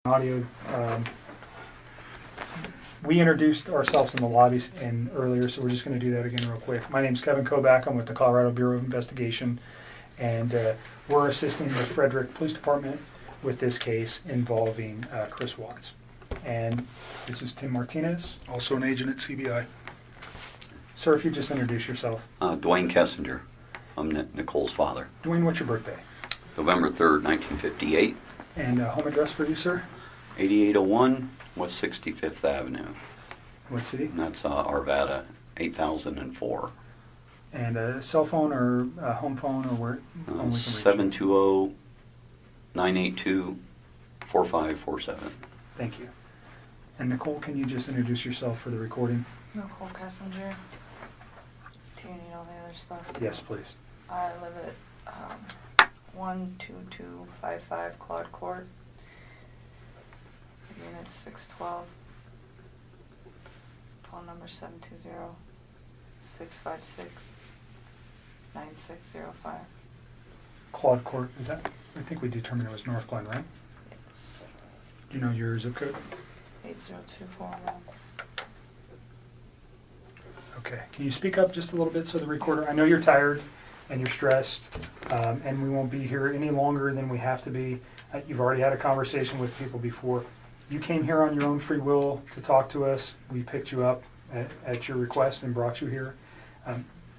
Audio. We introduced ourselves in the lobby earlier, so we're just going to do that again real quick. My name's Kevin Kobach. I'm with the Colorado Bureau of Investigation, and we're assisting the Frederick Police Department with this case involving Chris Watts. And this is Tim Martinez, also an agent at CBI. Sir, if you just introduce yourself. Dwayne Kessinger. I'm Nicole's father. Dwayne, what's your birthday? November 3rd, 1958. And home address for you, sir? 8801 West 65th Avenue. What city? And that's Arvada, 8004. And a cell phone or a home phone or where? 720-982-4547. Thank you. And Nicole, can you just introduce yourself for the recording? Nicole Kessinger. Do you need all the other stuff? Yes, please. I live at 12255 Claude Court, Unit 612. Phone number 720-656-9605. Claude Court, is that? I think we determined it was North Glen, right? Yes. Do you know your zip code? 80241. Okay. Can you speak up just a little bit so the recorder? I know you're tired and you're stressed, and we won't be here any longer than we have to be. You've already had a conversation with people before. You came here on your own free will to talk to us. We picked you up at your request and brought you here.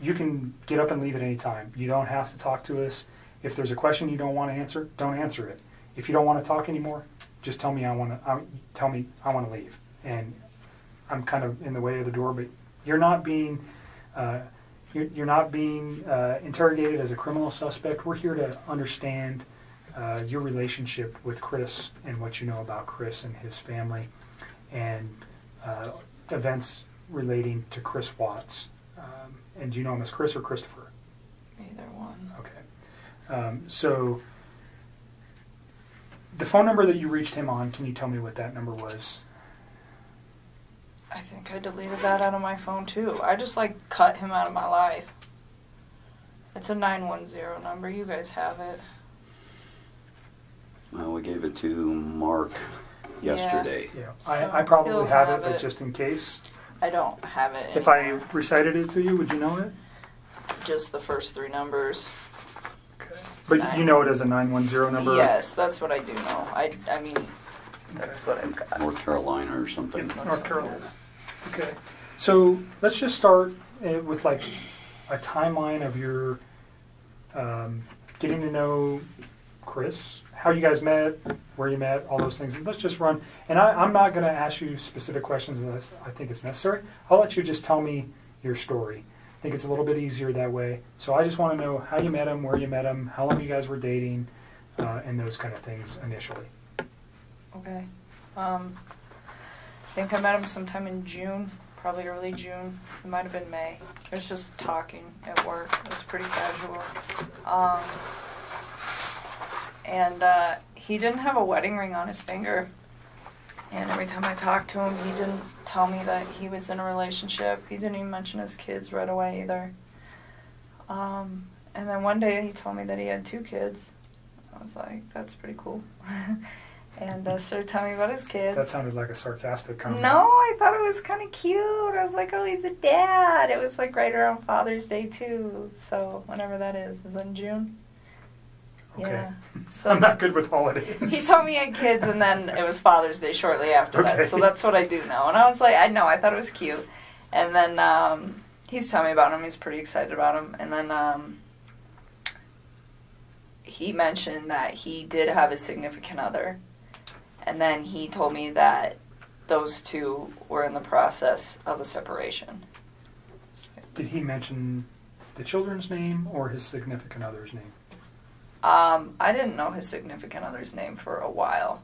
You can get up and leave at any time. You don't have to talk to us. If there's a question you don't want to answer, don't answer it. If you don't want to talk anymore, just tell me I want to leave. And I'm kind of in the way of the door, but you're not being interrogated as a criminal suspect. We're here to understand your relationship with Chris and what you know about Chris and his family, and events relating to Chris Watts. And do you know him as Chris or Christopher? Either one. Okay. So the phone number that you reached him on, can you tell me what that number was? I think I deleted that out of my phone too. I just cut him out of my life. It's a 910 number. You guys have it. Well, we gave it to Mark yesterday. Yeah, So I probably have it, but it. just in case. I don't have it anymore. If I recited it to you, would you know it? Just the first three numbers. Okay. But you know it as a 910 number? Yes, that's what I do know. I mean, that's what I've got. North Carolina or something. Yeah, North Carolina. Okay. So let's just start with a timeline of your getting to know Chris, how you guys met, where you met, all those things. Let's just run. And I'm not going to ask you specific questions unless I think it's necessary. I'll let you just tell me your story. I think it's a little bit easier that way. So I just want to know how you met him, where you met him, how long you guys were dating, and those kind of things initially. Okay. I think I met him sometime in June, probably early June. It might have been May. It was just talking at work. It was pretty casual. And he didn't have a wedding ring on his finger. And every time I talked to him, he didn't tell me that he was in a relationship. He didn't even mention his kids right away either. And then one day he told me that he had 2 kids. I was like, that's pretty cool. And started telling me about his kids. That sounded like a sarcastic comment. No, I thought it was kind of cute. I was like, oh, he's a dad. It was right around Father's Day, too. So whenever that is in June. Okay. Yeah. So I'm not good with holidays. He told me he had kids, and then it was Father's Day shortly after that. So that's what I do know. And I was like, I thought it was cute. And then he's telling me about him. He's pretty excited about him. And then he mentioned that he did have a significant other. And then he told me that those two were in the process of a separation. Did he mention the children's name or his significant other's name? I didn't know his significant other's name for a while.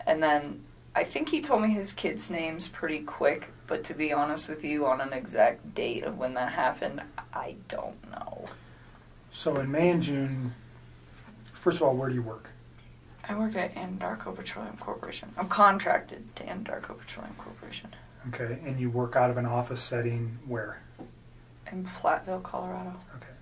And then I think he told me his kids' names pretty quick, but to be honest with you, on an exact date of when that happened, I don't know. So in May and June, first of all, where do you work? I work at Anadarko Petroleum Corporation. I'm contracted to Anadarko Petroleum Corporation. Okay, and you work out of an office setting where? In Platteville, Colorado. Okay.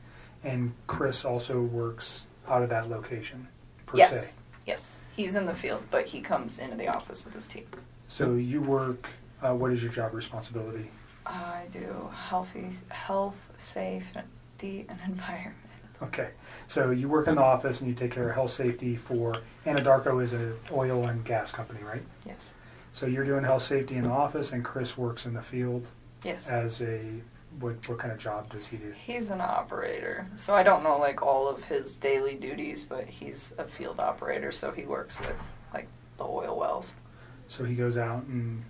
And Chris also works out of that location, per se? Yes. He's in the field, but he comes into the office with his team. So you work, what is your job responsibility? I do health, safety, and environment. Okay, so you work in the office and you take care of health safety for, Anadarko is an oil and gas company, right? Yes. So you're doing health safety in the office and Chris works in the field Yes. as what kind of job does he do? He's an operator, so I don't know like all of his daily duties, but he's a field operator, so he works with like the oil wells. So he goes out and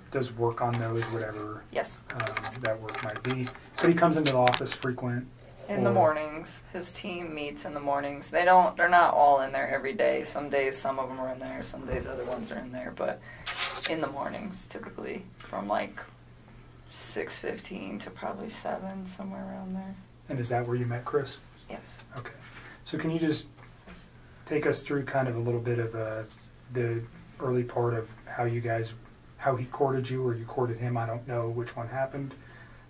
does work on those, whatever Yes. that work might be. But he comes into the office frequent. In the mornings, his team meets in the mornings. They're not all in there every day. Some days, some of them are in there. Some days, other ones are in there. But in the mornings, typically, from like 6:15 to probably 7, somewhere around there. And is that where you met Chris? Yes. Okay. So can you just take us through kind of a little bit of the early part of how he courted you or you courted him? I don't know which one happened.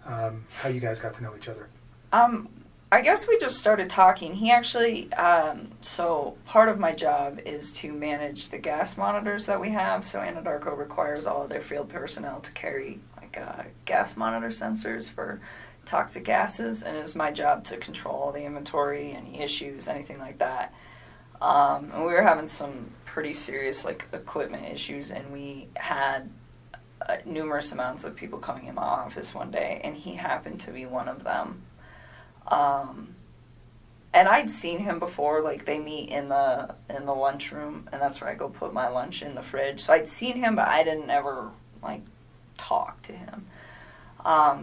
How you guys got to know each other? I guess we just started talking. He actually, so part of my job is to manage the gas monitors that we have. So Anadarko requires all of their field personnel to carry like gas monitor sensors for toxic gases, and it's my job to control the inventory, any issues, anything like that. And we were having some pretty serious like equipment issues, and we had numerous amounts of people coming in my office one day, and he happened to be one of them. And I'd seen him before, like they meet in the lunchroom, and that's where I go put my lunch in the fridge. So I'd seen him, but I didn't ever like talk to him.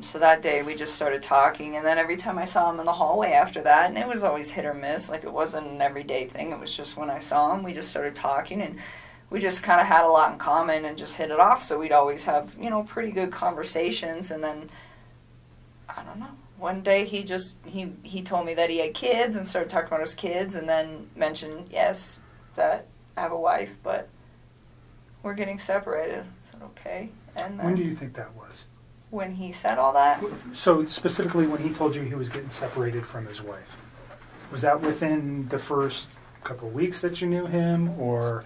So that day we just started talking, and then every time I saw him in the hallway after that, and it was always hit or miss, like it wasn't an everyday thing, it was just when I saw him, we just started talking, and we just kind of had a lot in common and just hit it off, so we'd always have, pretty good conversations, and then, I don't know, one day he told me that he had kids and started talking about his kids, and then mentioned, yes, that I have a wife, but we're getting separated. I said, okay. And then When do you think that was? when he said all that, So specifically when he told you he was getting separated from his wife, was that within the first couple of weeks that you knew him, or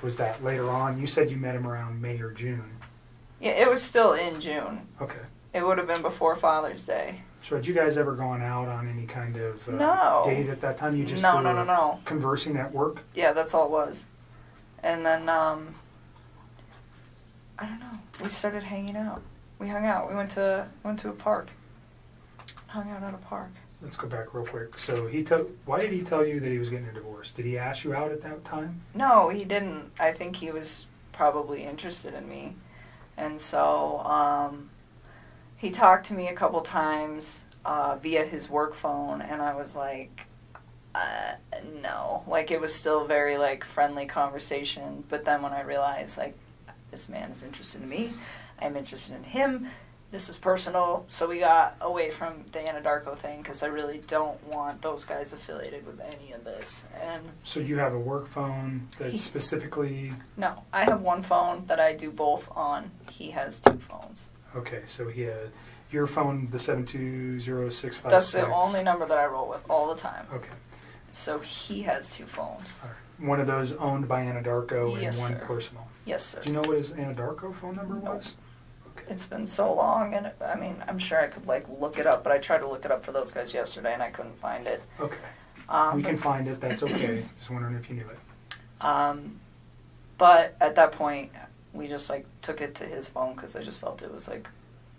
was that later on? You said you met him around May or June. yeah, it was still in June. Okay. It would have been before Father's Day. So had you guys ever gone out on any kind of No. date at that time? You just No, were no, no, no. conversing at work? Yeah, that's all it was. And then, I don't know. We started hanging out. We hung out. We went to a park. Hung out at a park. Let's go back real quick. So why did he tell you that he was getting a divorce? Did he ask you out at that time? No, he didn't. I think he was probably interested in me. And so, he talked to me a couple times via his work phone, and I was like, no. Like, it was still very, like, friendly conversation. But then when I realized, like, this man is interested in me, I'm interested in him, this is personal, so we got away from the Anadarko thing, because I really don't want those guys affiliated with any of this. And So you have a work phone that's specifically... no, I have one phone that I do both on. He has 2 phones. Okay, so he had your phone, the 720-656. That's the only number that I roll with all the time. Okay. So he has 2 phones. All right. One of those owned by Anadarko Yes, and one sir. personal. Yes, sir. Do you know what his Anadarko phone number Nope. was? Okay. It's been so long, and I mean, I'm sure I could like look it up, but I tried to look it up for those guys yesterday, and I couldn't find it. Okay. We can find it. That's okay. Just wondering if you knew it. But at that point, we just like took it to his phone because I just felt it was like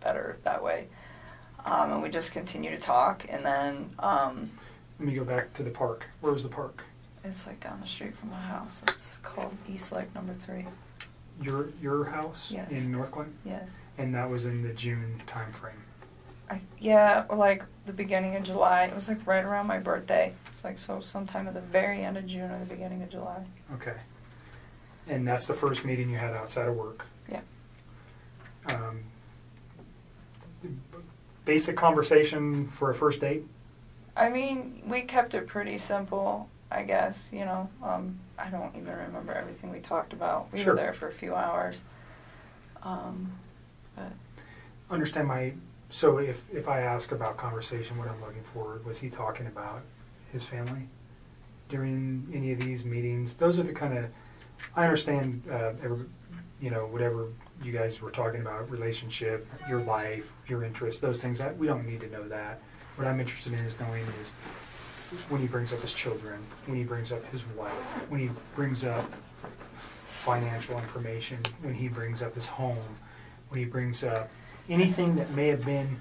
better that way. And we just continued to talk, and then Let me go back to the park. Where was the park? it's like down the street from my house. It's called East Lake Number 3. Your house Yes. in Northglenn? Yes. And that was in the June time frame. Yeah, or like the beginning of July. It was like right around my birthday. It's like so sometime at the very end of June or the beginning of July. Okay. And that's the first meeting you had outside of work? Yeah. Basic conversation for a first date? I mean, we kept it pretty simple, I guess, I don't even remember everything we talked about. We Sure. were there for a few hours. But Understand so if I ask about conversation, what I'm looking for, was he talking about his family during any of these meetings? Those are the kind of I understand, whatever you guys were talking about, relationship, your life, your interests, those things, we don't need to know that. What I'm interested in is knowing is when he brings up his children, when he brings up his wife, when he brings up financial information, when he brings up his home, when he brings up anything that may have been,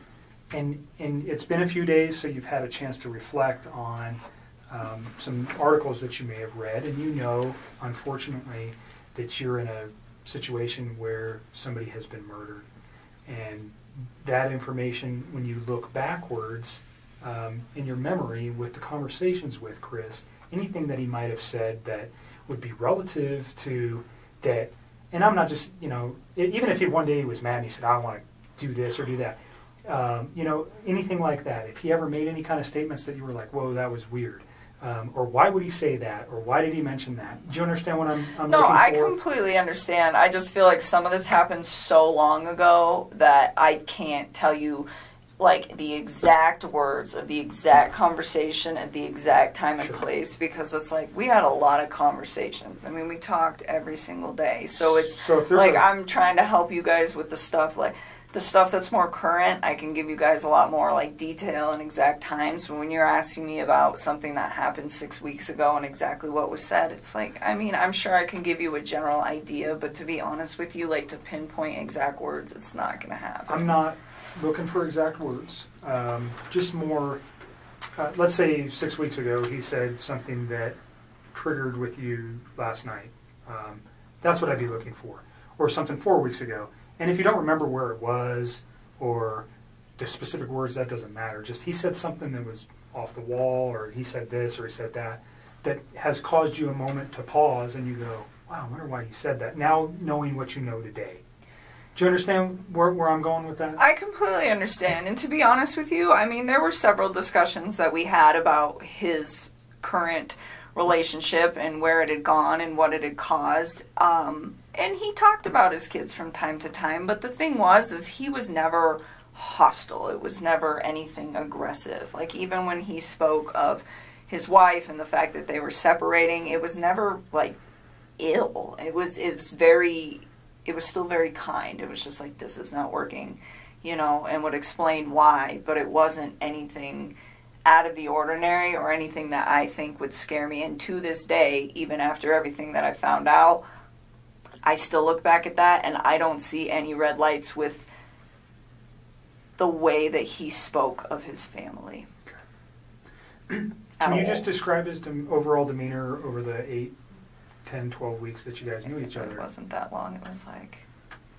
and it's been a few days, so you've had a chance to reflect on some articles that you may have read, and unfortunately, that you're in a situation where somebody has been murdered. And that information, when you look backwards in your memory with the conversations with Chris, anything that he might have said that would be relative to that, and I'm not just, even if one day he was mad and he said, I want to do this or do that, anything like that, if he ever made any kind of statements that you were like, whoa, that was weird, or why would he say that, or why did he mention that? Do you understand what I'm No, looking for? I completely understand. I just feel like some of this happened so long ago that I can't tell you like the exact words of the exact conversation at the exact time and place, because it's like we had a lot of conversations. I mean, we talked every single day. So it's like I'm trying to help you guys with the stuff like the stuff that's more current. I can give you guys a lot more like detail and exact times. But when you're asking me about something that happened 6 weeks ago and exactly what was said, it's like, I mean, I'm sure I can give you a general idea, but to be honest with you, like to pinpoint exact words, it's not going to happen. I'm not looking for exact words. Just more, let's say 6 weeks ago he said something that triggered with you last night. That's what I'd be looking for. Or something 4 weeks ago. And if you don't remember where it was or the specific words, that doesn't matter. Just he said something that was off the wall, or he said this or he said that, that has caused you a moment to pause and you go, wow, I wonder why he said that. Now knowing what you know today. Do you understand where I'm going with that? I completely understand. And to be honest with you, I mean, there were several discussions that we had about his current relationship and where it had gone and what it had caused. And he talked about his kids from time to time. But the thing is he was never hostile. It was never anything aggressive. Like even when he spoke of his wife and the fact that they were separating, it was never like ill. It was still very kind. It was just like, this is not working, and would explain why, but it wasn't anything out of the ordinary or anything that I think would scare me. And to this day, even after everything that I found out, I still look back at that and I don't see any red lights with the way that he spoke of his family. Can you just describe his overall demeanor over the 8, 10, 12 weeks that you guys knew each other? It wasn't that long. It was like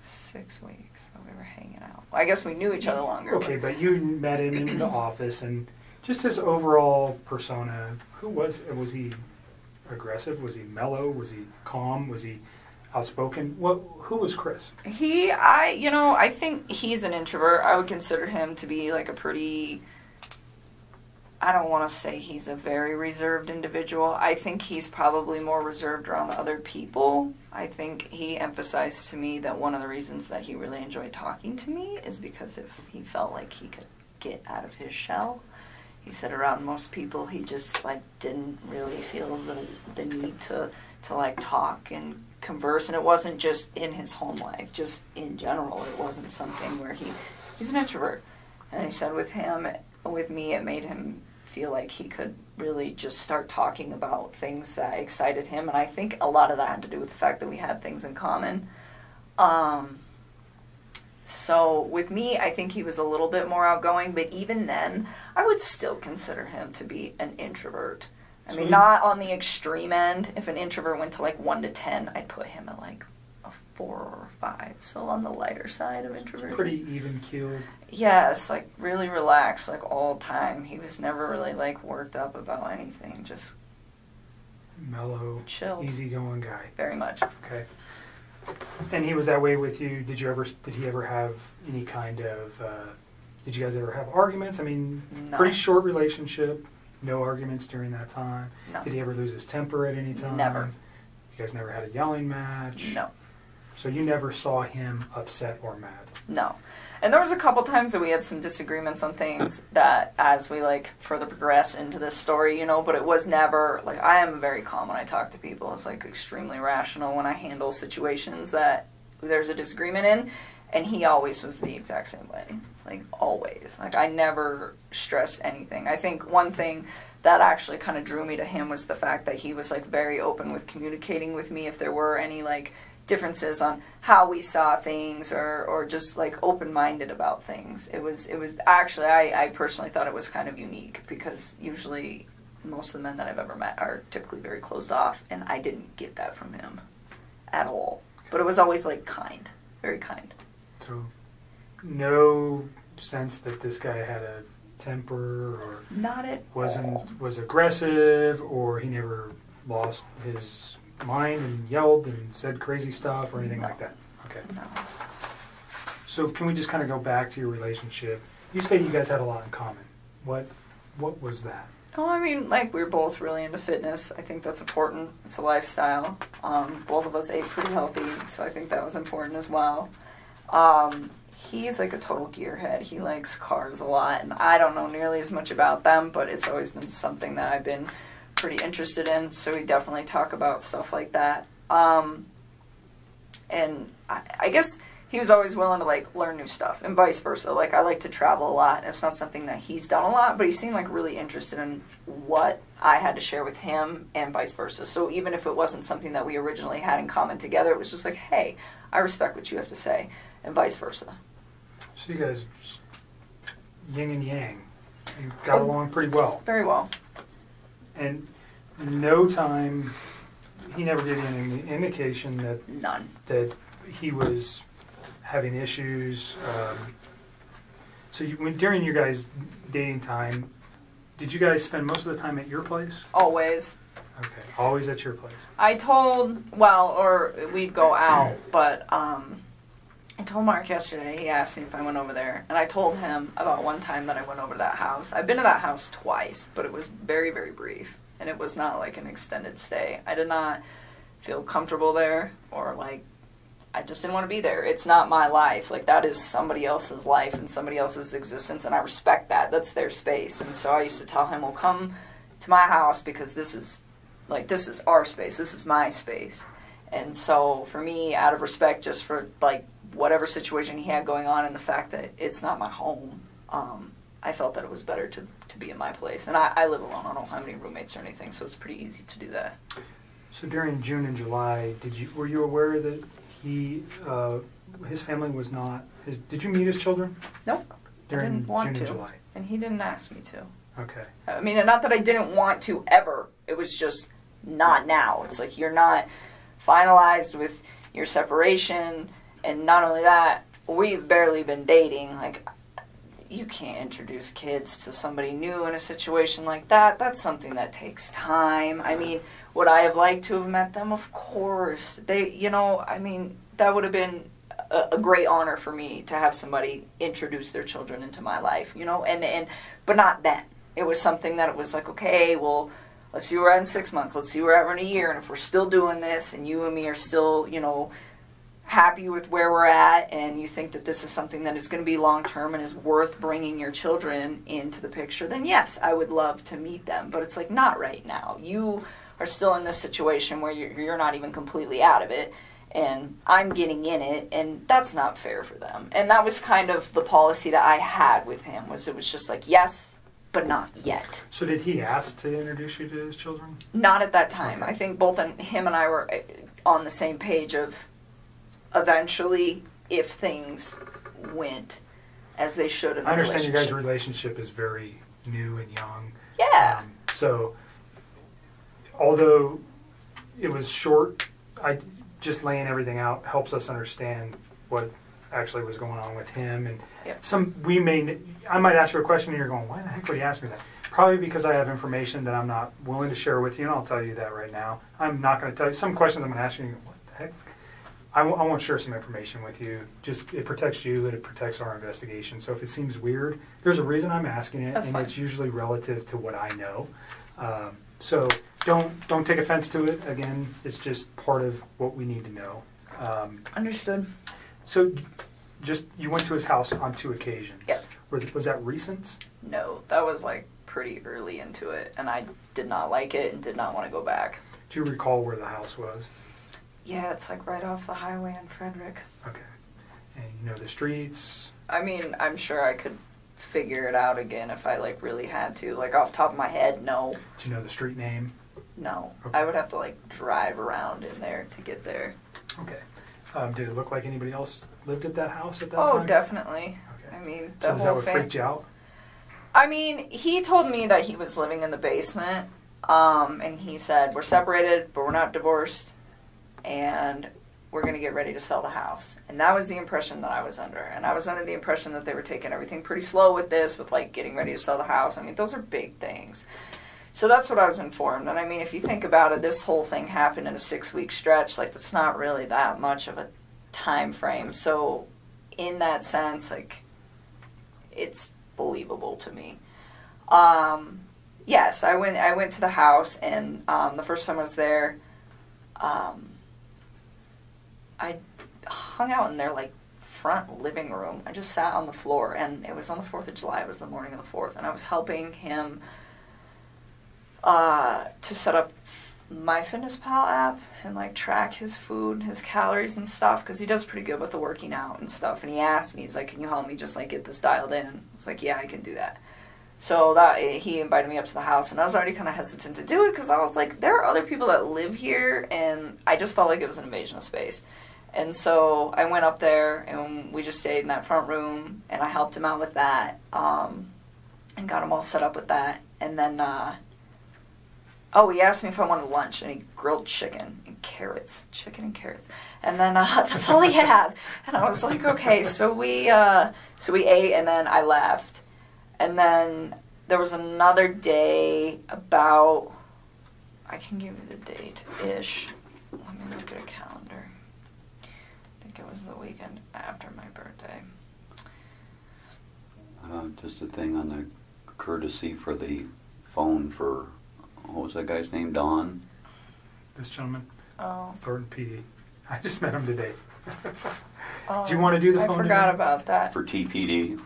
6 weeks that we were hanging out. Well, I guess we knew each other longer. Okay, but you met him in the office, and just his overall persona, who was he aggressive? Was he mellow? Was he calm? Was he outspoken? Who was Chris? I think he's an introvert. I would consider him to be like a pretty, I don't want to say he's a very reserved individual. I think he's probably more reserved around other people. I think he emphasized to me that one of the reasons that he really enjoyed talking to me is because if he felt like he could get out of his shell. He said around most people he just like didn't really feel the need to like talk and converse, and it wasn't just in his home life, just in general. It wasn't something where he's an introvert. And he said with me, it made him feel like he could really just start talking about things that excited him. And I think a lot of that had to do with the fact that we had things in common. So with me, I think he was a little bit more outgoing, but even then, I would still consider him to be an introvert. I mean, not on the extreme end. If an introvert went to like 1 to 10, I'd put him at like a 4 or 5. So on the lighter side of introversion. Pretty even-keeled. Yes, like really relaxed, like all the time. He was never really like worked up about anything. Just mellow, chilled, easygoing guy. Very much. Okay. And he was that way with you. Did he ever have any kind of? Did you guys ever have arguments? I mean, no. Pretty short relationship. No arguments during that time. No. Did he ever lose his temper at any time? Never. You guys never had a yelling match? No. So you never saw him upset or mad? No. And there was a couple times that we had some disagreements on things that as we like further progress into this story, you know, but it was never like, I am very calm when I talk to people. It's like extremely rational when I handle situations that there's a disagreement in, and he always was the exact same way. Like always. Like I never stressed anything. I think one thing that actually kind of drew me to him was the fact that he was like very open with communicating with me if there were any like differences on how we saw things or just like open-minded about things. It was actually, I personally thought it was kind of unique because usually most of the men that I've ever met are typically very closed off, and I didn't get that from him at all. But it was always like kind, very kind. So no sense that this guy had a temper or not at all. Was aggressive, or he never lost his mind and yelled and said crazy stuff or anything like that? Okay. No. So can we just kind of go back to your relationship? You say you guys had a lot in common. What was that? Oh, I mean, like, we were both really into fitness. I think that's important. It's a lifestyle. Both of us ate pretty healthy, so I think that was important as well. He's like a total gearhead. He likes cars a lot, and I don't know nearly as much about them, but it's always been something that I've been pretty interested in, so we definitely talk about stuff like that. And I guess he was always willing to like learn new stuff, and vice versa. Like I like to travel a lot, and it's not something that he's done a lot, but he seemed like really interested in what I had to share with him, and vice versa. So even if it wasn't something that we originally had in common together, it was just like, hey, I respect what you have to say, and vice versa. So you guys, yin and yang, you got along pretty well. Very well. And no time, he never gave you any indication that None. that he was having issues. So during your guys' dating time, did you guys spend most of the time at your place? Always. Okay, always at your place. I told, or we'd go out, but I told Mark yesterday, he asked me if I went over there, and I told him about one time that I went over to that house. I've been to that house twice, but it was very, very brief, and it was not like an extended stay. I did not feel comfortable there, or like, I just didn't want to be there. It's not my life. Like, that is somebody else's life and somebody else's existence, and I respect that. That's their space. And so I used to tell him, well, come to my house because this is our space. This is my space. And so for me, out of respect just for, like, whatever situation he had going on and the fact that it's not my home, I felt that it was better to be in my place. And I live alone. I don't have any roommates or anything, so it's pretty easy to do that. So during June and July, were you aware that his family was not did you meet his children? Nope. During I didn't want June to. and July. And he didn't ask me to. Okay. I mean, not that I didn't want to ever. It was just not now. It's like you're not finalized with your separation, and not only that, we've barely been dating. Like, you can't introduce kids to somebody new in a situation like that. That's something that takes time. I mean, would I have liked to have met them? Of course. That would have been a great honor for me to have somebody introduce their children into my life, but not then. It was something that it was like, okay, well, let's see where we're at in 6 months. Let's see where we're at in a year. And if we're still doing this and you and me are still, happy with where we're at, and you think that this is something that is going to be long-term and is worth bringing your children into the picture, then yes, I would love to meet them. But it's like, not right now. You are still in this situation where you're not even completely out of it, and I'm getting in it, and that's not fair for them. And that was kind of the policy that I had with him, was it was just like, yes, but not yet. So did he ask to introduce you to his children? Not at that time. Okay. I think both him and I were on the same page of eventually, if things went as they should in the I understand relationship. your guys' relationship is very new and young. Yeah. So, although it was short, just laying everything out helps us understand what actually was going on with him. And Yep. I might ask you a question and you're going, why the heck would he ask me that? Probably because I have information that I'm not willing to share with you, and I'll tell you that right now. I'm not going to tell you. Some questions I'm going to ask you, and you go, what the heck? I won't share some information with you. Just, it protects you and it protects our investigation. So if it seems weird, there's a reason I'm asking it, That's and fine. it's usually relative to what I know. So don't take offense to it. Again, it's just part of what we need to know. Understood. So you went to his house on 2 occasions. Yes. Was that recent? No, that was like pretty early into it, and I did not like it and did not want to go back. Do you recall where the house was? Yeah, it's like right off the highway in Frederick. Okay. And you know the streets? I mean, I'm sure I could figure it out again if I like really had to. Like off the top of my head, no. Do you know the street name? No. Okay. I would have to like drive around in there to get there. Okay. Did it look like anybody else lived at that house at that Oh, time? definitely. Okay. I mean, So the is that whole what thing. freaked you out? I mean, he told me that he was living in the basement, and he said, we're separated, but we're not divorced, and we're going to get ready to sell the house. And that was the impression that I was under. And I was under the impression that they were taking everything pretty slow with this, with, like, getting ready to sell the house. I mean, those are big things. So that's what I was informed. And, I mean, if you think about it, this whole thing happened in a 6-week stretch. Like, that's not really that much of a time frame. So, in that sense, like, it's believable to me. Yes, I went to the house, and the first time I was there, I hung out in their like front living room. I just sat on the floor, and it was on the 4th of July. It was the morning of the 4th, and I was helping him to set up my MyFitnessPal app and like track his food, his calories and stuff, because he does pretty good with the working out and stuff. And he asked me, he's like, "Can you help me just like get this dialed in?" I was like, "Yeah, I can do that." So that he invited me up to the house, and I was already kind of hesitant to do it because I was like, there are other people that live here, and I just felt like it was an invasion of space. And so I went up there, and we just stayed in that front room, and I helped him out with that, and got him all set up with that. And then, he asked me if I wanted lunch, and he grilled chicken and carrots. And then that's all he had. And I was like, okay, so we ate, and then I left. And then there was another day about, I can give you the date-ish. Let me look at a calendar. I think it was the weekend after my birthday. Just a thing on the courtesy for the phone for, what was that guy's name, Don? This gentleman? Oh. Thornton PD. I just met him today. Oh, Do you want to do the phone? I forgot about that. For TPD.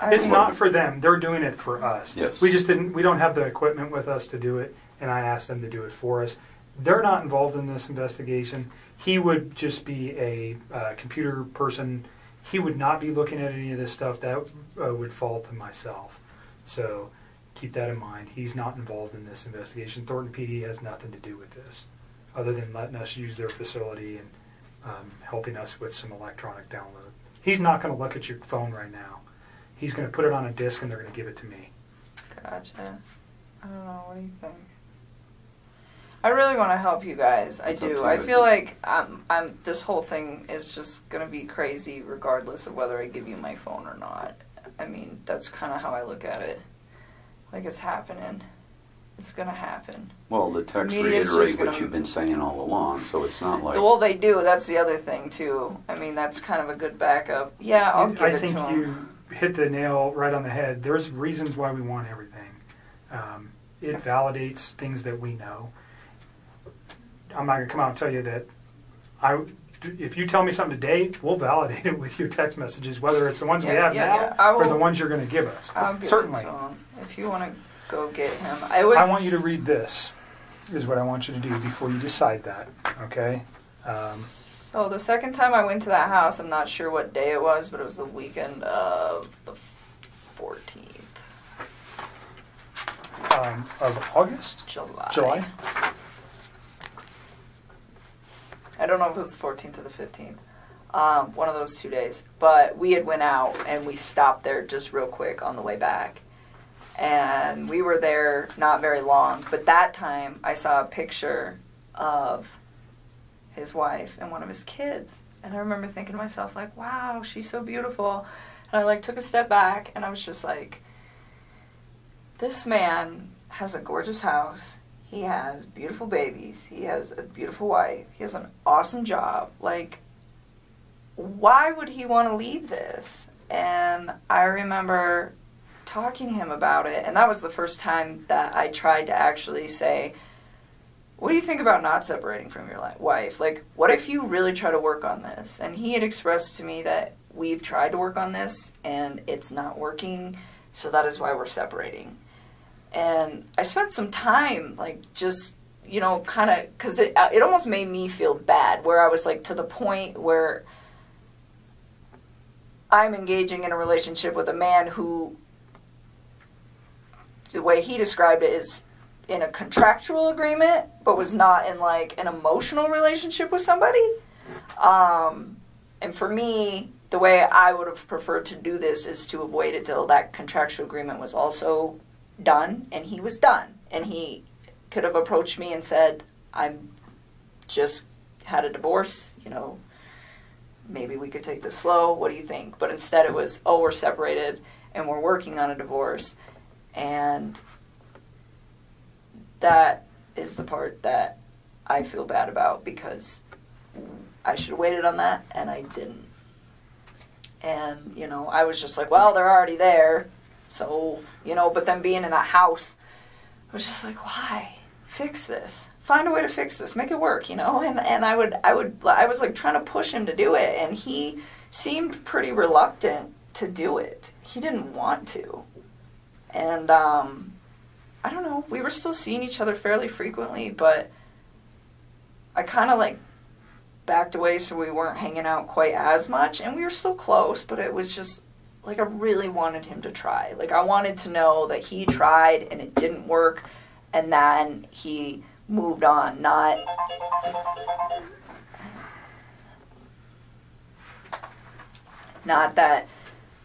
It's not for them. They're doing it for us. Yes. We don't have the equipment with us to do it, and I asked them to do it for us. They're not involved in this investigation. He would just be a computer person. He would not be looking at any of this stuff. That would fall to myself. So keep that in mind. He's not involved in this investigation. Thornton PD has nothing to do with this, other than letting us use their facility and helping us with some electronic download. He's not going to look at your phone right now. He's going to put it on a disc, and they're going to give it to me. Gotcha. I don't know. What do you think? I really want to help you guys. I do. I feel like this whole thing is just going to be crazy regardless of whether I give you my phone or not. I mean, that's kind of how I look at it. Like, it's happening. It's going to happen. Well, the texts Media's reiterate just what gonna- you've been saying all along, so it's not like... Well, they do. That's the other thing, too. I mean, that's kind of a good backup. Yeah, I'll give I it to think him. you hit the nail right on the head. There's reasons why we want everything. It validates things that we know. I'm not going to come out and tell you that if you tell me something today, we'll validate it with your text messages, whether it's the ones we have now or the ones you're going to give us. I'll give Certainly. it to him. If you want to go get him. I want you to read this, is what I want you to do before you decide that, okay? So the second time I went to that house, I'm not sure what day it was, but it was the weekend of the 14th. Of August? July. I don't know if it was the 14th or the 15th. One of those 2 days. But we had went out and we stopped there just real quick on the way back. And we were there not very long. But that time I saw a picture of his wife and one of his kids. And I remember thinking to myself, like, wow, she's so beautiful. And I, like, took a step back and I was just like, this man has a gorgeous house. He has beautiful babies. He has a beautiful wife. He has an awesome job. Like, why would he want to leave this? And I remember talking to him about it, and that was the first time that I tried to actually say, what do you think about not separating from your wife? Like, what if you really try to work on this? And he had expressed to me that we've tried to work on this and it's not working, so that is why we're separating. And I spent some time, like, just, you know, kind of, because it almost made me feel bad, where I was, like, to the point where I'm engaging in a relationship with a man who, the way he described it, is in a contractual agreement, but was not in, like, an emotional relationship with somebody. And for me, the way I would have preferred to do this is to have waited till that contractual agreement was also done, and he was done. And he could have approached me and said, I'm just had a divorce, you know, maybe we could take this slow, what do you think? But instead it was, oh, we're separated and we're working on a divorce. And that is the part that I feel bad about, because I should have waited on that, and I didn't. And, you know, I was just like, well, they're already there. So, you know, but then being in a house, I was just like, why? Fix this. Find a way to fix this. Make it work, you know? And I was like trying to push him to do it, and he seemed pretty reluctant to do it. He didn't want to. And, I don't know, we were still seeing each other fairly frequently, but I kind of like backed away so we weren't hanging out quite as much, and we were still close, but it was just, like, I really wanted him to try. Like, I wanted to know that he tried and it didn't work, and then he moved on, not that,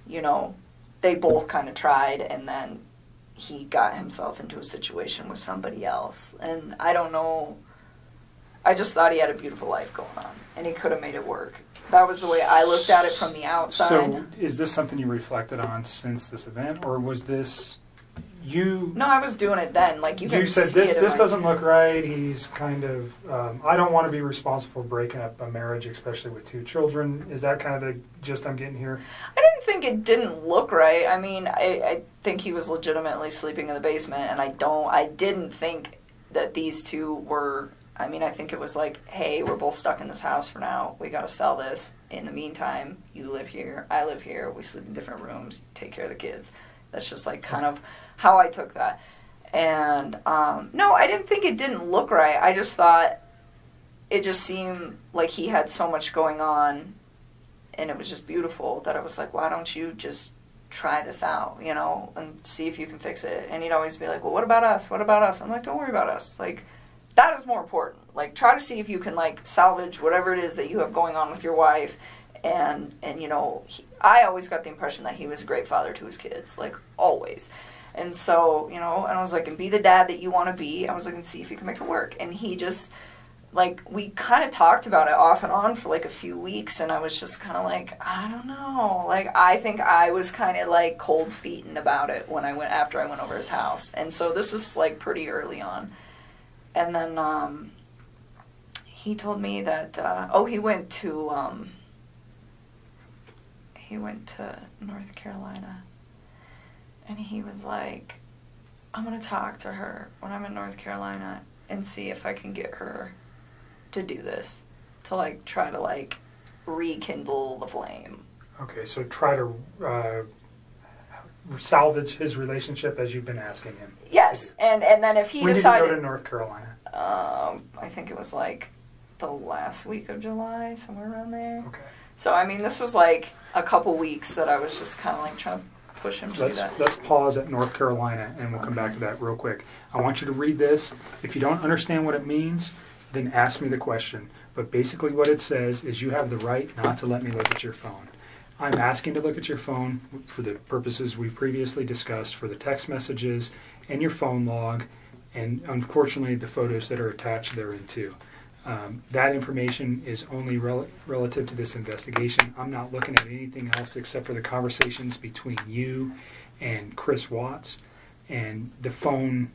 you know, they both kind of tried and then he got himself into a situation with somebody else. And I don't know, I just thought he had a beautiful life going on, and he could have made it work. That was the way I looked at it from the outside. So, is this something you reflected on since this event, or was this you? No, I was doing it then. Like, you said, see this doesn't look right. He's kind of, I don't want to be responsible for breaking up a marriage, especially with 2 children. Is that kind of the gist I'm getting here? I didn't think it didn't look right. I mean, I think he was legitimately sleeping in the basement, and I didn't think that these two were, I mean, I think it was like, hey, we're both stuck in this house for now. We got to sell this. In the meantime, you live here, I live here. We sleep in different rooms, take care of the kids. That's just like kind of how I took that. And no, I didn't think it didn't look right. I just thought it just seemed like he had so much going on, and it was just beautiful, that I was like, why don't you just try this out, you know, and see if you can fix it. And he'd always be like, well, what about us? What about us? I'm like, don't worry about us. Like, that is more important. Like, try to see if you can, like, salvage whatever it is that you have going on with your wife. And you know, I always got the impression that he was a great father to his kids, like, always. And so, you know, and I was like, and be the dad that you want to be. I was like, and see if you can make it work. And he just, like, we kind of talked about it off and on for, like, a few weeks, and I was just kind of like, I don't know. Like, I think I was kind of, like, cold feeting about it after I went over his house. And so this was, like, pretty early on. And then he told me that, he went to North Carolina. And he was like, I'm going to talk to her when I'm in North Carolina and see if I can get her to do this, to, like, try to, like, rekindle the flame. Okay, so try to salvage his relationship as you've been asking him. Yes, and then if he decided... When did you go to North Carolina? I think it was, like, the last week of July, somewhere around there. Okay. So, I mean, this was, like, a couple weeks that I was just kind of, like, trying to push him to do that. Let's pause at North Carolina, and we'll come back to that real quick. I want you to read this. If you don't understand what it means, then ask me the question. But basically what it says is you have the right not to let me look at your phone. I'm asking to look at your phone for the purposes we previously discussed, for the text messages and your phone log, and unfortunately the photos that are attached therein too. That information is only relative to this investigation. I'm not looking at anything else except for the conversations between you and Chris Watts, and the phone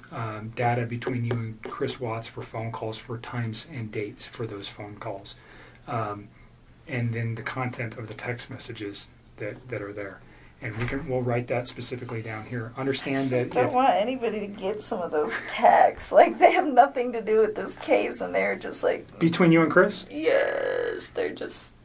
data between you and Chris Watts for phone calls, for times and dates for those phone calls. And then the content of the text messages that are there. And we'll write that specifically down here. Understand that... I don't want anybody to get some of those texts. Like, they have nothing to do with this case, and they're just like... Between you and Chris? Yes. They're just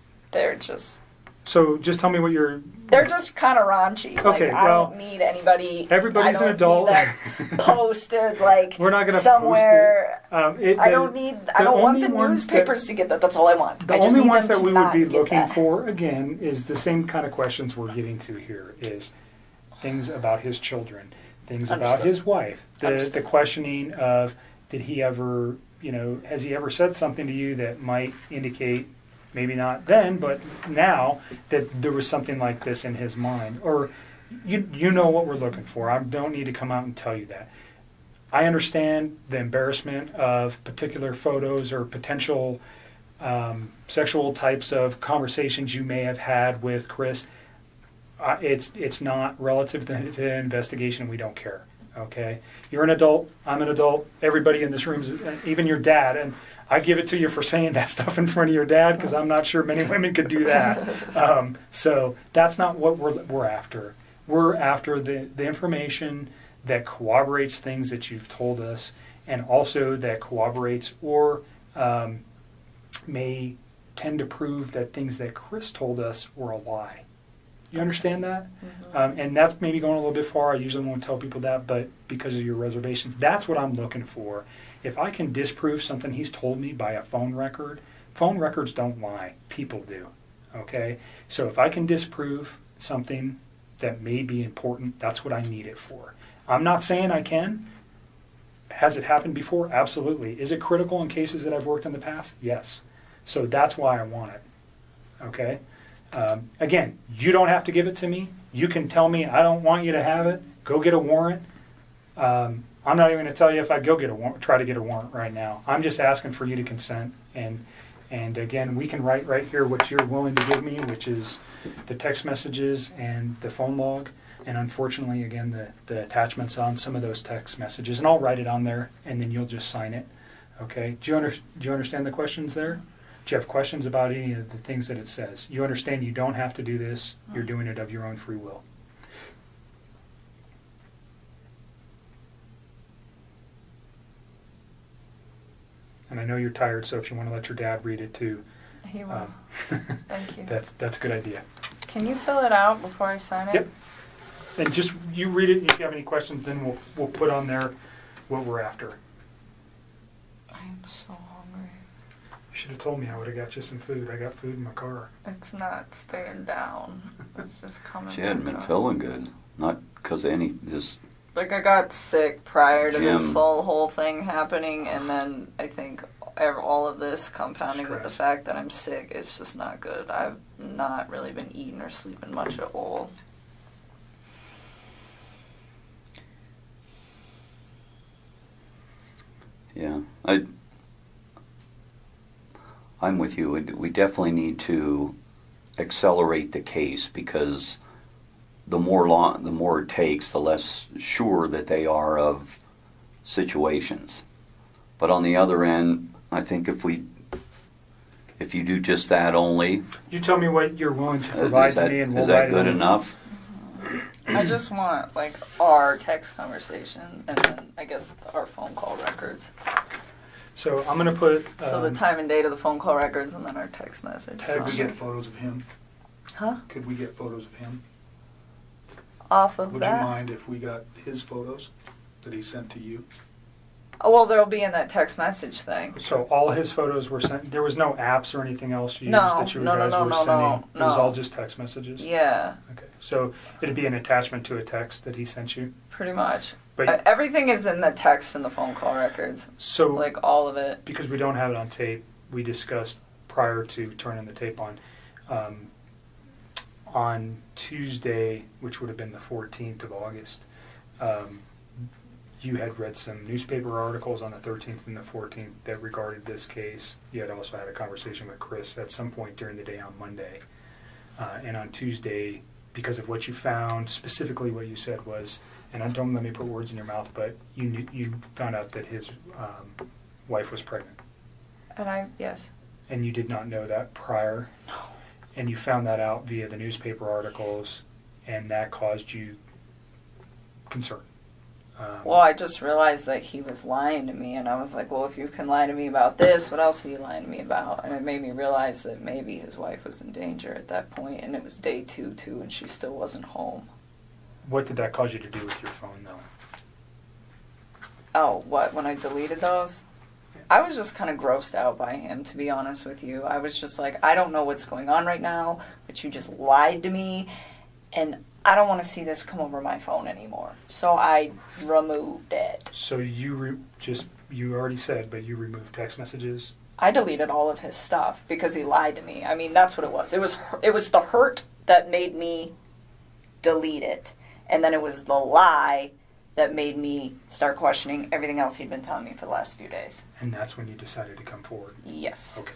So just tell me what you're... They're just kind of raunchy. Okay, like, I well, don't need anybody. everybody's I don't an adult. Need that posted like We're not going to somewhere. post it. I don't need. I don't want the newspapers to get that. That's all I want. The I just only need ones them that to we would not be get looking that. for, again, is the same kind of questions we're getting to here, is things about his children, things about Understood. his wife, the Understood. questioning of, did he ever, has he ever said something to you that might indicate, maybe not then, but now, that there was something like this in his mind? Or, you know what we're looking for. I don't need to come out and tell you that. I understand the embarrassment of particular photos or potential sexual types of conversations you may have had with Chris. It's not relative to the investigation. We don't care. Okay, you're an adult. I'm an adult. Everybody in this room is, even your dad. And I give it to you for saying that stuff in front of your dad, because I'm not sure many women could do that. So that's not what we're after. We're after the information that corroborates things that you've told us, and also that corroborates or may tend to prove that things that Chris told us were a lie. You understand that? Mm-hmm. And that's maybe going a little bit far. I usually won't tell people that, but because of your reservations, that's what I'm looking for. If I can disprove something he's told me by a phone records don't lie. People do. Okay? So if I can disprove something that may be important, that's what I need it for. I'm not saying I can. Has it happened before? Absolutely. Is it critical in cases that I've worked in the past? Yes. So that's why I want it. Okay? Again, you don't have to give it to me. You can tell me, I don't want you to have it. Go get a warrant. I'm not even going to tell you if I go get a warrant, try to get a warrant right now. I'm just asking for you to consent. And again, we can write right here what you're willing to give me, which is the text messages and the phone log. And unfortunately, again, the attachments on some of those text messages. And I'll write it on there, and then you'll just sign it. Okay? Do you understand the questions there? Do you have questions about any of the things that it says? You understand you don't have to do this. You're doing it of your own free will. And I know you're tired, so if you want to let your dad read it too. He will. Thank you. That's a good idea. Can you fill it out before I sign it? Yep. And just you read it, and if you have any questions, then we'll put on there what we're after. I am so hungry. You should have told me. I would have got you some food. I got food in my car. It's not staying down. It's just coming. She hadn't been back up. feeling good. Not because of any, just Like, I got sick prior to this Jim. whole thing happening, and then I think all of this compounding with the Stress. fact that I'm sick, it's just not good. I've not really been eating or sleeping much at all. yeah. I'm with you. We definitely need to accelerate the case, because the more it takes, the less sure that they are of situations. But on the other end, I think if you do just that only, You tell me what you're willing to provide to me, and we'll is write that it good on. enough? I just want, like, our text conversation, and then, I guess, our phone call records. So I'm going to put... So the time and date of the phone call records, and then our text message. Tag Could we get photos of him? Huh? Could we get photos of him? Off of Would that? you mind if we got his photos that he sent to you? Oh, well, they'll be in that text message thing. So all his photos were sent. There was no apps or anything else you used No, that you no, guys no, were no, sending. no, It was no. all just text messages. Yeah, Okay. So it'd be an attachment to a text that he sent you. pretty much. But Everything is in the text and the phone call records. so Like, all of it. because we don't have it on tape, we discussed prior to turning the tape on Tuesday, which would have been the 14th of August. You had read some newspaper articles on the 13th and the 14th that regarded this case. You had also had a conversation with Chris at some point during the day on Monday. And on Tuesday, because of what you found, specifically what you said was, and don't let me put words in your mouth, but you found out that his wife was pregnant. And yes. And you did not know that prior. No. And you found that out via the newspaper articles, and that caused you concern. Well, I just realized that he was lying to me, and I was like, well, if you can lie to me about this, what else are you lying to me about? And it made me realize that maybe his wife was in danger at that point, and it was day 2, too, and she still wasn't home. What did that cause you to do with your phone, though? Oh, what, when I deleted those? I was just kind of grossed out by him, to be honest with you. I was just like, I don't know what's going on right now, but you just lied to me, and I don't want to see this come over my phone anymore. So I removed it. So you you already said, but you removed text messages? I deleted all of his stuff because he lied to me. I mean, that's what it was. It was the hurt that made me delete it. And then it was the lie that made me start questioning everything else he'd been telling me for the last few days. And that's when you decided to come forward? Yes. Okay.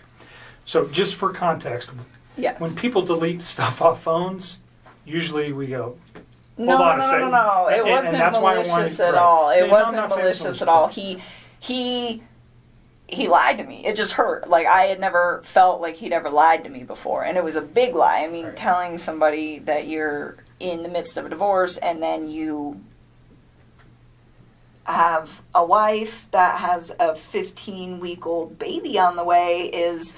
So just for context, Yes. when people delete stuff off phones, usually we go, No. It wasn't malicious at all. It wasn't malicious at all. He lied to me. It just hurt. Like, I had never felt like he'd ever lied to me before. And it was a big lie. I mean, Right. telling somebody that you're in the midst of a divorce and then you have a wife that has a 15-week-old baby on the way is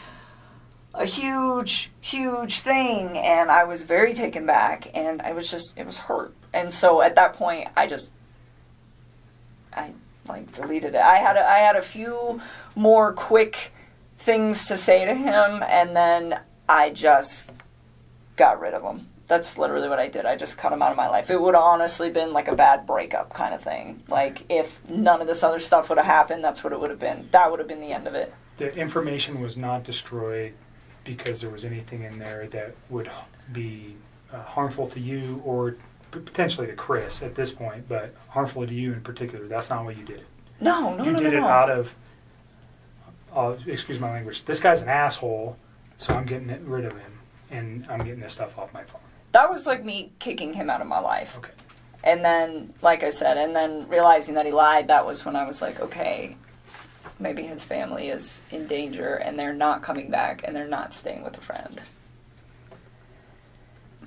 a huge, huge thing. And I was very taken back, and it was hurt. And so at that point, I deleted it. I had a few more quick things to say to him, and then I just got rid of him. That's literally what I did. I just cut him out of my life. It would have honestly been like a bad breakup kind of thing. Like, if none of this other stuff would have happened, that's what it would have been. That would have been the end of it. The information was not destroyed because there was anything in there that would be harmful to you or potentially to Chris at this point, but harmful to you in particular. That's not what you did. No. You did it out of, excuse my language, this guy's an asshole, so I'm getting rid of him, and I'm getting this stuff off my phone. That was like me kicking him out of my life. Okay. And then, like I said, and then realizing that he lied, that was when I was like, okay, maybe his family is in danger, and they're not coming back, and they're not staying with a friend.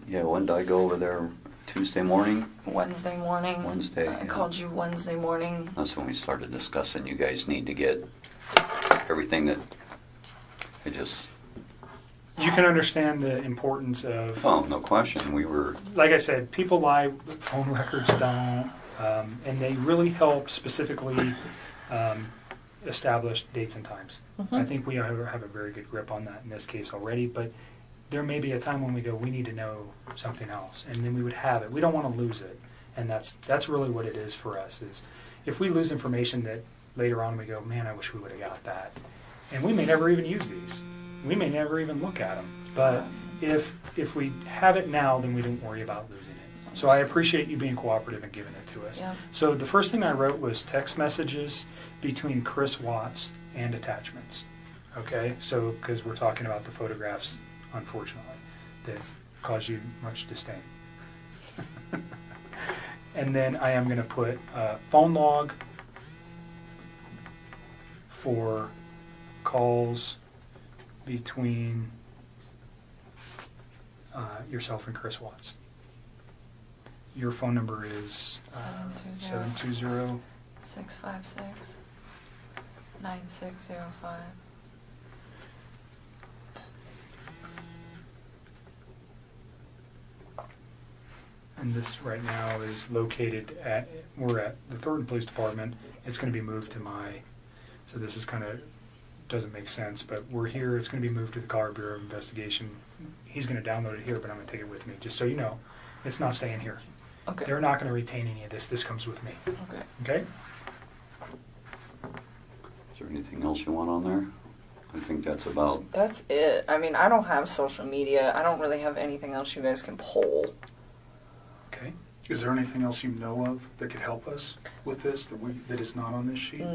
Yeah, when did I go over there? Tuesday morning? Wednesday morning. Wednesday, I yeah. called you Wednesday morning. That's when we started discussing you guys need to get everything that I just... You can understand the importance of, Oh, no question. We were... like I said, people lie, phone records don't, and they really help specifically establish dates and times. Mm-hmm. I think we have a very good grip on that in this case already, but there may be a time when we go, we need to know something else, and then we would have it. We don't want to lose it, and that's really what it is for us, is if we lose information that later on we go, man, I wish we would have got that. And we may never even use these. We may never even look at them. But if we have it now, then we don't worry about losing it. So I appreciate you being cooperative and giving it to us. Yeah. So the first thing I wrote was text messages between Chris Watts and attachments. Okay? So, because we're talking about the photographs, unfortunately, that cause you much disdain. And then I am going to put phone log for calls between yourself and Chris Watts. Your phone number is 720 656 9605. And this right now is located we're at the Thornton Police Department. It's going to be moved to so this is kind of, doesn't make sense, but we're here. It's going to be moved to the Colorado Bureau of Investigation. He's going to download it here, but I'm going to take it with me, just so you know. It's not staying here. Okay. They're not going to retain any of this. This comes with me. Okay. Okay? Is there anything else you want on there? I think that's about... That's it. I mean, I don't have social media. I don't really have anything else you guys can pull. Okay. Is there anything else you know of that could help us with this that is not on this sheet?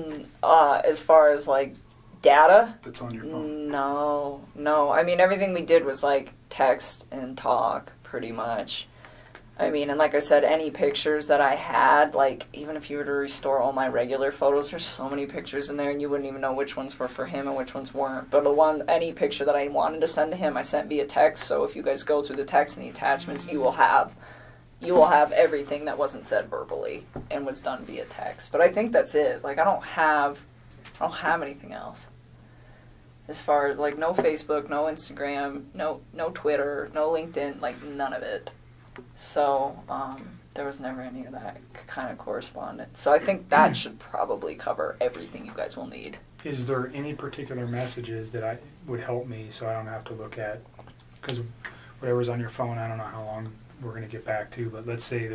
As far as, like, data? That's on your phone? No. I mean, everything we did was, like, text and talk, pretty much. I mean, and like I said, any pictures that I had, like, even if you were to restore all my regular photos, there's so many pictures in there, and you wouldn't even know which ones were for him and which ones weren't. But any picture that I wanted to send to him, I sent via text, so if you guys go through the text and the attachments, you will have, you will have everything that wasn't said verbally and was done via text. But I think that's it. Like, I don't have anything else. As far as, like, no Facebook, no Instagram, no Twitter, no LinkedIn, like, none of it. So, there was never any of that kind of correspondence. So I think that should probably cover everything you guys will need. Is there any particular messages that would help me so I don't have to look at, because whatever's on your phone, I don't know how long we're going to get back to, but let's say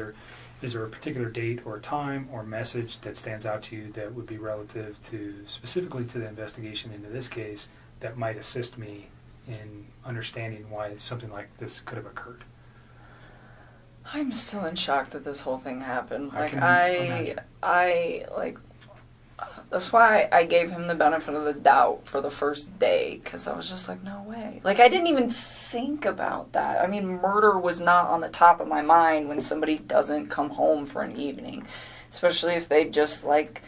is there a particular date or time or message that stands out to you that would be relative to, specifically to the investigation into this case, that might assist me in understanding why something like this could have occurred? I'm still in shock that this whole thing happened. Like, that's why I gave him the benefit of the doubt for the first day, because I was just like, no way. Like, I didn't even think about that. I mean, murder was not on the top of my mind when somebody doesn't come home for an evening, especially if they just, like,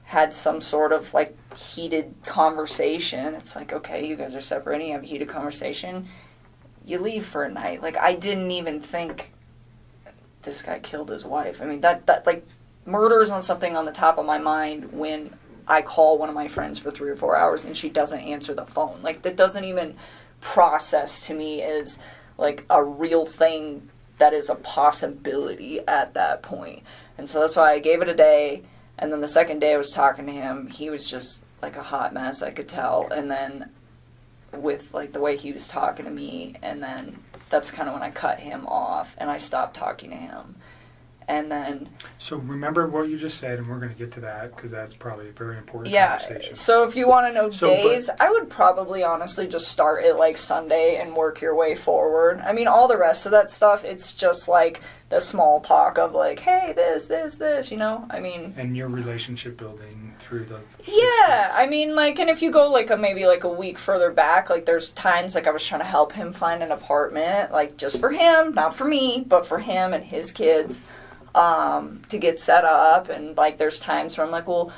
had some sort of, like, heated conversation. It's like, okay, you guys are separating, you have a heated conversation, you leave for a night. Like, I didn't even think this guy killed his wife. I mean, that like, murder is on something on the top of my mind when I call one of my friends for 3 or 4 hours and she doesn't answer the phone. Like, that doesn't even process to me as, like, a real thing that is a possibility at that point. And so that's why I gave it a day, and then the second day I was talking to him, he was just, like, a hot mess, I could tell. And then with, like, the way he was talking to me, and then that's kind of when I cut him off and I stopped talking to him. And then... So remember what you just said, and we're going to get to that, because that's probably a very important conversation. So if you want to know days, I would probably honestly just start at, like, Sunday and work your way forward. I mean, all the rest of that stuff, it's just, like, the small talk of, like, hey, this, you know? I mean... And your relationship building through the... Yeah, I mean, like, and if you go, like, maybe, like, a week further back, like, there's times, like, I was trying to help him find an apartment, like, just for him, not for me, but for him and his kids. To get set up, and, like, there's times where I'm like, well,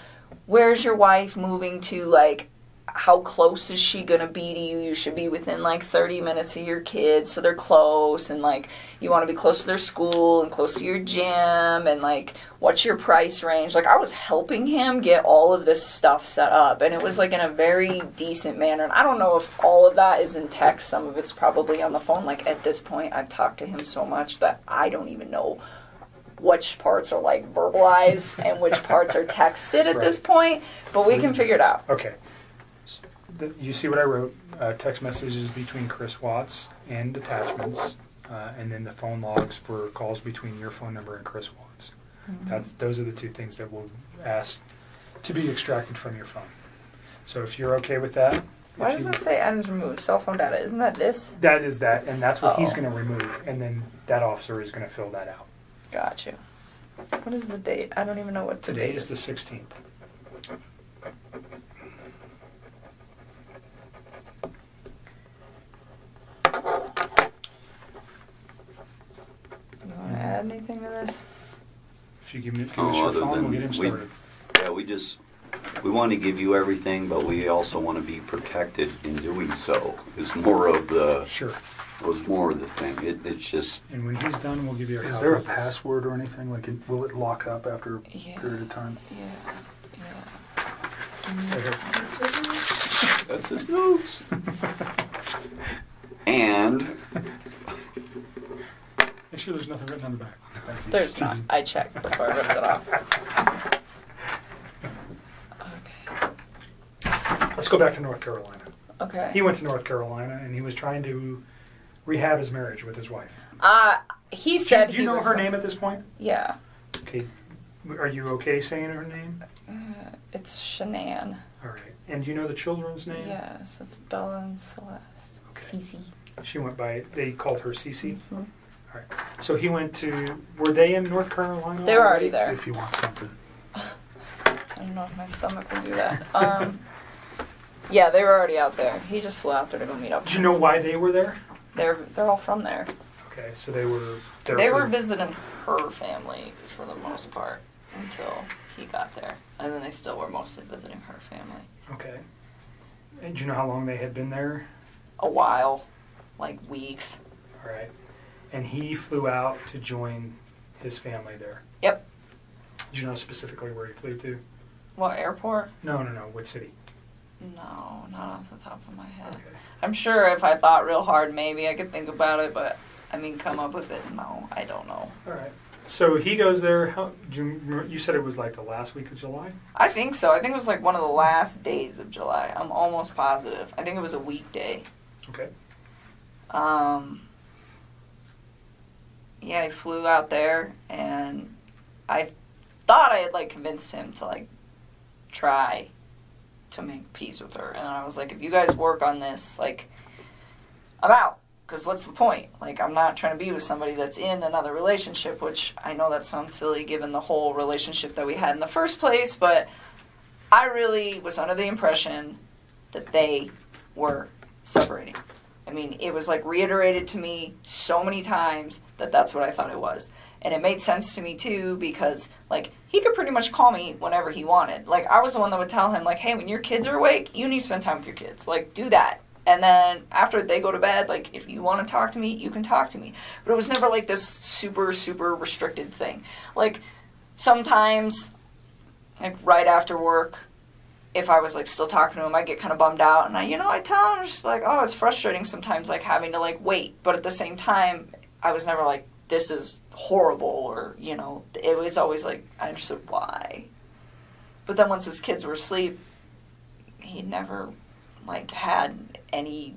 where's your wife moving to? Like, how close is she gonna be to you? You should be within, like, 30 minutes of your kids, so they're close, and, like, you want to be close to their school and close to your gym, and, like, what's your price range? Like, I was helping him get all of this stuff set up, and it was, like, in a very decent manner. And I don't know if all of that is in text. Some of it's probably on the phone. Like, at this point, I've talked to him so much that I don't even know which parts are, like, verbalized and which parts are texted at this point, but we can figure it out. Okay. You see what I wrote? Text messages between Chris Watts and attachments, and then the phone logs for calls between your phone number and Chris Watts. Mm-hmm. Those are the two things that we'll ask to be extracted from your phone. So if you're okay with that. Why does it say items removed? Cell phone data. Isn't that this? That is that, and that's what he's going to remove, and then that officer is going to fill that out. Got you. What is the date? I don't even know what the date is. Today is the 16th. You want to add anything to this? If you give us your phone, we'll get him started. We want to give you everything, but we also want to be protected in doing so. Is more of the... Sure. Was more of the thing. It's just... And when he's done, we'll give you a Is there a password or anything? Like, will it lock up after a period of time? Yeah. That's his notes. And... Make sure there's nothing written on the back. There's not. I checked before I ripped it off. Okay. Let's go back to North Carolina. Okay. He went to North Carolina, and he was trying to rehab his marriage with his wife. He said do you know her name at this point? Yeah. Okay. Are you okay saying her name? It's Shannon. All right. And do you know the children's name? Yes, it's Bella and Celeste. Okay. Cece. She went by, they called her Cece? Mm-hmm. All right. So he went to, were they in North Carolina? They were already there. If you want something. I don't know if my stomach can do that. Yeah, they were already out there. He just flew out there to go meet up. Do you know why they were there? They're all from there. Okay, so they were there. They were visiting her family for the most part until he got there, and then they still were mostly visiting her family. Okay. And do you know how long they had been there? A while, like weeks. All right. And he flew out to join his family there. Yep. Do you know specifically where he flew to? What, airport? No. What city? No, not off the top of my head. Okay. I'm sure if I thought real hard, maybe I could think about it, but I mean, come up with it. No, I don't know. All right. So he goes there. You said it was like the last week of July? I think so. I think it was like one of the last days of July. I'm almost positive. I think it was a weekday. Okay. Yeah, I flew out there, and I thought I had, like, convinced him to, like, try to make peace with her. And I was like, if you guys work on this, like, I'm out. Because what's the point? Like, I'm not trying to be with somebody that's in another relationship, which I know that sounds silly given the whole relationship that we had in the first place, but I really was under the impression that they were separating. I mean, it was, like, reiterated to me so many times that that's what I thought it was. And it made sense to me, too, because, like, he could pretty much call me whenever he wanted. Like, I was the one that would tell him, like, hey, when your kids are awake, you need to spend time with your kids. Like, do that. And then after they go to bed, like, if you want to talk to me, you can talk to me. But it was never, like, this super, super restricted thing. Like, sometimes, like, right after work, if I was, like, still talking to him, I'd get kind of bummed out. And I tell him, just like, oh, it's frustrating sometimes, like, having to, like, wait. But at the same time, I was never like, this is horrible, or, it was always like, I understood why. But then once his kids were asleep, he never, like, had any,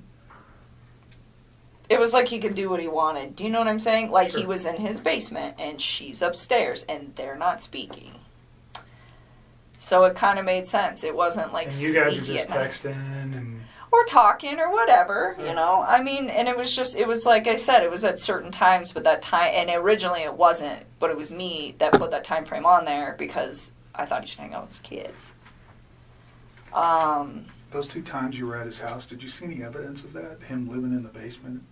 it was like he could do what he wanted. Do you know what I'm saying? Like, Sure. He was in his basement, and she's upstairs, and they're not speaking. So it kind of made sense. It wasn't like, And you guys are sneaky just at night. texting and... Or talking or whatever, Yeah. I mean, and it was like I said, it was at certain times, but that time, and originally it wasn't, but it was me that put that time frame on there because I thought he should hang out with his kids. Those 2 times you were at his house, did you see any evidence of that? Him living in the basement?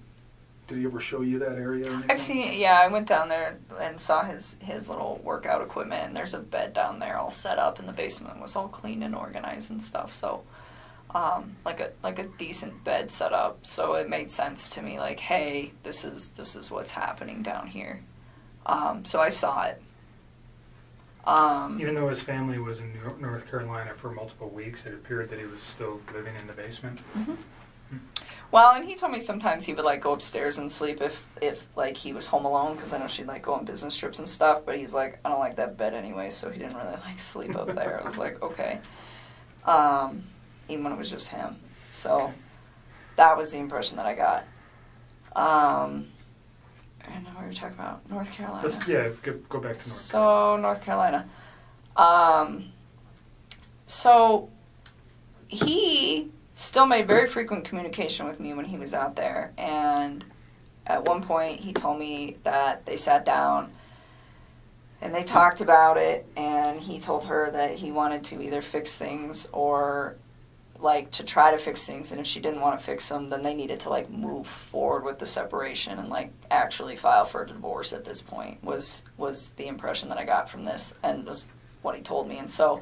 Did he ever show you that area or anything? I've seen, yeah, I went down there and saw his little workout equipment, and there's a bed down there all set up, and the basement was all clean and organized and stuff, so... like a decent bed set up, so it made sense to me. Like, hey, this is what's happening down here. So I saw it. Even though his family was in North Carolina for multiple weeks, it appeared that he was still living in the basement. Mm-hmm. Well, and he told me sometimes he would, like, go upstairs and sleep if like he was home alone, because I know she'd, like, go on business trips and stuff. But he's like, I don't like that bed anyway, so he didn't really, like, sleep up there. I was like, okay. Even when it was just him. So that was the impression that I got. I don't know what we were talking about. North Carolina. Go back to North Carolina. So, North Carolina. So he still made very frequent communication with me when he was out there. And at one point he told me that they sat down and they talked about it, and he told her that he wanted to either fix things or, like, to try to fix things, and if she didn't want to fix them, then they needed to, like, move forward with the separation and, like, actually file for a divorce at this point was the impression that I got from this, and was what he told me. And so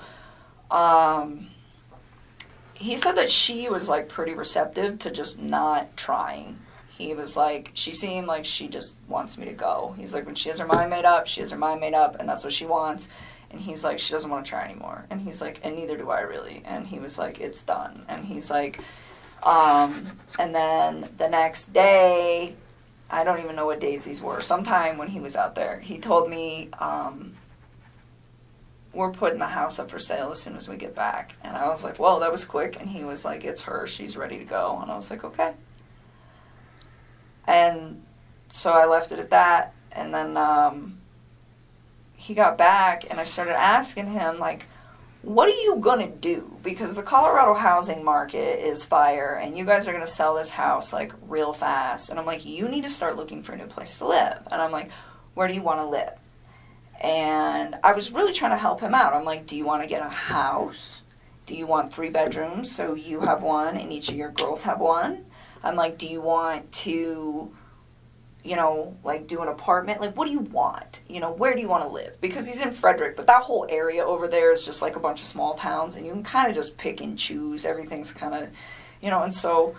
he said that she was, like, pretty receptive to just not trying. He was like, she seemed like she just wants me to go. He's like, when she has her mind made up, she has her mind made up, and that's what she wants. And he's like, she doesn't want to try anymore. And he's like, and neither do I really. And he was like, it's done. And he's like, and then the next day, I don't even know what days these were. Sometime when he was out there, he told me, we're putting the house up for sale as soon as we get back. And I was like, well, that was quick. And he was like, it's her. She's ready to go. And I was like, okay. And so I left it at that. And then he got back, and I started asking him, like, what are you going to do? Because the Colorado housing market is fire, and you guys are going to sell this house, like, real fast. And I'm like, you need to start looking for a new place to live. And I'm like, where do you want to live? And I was really trying to help him out. I'm like, do you want to get a house? Do you want 3 bedrooms so you have one and each of your girls have one? I'm like, do you want to, like, do an apartment? Like, what do you want? Where do you want to live? Because he's in Frederick, but that whole area over there is just like a bunch of small towns, and you can kind of just pick and choose. Everything's kind of, and so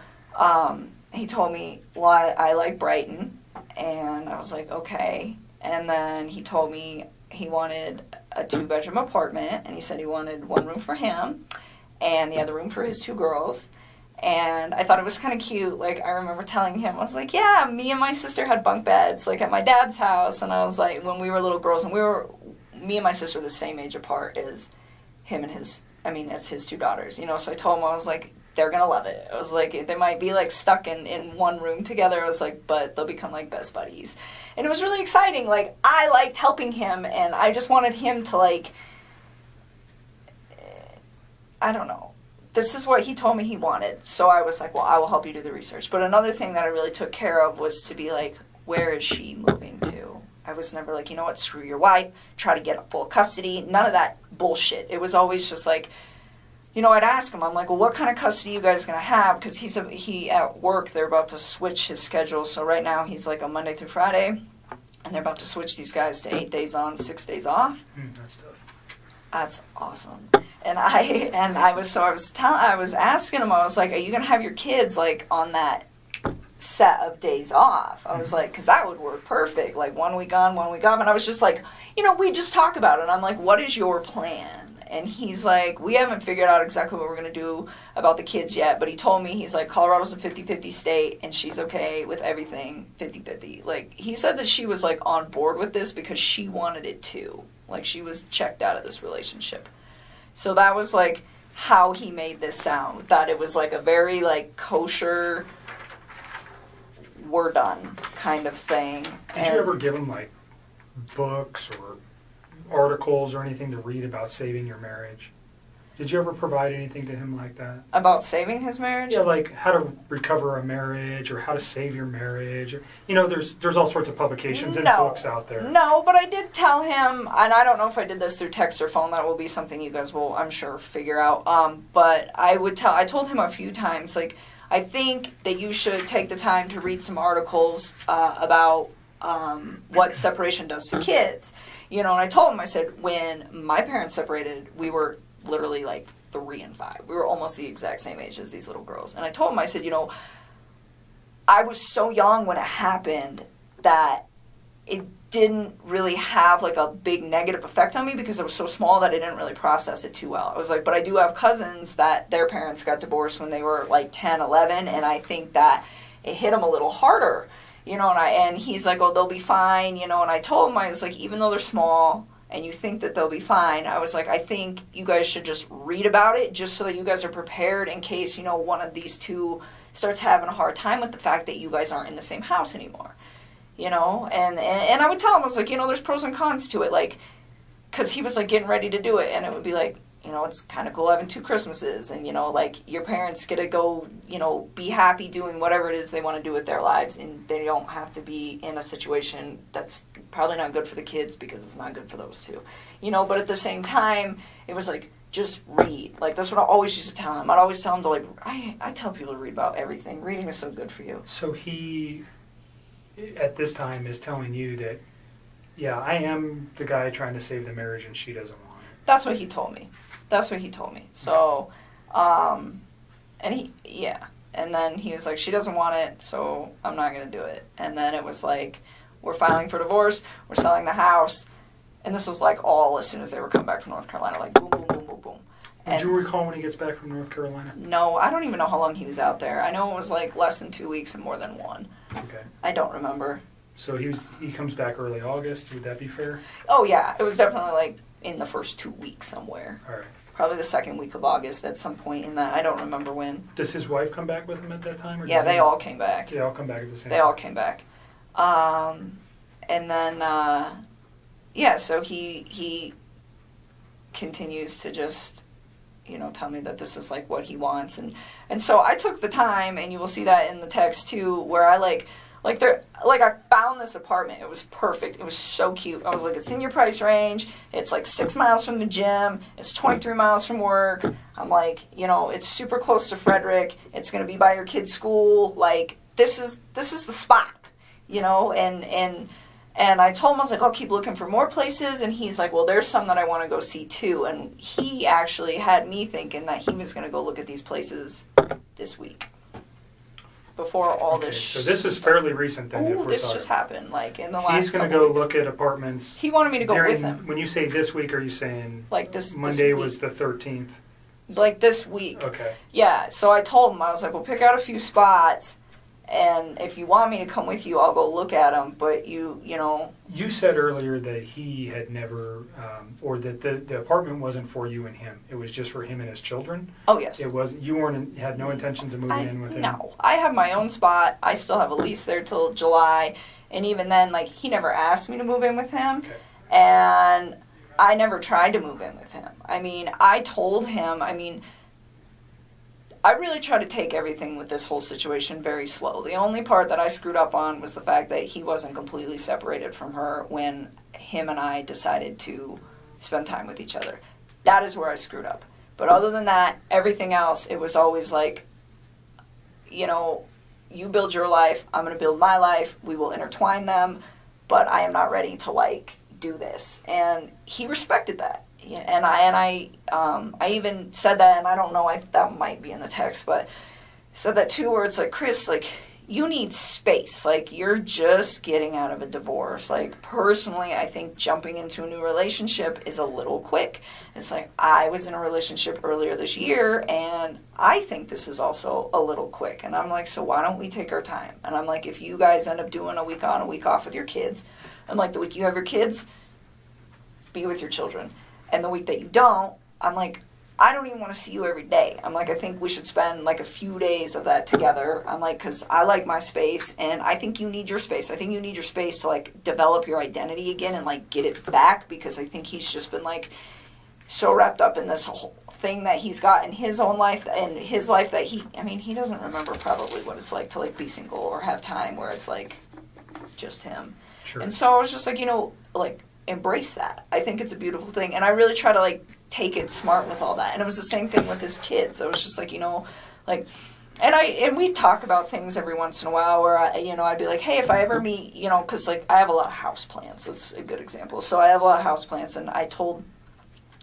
he told me, well, I like Brighton, and I was like, okay. And then he told me he wanted a 2-bedroom apartment, and he said he wanted one room for him and the other room for his 2 girls. And I thought it was kind of cute. Like, I remember telling him, I was like, yeah, me and my sister had bunk beds, like, at my dad's house. And I was like, when we were little girls, and me and my sister were the same age apart as him and as his 2 daughters, you know. So I told him, I was like, they're going to love it. I was like, they might be, like, stuck in one room together. I was like, but they'll become, like, best buddies. And it was really exciting. Like, I liked helping him, and I just wanted him to, like, I don't know. This is what he told me he wanted. So I was like, well, I will help you do the research. But another thing that I really took care of was to be like, where is she moving to? I was never like, you know what, screw your wife, try to get full custody. None of that bullshit. It was always just like, you know, I'd ask him, I'm like, well, what kind of custody you guys going to have? Because he at work, they're about to switch his schedule. So right now he's like a Monday through Friday, and they're about to switch these guys to 8 days on, 6 days off. That's tough. That's awesome. And I was asking him, I was like, are you going to have your kids, like, on that set of days off? I was like, because that would work perfect. Like, 1 week on, 1 week off. And I was just like, you know, we just talk about it. And I'm like, what is your plan? And he's like, we haven't figured out exactly what we're going to do about the kids yet. But he told me, he's like, Colorado's a 50-50 state, and she's okay with everything 50-50. Like, he said that she was, like, on board with this because she wanted it too. Like, she was checked out of this relationship. So that was, like, how he made this sound. That it was, like, a very, like, kosher, we're done kind of thing. Did you ever give him, like, books or articles or anything to read about saving your marriage? Did you ever provide anything to him like that? About saving his marriage? Yeah, like how to recover a marriage or how to save your marriage. You know, there's all sorts of publications and books out there. No, but I did tell him, and I don't know if I did this through text or phone. That will be something you guys will, I'm sure, figure out. But I told him a few times, like, I think that you should take the time to read some articles about what separation does to kids. You know, and I told him, I said, when my parents separated, we were literally like 3 and 5. We were almost the exact same age as these little girls. And I told him, I said, you know, I was so young when it happened that it didn't really have like a big negative effect on me because I was so small that I didn't really process it too well. I was like, but I do have cousins that their parents got divorced when they were like 10, 11, and I think that it hit them a little harder, you know, and he's like, oh, they'll be fine, you know, and I told him, I was like, even though they're small and you think that they'll be fine, I was like, I think you guys should just read about it just so that you guys are prepared in case, you know, one of these two starts having a hard time with the fact that you guys aren't in the same house anymore, you know, and I would tell him, I was like, you know, there's pros and cons to it, like, because he was, like, getting ready to do it, and it would be like, you know, it's kind of cool having 2 Christmases, and, you know, like, your parents get to go, you know, be happy doing whatever it is they want to do with their lives, and they don't have to be in a situation that's probably not good for the kids because it's not good for those two, you know, but at the same time, it was like, just read. Like, that's what I always used to tell him. I'd always tell him to, like, I tell people to read about everything. Reading is so good for you. So he, at this time, is telling you that, yeah, I am the guy trying to save the marriage and she doesn't want it. That's what he told me. That's what he told me. So, and then he was like, she doesn't want it, so I'm not going to do it. And then it was like, we're filing for divorce, we're selling the house, and this was like all as soon as they were coming back from North Carolina, like boom, boom, boom, boom, boom. And do you recall when he gets back from North Carolina? No, I don't even know how long he was out there. I know it was like less than 2 weeks and more than 1. Okay. I don't remember. So he comes back early August, would that be fair? Oh yeah, it was definitely like in the first 2 weeks somewhere. All right. Probably the second week of August at some point in that. I don't remember when. Does his wife come back with him at that time? Or yeah, they all came back. They all come back at the same time? They all came back. And then, yeah, so he continues to just, you know, tell me that this is like what he wants. And so I took the time, and you will see that in the text too, where I I found this apartment. It was perfect. It was so cute. I was like, it's in your price range. It's like 6 miles from the gym. It's 23 miles from work. I'm like, you know, it's super close to Frederick. It's going to be by your kid's school. Like, this is the spot, you know, and I told him, I was like, I'll keep looking for more places. And he's like, well, there's some that I want to go see too. And he actually had me thinking that he was going to go look at these places this week. before all Okay, this. so this is fairly recent then. if Oh, we're this talking. just happened, like in the last. He's going to couple go weeks. look at apartments. He wanted me to go during, with him. When you say this week, are you saying Like this Monday week. was the 13th? Like this week. Okay. Yeah, so I told him, I was like, well, pick out a few spots, and if you want me to come with you, I'll go look at them, but you know. You said earlier that he had never, or that the apartment wasn't for you and him. It was just for him and his children. Oh, yes. It wasn't. You weren't. Had no intentions of moving in with him. No, I have my own spot. I still have a lease there till July, and even then, like, he never asked me to move in with him, Okay. and I never tried to move in with him. I mean, I told him, I really try to take everything with this whole situation very slow. The only part that I screwed up on was the fact that he wasn't completely separated from her when him and I decided to spend time with each other. That is where I screwed up. But other than that, everything else, it was always like, you know, you build your life, I'm going to build my life, we will intertwine them, but I am not ready to, like, do this. And he respected that. And I even said that, and I don't know, that might be in the text, but said that too, where it's like, Chris, like, you need space. Like, you're just getting out of a divorce. Like, personally, I think jumping into a new relationship is a little quick. It's like, I was in a relationship earlier this year, and I think this is also a little quick. And I'm like, so why don't we take our time? And I'm like, if you guys end up doing a week on, a week off with your kids, I'm like, the week you have your kids, be with your children. And the week that you don't, I'm like, I don't even want to see you every day. I'm like, I think we should spend like a few days of that together. I'm like, because I like my space, and I think you need your space. I think you need your space to like develop your identity again and like get it back, because I think he's just been like so wrapped up in this whole thing that he's got in his own life and his life that he doesn't remember probably what it's like to like be single or have time where it's like just him. Sure. And so I was just like, you know, like, embrace that. I think it's a beautiful thing, and I really try to like take it smart with all that. And it was the same thing with his kids. I was just like, you know, like, and we talk about things every once in a while where I'd be like, hey, if I ever meet, you know, because like I have a lot of house plants. That's a good example. So I have a lot of house plants, and I told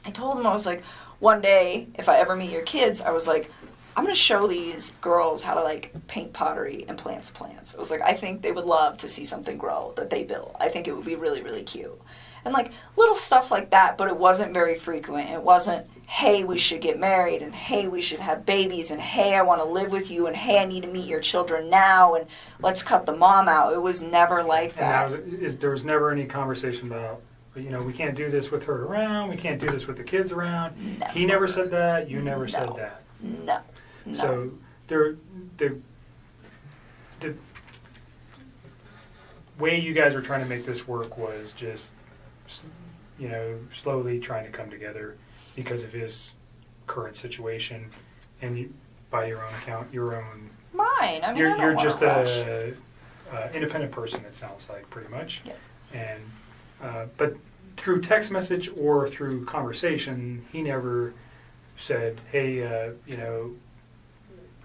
him, I was like, one day if I ever meet your kids, I was like, I'm going to show these girls how to, like, paint pottery and plants. I was like, I think they would love to see something grow that they built. I think it would be really, really cute. And, like, little stuff like that, but it wasn't very frequent. It wasn't, hey, we should get married, and hey, we should have babies, and hey, I want to live with you, and hey, I need to meet your children now, and let's cut the mom out. It was never like that. And there was never any conversation about, you know, we can't do this with her around, we can't do this with the kids around. Never. He never said that, you never said that. No. So the way you guys were trying to make this work was just, you know, slowly trying to come together because of his current situation, and you, by your own account, your own. Mine. I mean, You're just a independent person. It sounds like pretty much. Yeah. And but through text message or through conversation, he never said, "Hey, you know,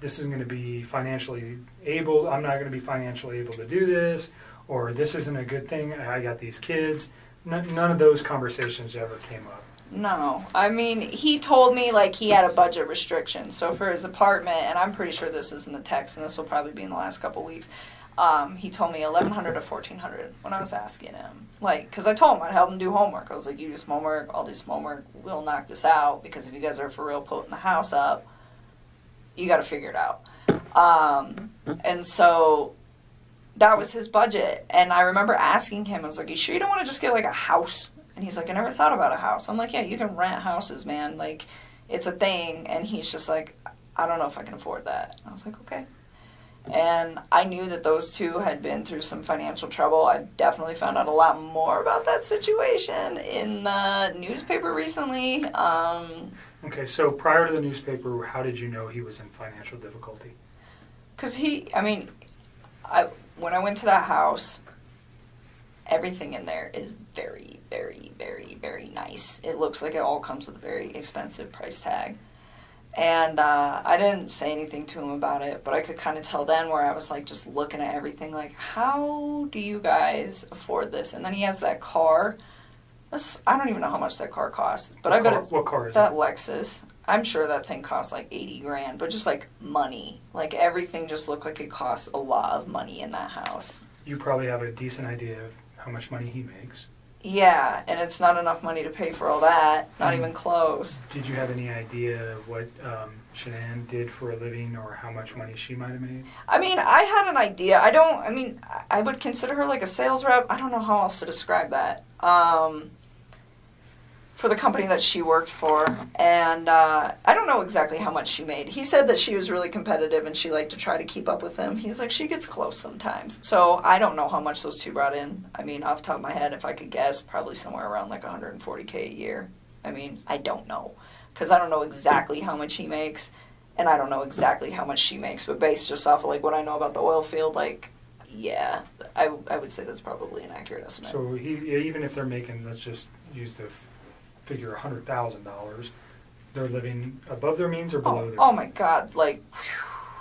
this isn't going to be financially able. I'm not going to be financially able to do this," or "This isn't a good thing. I got these kids." None of those conversations ever came up. No. I mean, he told me, like, he had a budget restriction. So for his apartment, and I'm pretty sure this is in the text, and this will probably be in the last couple weeks, he told me $1,100 to $1,400 when I was asking him. Like, because I told him I'd help him do homework. I was like, you do some homework, I'll do some homework, we'll knock this out, because if you guys are for real putting the house up, you got to figure it out. And so that was his budget. And I remember asking him, I was like, you sure you don't want to just get, like, a house? And he's like, I never thought about a house. I'm like, yeah, you can rent houses, man. Like, it's a thing. And he's just like, I don't know if I can afford that. And I was like, okay. And I knew that those two had been through some financial trouble. I definitely found out a lot more about that situation in the newspaper recently. Okay, so prior to the newspaper, how did you know he was in financial difficulty? Because when I went to that house, everything in there is very, very, very, very nice. It looks like it all comes with a very expensive price tag. And I didn't say anything to him about it, but I could kind of tell then where I was like just looking at everything like, how do you guys afford this? And then he has that car. I don't even know how much that car costs, but I bet it's What car is that it? Lexus. I'm sure that thing costs like 80 grand, but just like money. Like everything just looked like it costs a lot of money in that house. You probably have a decent idea of how much money he makes. Yeah, and it's not enough money to pay for all that. Not even close. Did you have any idea of what Shannon did for a living or how much money she might have made? I mean, I had an idea. I would consider her like a sales rep. I don't know how else to describe that. For the company that she worked for. And I don't know exactly how much she made. He said that she was really competitive and she liked to try to keep up with him. He's like, she gets close sometimes. So I don't know how much those two brought in. I mean, off the top of my head, if I could guess, probably somewhere around like $140K a year. I mean, I don't know. Because I don't know exactly how much he makes. And I don't know exactly how much she makes. But based just off of like what I know about the oil field, like, yeah, I would say that's probably an accurate estimate. So even if they're making, let's just use the figure $100,000, they're living above their means or below their Oh my God, like,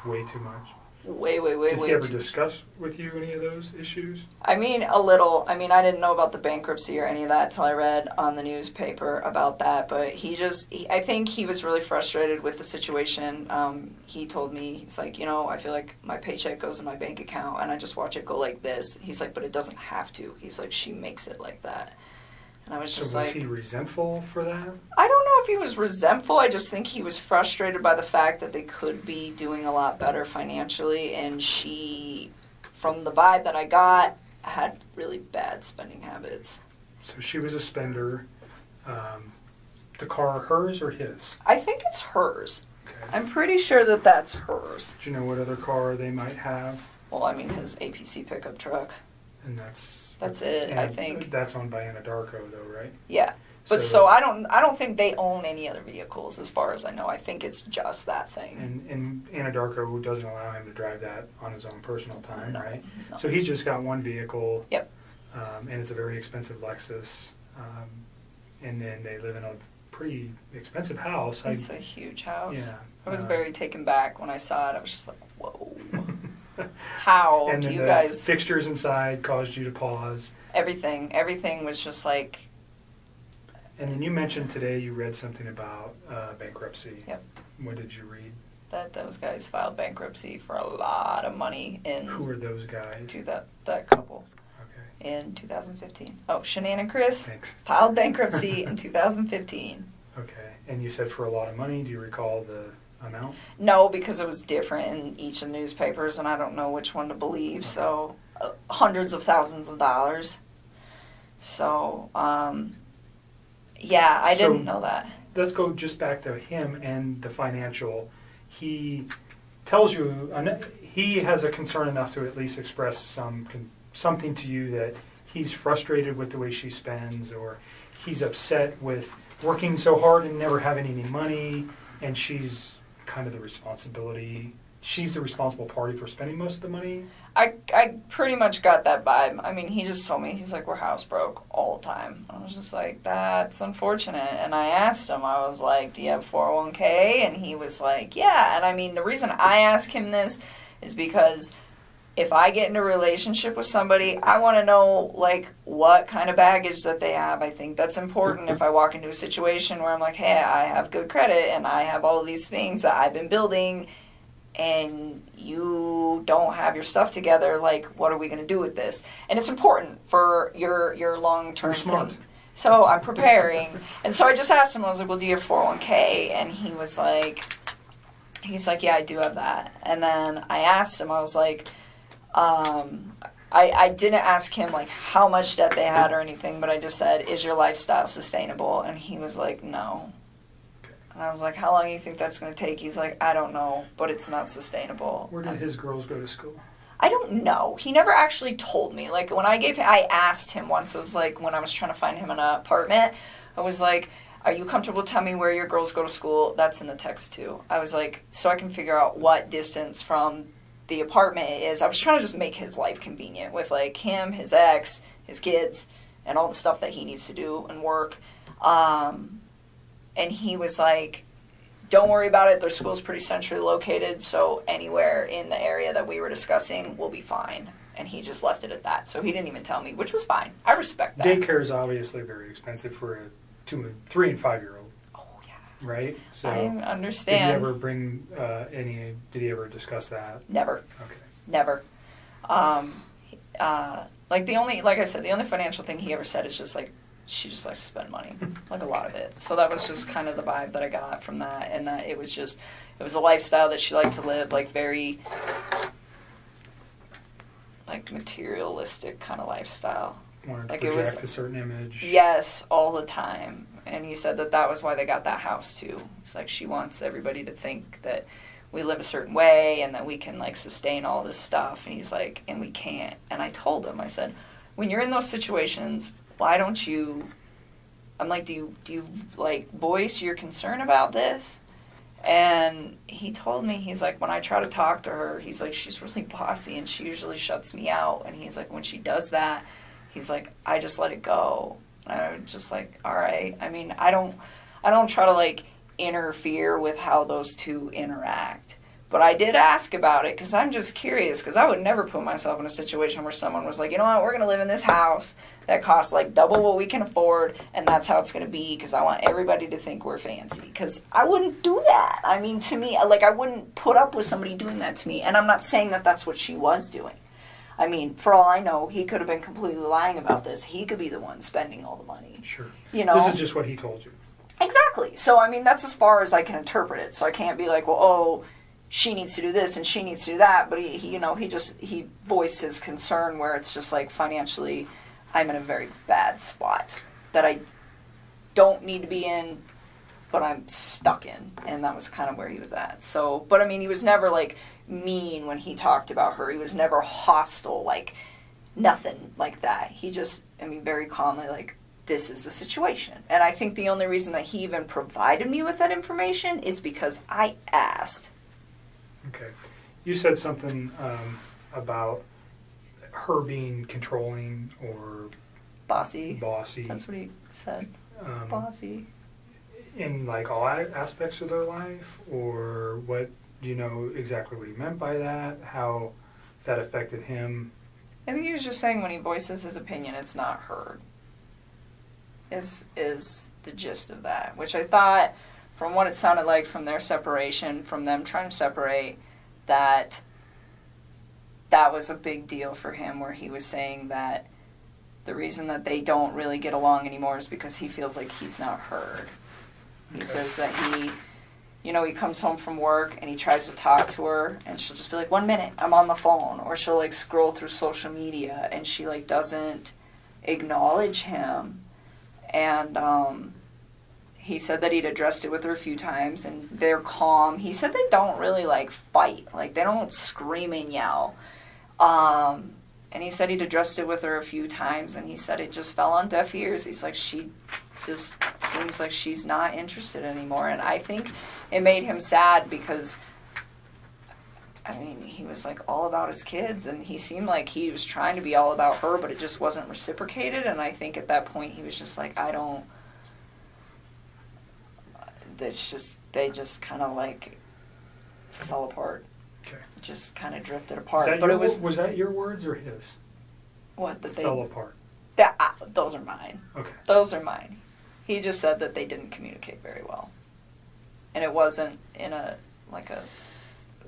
way too much. way Did he ever too. discuss with you any of those issues? I mean, a little. I mean, I didn't know about the bankruptcy or any of that till I read on the newspaper about that. But I think he was really frustrated with the situation. He told me, he's like, I feel like my paycheck goes in my bank account and I just watch it go like this. He's like, but it doesn't have to. He's like, she makes it like that. And I was just So was like, he resentful for that? I don't know if he was resentful. I just think he was frustrated by the fact that they could be doing a lot better financially. And she, from the vibe that I got, had really bad spending habits. So she was a spender. The car, hers or his? I think it's hers. Okay. I'm pretty sure that that's hers. Do you know what other car they might have? Well, I mean, his APC pickup truck. And that's it, and I think. That's owned by Anadarko, though, right? Yeah. But so I don't think they own any other vehicles as far as I know. I think it's just that thing. And Anadarko doesn't allow him to drive that on his own personal time, No, right? no. So he's just got one vehicle. Yep. And it's a very expensive Lexus. And then they live in a pretty expensive house. It's a huge house. Yeah. I was very taken back when I saw it. I was just like, whoa. How and do then you the guys... fixtures inside caused you to pause. Everything was just like... And then you mentioned today you read something about bankruptcy. Yep. What did you read? That those guys filed bankruptcy for a lot of money Who are those guys? to that couple Okay. in 2015. Oh, Shannon and Chris Thanks. filed bankruptcy in 2015. Okay. And you said for a lot of money. Do you recall the amount? No, because it was different in each of the newspapers, and I don't know which one to believe. So, hundreds of thousands of dollars. So, yeah, I didn't know that. Let's go just back to him and the financial. He tells you he has a concern enough to at least express something to you that he's frustrated with the way she spends, or he's upset with working so hard and never having any money, and she's kind of the responsibility. She's the responsible party for spending most of the money. I pretty much got that vibe. I mean, he just told me, he's like, we're house broke all the time. I was just like, that's unfortunate. And I asked him, I was like, do you have 401k? And he was like, yeah. And I mean, the reason I ask him this is because if I get into a relationship with somebody, I want to know, like, what kind of baggage that they have. I think that's important if I walk into a situation where I'm like, hey, I have good credit and I have all of these things that I've been building, and you don't have your stuff together, like, what are we going to do with this? And it's important for your long-term You're smart. thing. So I'm preparing. And so I just asked him, I was like, well, do you have 401k? And he's like, yeah, I do have that. And then I asked him, I was like, I didn't ask him, like, how much debt they had or anything, but I just said, is your lifestyle sustainable? And he was like, no. And I was like, how long do you think that's going to take? He's like, I don't know, but it's not sustainable. Where did his girls go to school? I don't know. He never actually told me. Like, when I asked him once, it was like when I was trying to find him an apartment, I was like, are you comfortable telling me where your girls go to school? That's in the text too. I was like, so I can figure out what distance from the apartment it is. I was trying to just make his life convenient with, like, him, his ex, his kids, and all the stuff that he needs to do and work. And he was like, don't worry about it. Their school's pretty centrally located, so anywhere in the area that we were discussing will be fine. And he just left it at that. So he didn't even tell me, which was fine. I respect that. Daycare is obviously very expensive for a 3 and 5 year old. Oh, yeah. Right? So I understand. Did he ever bring did he ever discuss that? Never. Okay. Never. Like I said, the only financial thing he ever said is just like, she just likes to spend money, like a lot of it. So that was just kind of the vibe that I got from that, and that it was a lifestyle that she liked to live, like very, like materialistic kind of lifestyle. Wanted to Like project it was a certain image. Yes, all the time. And he said that was why they got that house too. It's like she wants everybody to think that we live a certain way and that we can like sustain all this stuff. And he's like, and we can't. And I told him, I said, when you're in those situations, why don't you, I'm like, do you like voice your concern about this? And he told me, he's like, when I try to talk to her, he's like, she's really bossy and she usually shuts me out. And he's like, when she does that, he's like, I just let it go. And I was just like, all right. I mean, I don't try to like interfere with how those two interact. But I did ask about it because I'm just curious, because I would never put myself in a situation where someone was like, you know what, we're going to live in this house that costs like double what we can afford, and that's how it's going to be because I want everybody to think we're fancy. Because I wouldn't do that. I mean, to me, like, I wouldn't put up with somebody doing that to me. And I'm not saying that that's what she was doing. I mean, for all I know, he could have been completely lying about this. He could be the one spending all the money. Sure. You know? This is just what he told you. Exactly. So, I mean, that's as far as I can interpret it. So I can't be like, well, oh, she needs to do this and she needs to do that. But he voiced his concern where it's just like, financially, I'm in a very bad spot that I don't need to be in, but I'm stuck in. And that was kind of where he was at. So, but I mean, he was never like mean when he talked about her. He was never hostile, like nothing like that. He just, I mean, very calmly like, this is the situation. And I think the only reason that he even provided me with that information is because I asked. Okay. You said something about her being controlling or Bossy. bossy. That's what he said. Bossy. In like all aspects of their life, or what? Do you know exactly what he meant by that? How that affected him? I think he was just saying when he voices his opinion, it's not heard. Is the gist of that, which I thought, from what it sounded like from their separation, from them trying to separate, that was a big deal for him, where he was saying that the reason that they don't really get along anymore is because he feels like he's not heard. He says that he comes home from work and he tries to talk to her and she'll just be like, 1 minute, I'm on the phone. Or she'll like scroll through social media and she like doesn't acknowledge him. And he said that he'd addressed it with her a few times and they're calm. He said they don't really like fight. Like they don't scream and yell. And he said he'd addressed it with her a few times and he said it just fell on deaf ears. He's like, she just seems like she's not interested anymore. And I think it made him sad because, I mean, he was like all about his kids and he seemed like he was trying to be all about her, but it just wasn't reciprocated. And I think at that point he was just like, they just kind of like fell apart. Okay. Just kind of drifted apart. But was that your words or his? What, that they fell apart? Those are mine. Okay. Those are mine. He just said that they didn't communicate very well. And it wasn't in a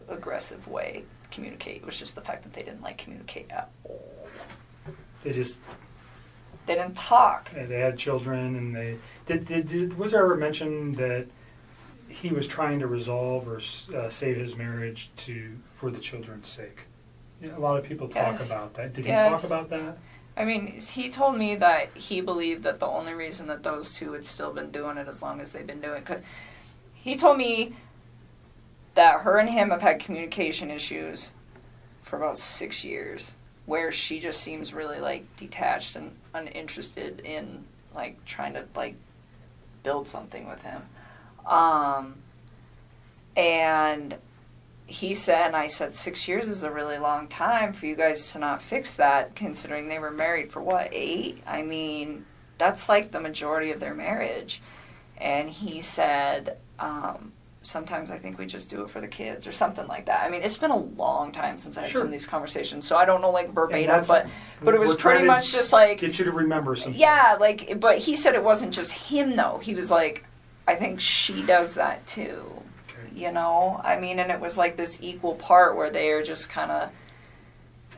aggressive way communicate. It was just the fact that they didn't like communicate at all. They didn't talk. And they had children, and they was there ever mention that he was trying to resolve or save his marriage for the children's sake? You know, a lot of people talk about that. Did he talk about that? I mean, he told me that he believed that the only reason that those two had still been doing it as long as they've been doing it, he told me that her and him have had communication issues for about 6 years, where she just seems really like detached and uninterested in like trying to like build something with him. And he said, and I said, 6 years is a really long time for you guys to not fix that, considering they were married for, 8? I mean, that's like the majority of their marriage. And he said, sometimes I think we just do it for the kids or something like that. I mean, it's been a long time since I had Sure. some of these conversations, so I don't know like verbatim, that's- but it was we're trying pretty to much just like, Get you to remember something. yeah, like, but he said it wasn't just him though. He was like, I think she does that too. Okay. You know, I mean, and it was like this equal part where they are just kind of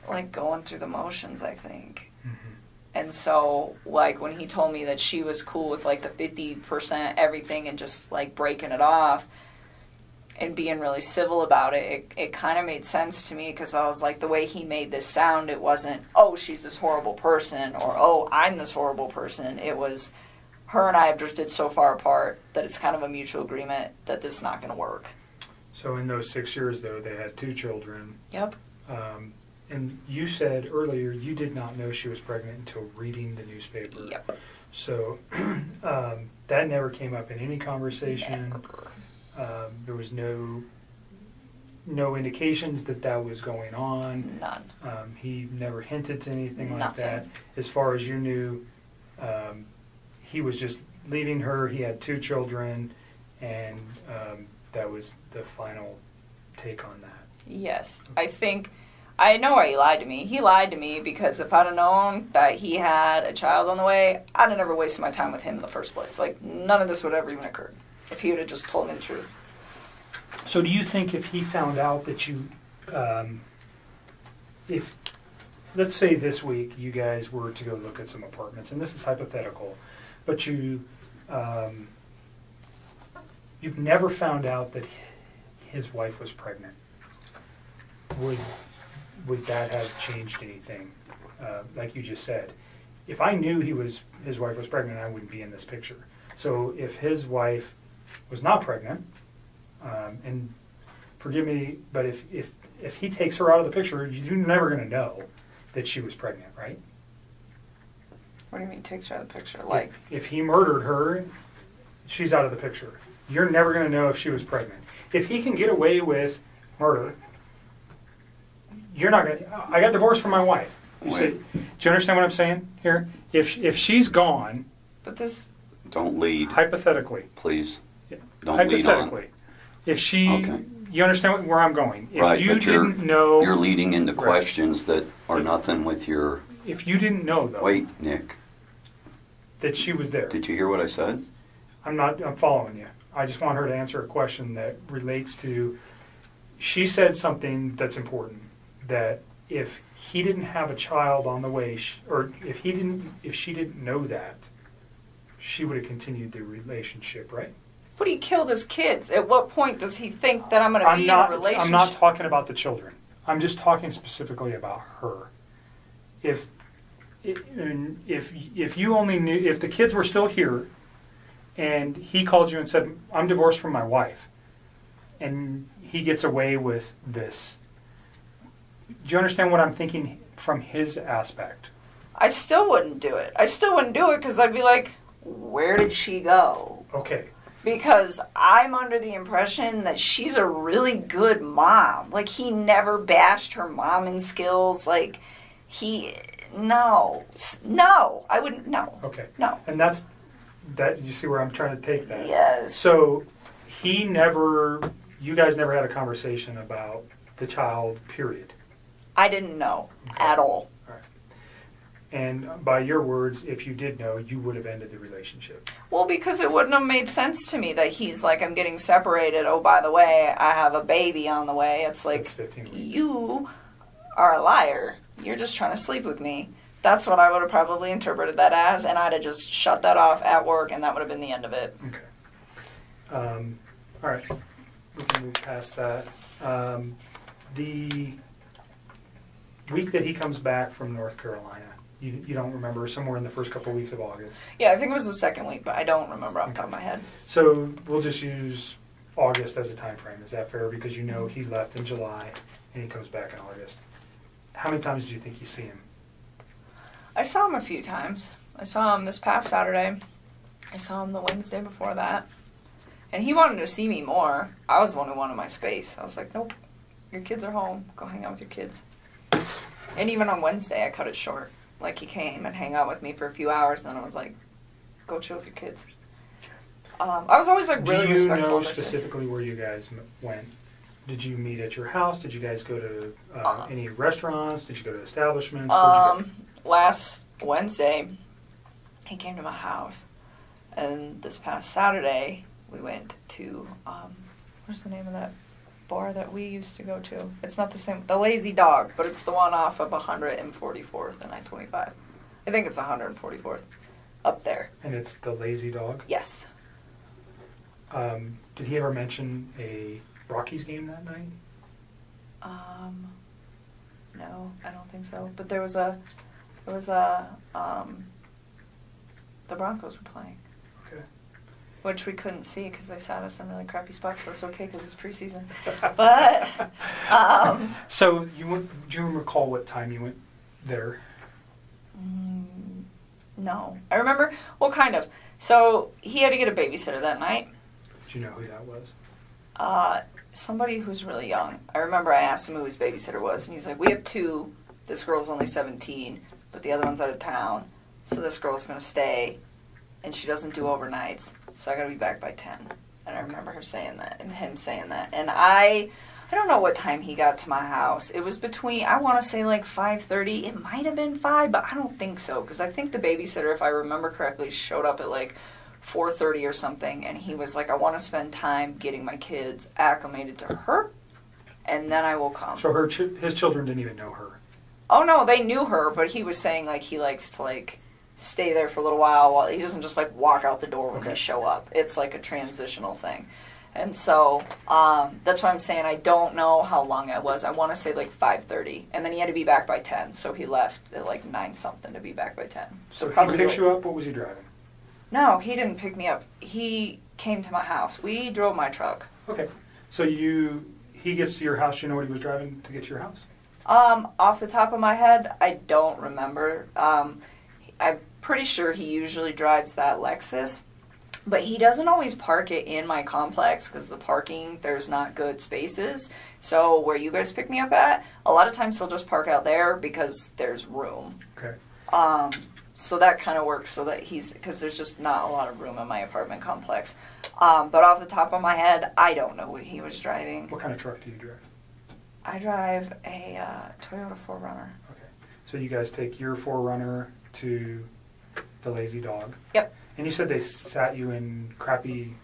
like going through the motions, I think. Mhm. And so, like, when he told me that she was cool with like the 50% everything and just like breaking it off and being really civil about it, it kind of made sense to me, because I was like, the way he made this sound, it wasn't, oh, she's this horrible person, or oh, I'm this horrible person. It was, her and I have drifted so far apart that it's kind of a mutual agreement that this is not going to work. So in those 6 years, though, they had 2 children. Yep. And you said earlier you did not know she was pregnant until reading the newspaper. Yep. So that never came up in any conversation. Never. There was no indications that that was going on. None. He never hinted to anything like Nothing. that. As far as you knew, he was just leaving her. He had 2 children, and that was the final take on that. Yes. I know why he lied to me. He lied to me because if I'd have known that he had a child on the way, I'd have never wasted my time with him in the first place. Like, none of this would have ever even occurred if he would have just told me the truth. So do you think if he found out that you, if, let's say this week you guys were to go look at some apartments, and this is hypothetical, but you've never found out that his wife was pregnant, would that have changed anything? Like you just said, if I knew his wife was pregnant, I wouldn't be in this picture. So if his wife was not pregnant, and forgive me, but if he takes her out of the picture, you're never going to know that she was pregnant, right? What do you mean takes her out of the picture? Like, If he murdered her, she's out of the picture. You're never going to know if she was pregnant. If he can get away with murder, you're not going to... I got divorced from my wife. You see, do you understand what I'm saying here? If she's gone... but this... Don't lead, Hypothetically. please. Yeah. Don't lead on. Hypothetically. If she... Okay. You understand where I'm going. If Right, you but you're, didn't know... you're leading into Right. questions that are nothing with your... If you didn't know, though, Wait, Nick, that she was there... did you hear what I said? I'm following you. I just want her to answer a question that relates to... She said something that's important, that if he didn't have a child on the way, or if she didn't know that, she would have continued the relationship, right? But he killed his kids. At what point does he think that I'm going to be in a relationship? I'm not talking about the children. I'm just talking specifically about her. If you only knew, if the kids were still here, and he called you and said, "I'm divorced from my wife," and he gets away with this, do you understand what I'm thinking from his aspect? I still wouldn't do it. I still wouldn't do it because I'd be like, where did she go? Okay. Because I'm under the impression that she's a really good mom. Like, he never bashed her momming skills. Like, no, I wouldn't, no. Okay. No. And that, you see where I'm trying to take that? Yes. So you guys never had a conversation about the child, period. I didn't know at all. All right. And by your words, if you did know, you would have ended the relationship. Well, because it wouldn't have made sense to me that he's like, I'm getting separated. Oh, by the way, I have a baby on the way. It's like, That's 15 weeks. you are a liar. You're just trying to sleep with me. That's what I would have probably interpreted that as, and I'd have just shut that off at work, and that would have been the end of it. Okay. All right. We can move past that. The week that he comes back from North Carolina, you don't remember, somewhere in the first couple of weeks of August. Yeah, I think it was the second week, but I don't remember off the top of my head. So we'll just use August as a time frame. Is that fair? Because you know he left in July and he comes back in August. How many times do you think you see him? I saw him a few times. I saw him this past Saturday. I saw him the Wednesday before that. And he wanted to see me more. I was the one who wanted my space. I was like, nope, your kids are home. Go hang out with your kids. And even on Wednesday, I cut it short. Like, he came and hang out with me for a few hours, and then I was like, go chill with your kids. I was always like really Do you respectful. know of their space. specifically where you guys went? Did you meet at your house? Did you guys go to any restaurants? Did you go to establishments? Where'd you go? Last Wednesday, he came to my house, and this past Saturday, we went to, what's the name of that bar that we used to go to? It's not the same, the Lazy Dog, but it's the one off of 144th and I-25. I think it's 144th, up there. And it's the Lazy Dog? Yes. Did he ever mention a Rockies game that night? No, I don't think so. But the Broncos were playing. Okay. Which we couldn't see because they sat us in really crappy spots, but it's okay because it's preseason. But, So do you recall what time you went there? no. I remember, well, kind of. So he had to get a babysitter that night. Do you know who that was? Somebody who's really young. I remember I asked him who his babysitter was, and he's like, we have two. This girl's only 17, but the other one's out of town. So this girl's going to stay, and she doesn't do overnights, so I got to be back by 10. And I remember her saying that, and him saying that. And I don't know what time he got to my house. It was between, I want to say like 5:30. It might have been 5, but I don't think so, because I think the babysitter, if I remember correctly, showed up at like 4:30 or something, and he was like, I want to spend time getting my kids acclimated to her, and then I will come. So his children didn't even know her. Oh no, they knew her, but he was saying like he likes to like stay there for a little while he doesn't just like walk out the door when they show up. It's like a transitional thing. And so that's why I'm saying I don't know how long it was. I want to say like 5:30, and then he had to be back by 10, so he left at like 9 something to be back by 10. So probably he picks you up. What was he driving? No, he didn't pick me up. He came to my house. We drove my truck. Okay. So he gets to your house. You know what he was driving to get to your house? Off the top of my head, I don't remember. I'm pretty sure he usually drives that Lexus, but he doesn't always park it in my complex because the parking, there's not good spaces. So where you guys pick me up at, a lot of times he'll just park out there because there's room. Okay. So that kind of works so that because there's just not a lot of room in my apartment complex. But off the top of my head, I don't know what he was driving. What kind of truck do you drive? I drive a Toyota 4Runner. Okay. So you guys take your 4Runner to the Lazy Dog. Yep. And you said they sat you in crappy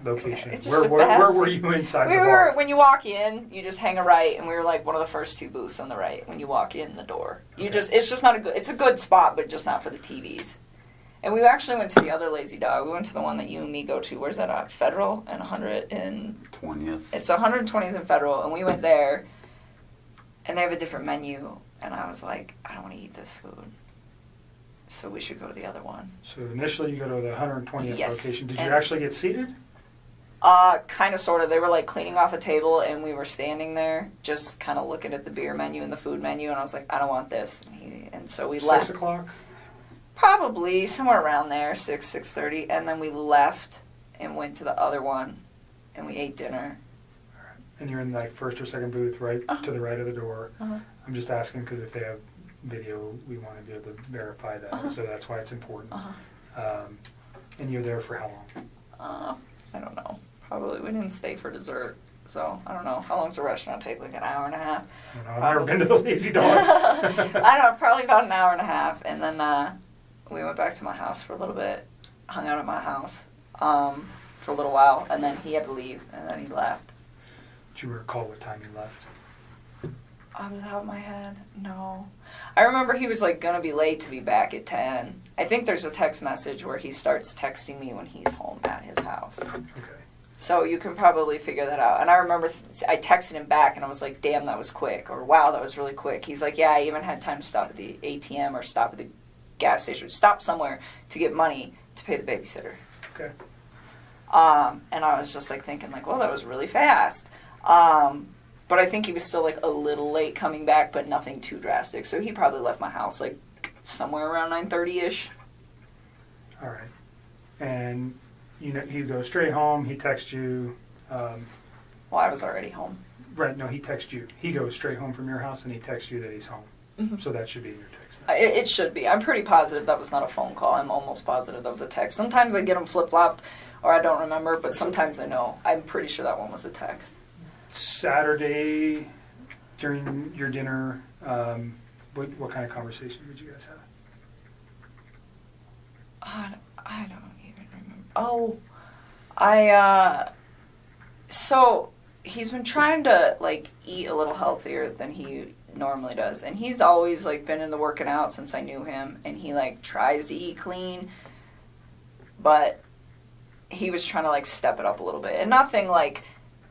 locations. It's just Where were you inside the bar? When you walk in, you just hang a right, and we were like one of the first two booths on the right when you walk in the door. It's just not it's a good spot, but just not for the TVs. And we actually went to the other Lazy Dog. We went to the one that you and me go to. Where's that at? Federal and 20th. It's 120th and Federal, and we went there, and they have a different menu, and I was like, I don't want to eat this food. So we should go to the other one. So initially you go to the 120th Yes. location. Did you actually get seated? Kind of, sort of. They were like cleaning off a table, and we were standing there just kind of looking at the beer menu and the food menu, and I was like, I don't want this. And so we left. 6 o'clock? Probably somewhere around there, 6:30, and then we left and went to the other one, and we ate dinner. And you're in like first or second booth right to the right of the door. Uh-huh. I'm just asking because if they have video, we want to be able to verify that. So that's why it's important. And you're there for how long? I don't know. Probably we didn't stay for dessert, so I don't know. How long's the restaurant take? Like an hour and a half? I don't know. I've never been to the Lazy Dog. I don't know. Probably about an hour and a half, and then we went back to my house for a little bit, hung out at my house for a little while, and then he had to leave, and then he left. Do you recall what time you left? Off the top of my head, no. I remember he was like gonna be late to be back at 10. I think there's a text message where he starts texting me when he's home at his house. Okay. So you can probably figure that out. And I remember I texted him back and I was like, damn, that was quick. Or wow, that was really quick. He's like, yeah, I even had time to stop at the ATM or stop at the gas station, stop somewhere to get money to pay the babysitter. Okay. And I was just like thinking like, well, that was really fast. But I think he was still like a little late coming back, but nothing too drastic. So he probably left my house like somewhere around 9:30ish. All right. And you go straight home. He texts you. Well, I was already home. Right. No, he texts you. He goes straight home from your house, and he texts you that he's home. Mm-hmm. So that should be in your text message. It should be. I'm pretty positive that was not a phone call. I'm almost positive that was a text. Sometimes I get them flip-flopped or I don't remember, but sometimes I know. I'm pretty sure that one was a text. Saturday, during your dinner, what kind of conversation did you guys have? I don't even remember. Oh, so he's been trying to, like, eat a little healthier than he normally does. And he's always, like, been in the working out since I knew him. And he, like, tries to eat clean. But he was trying to, like, step it up a little bit. And nothing like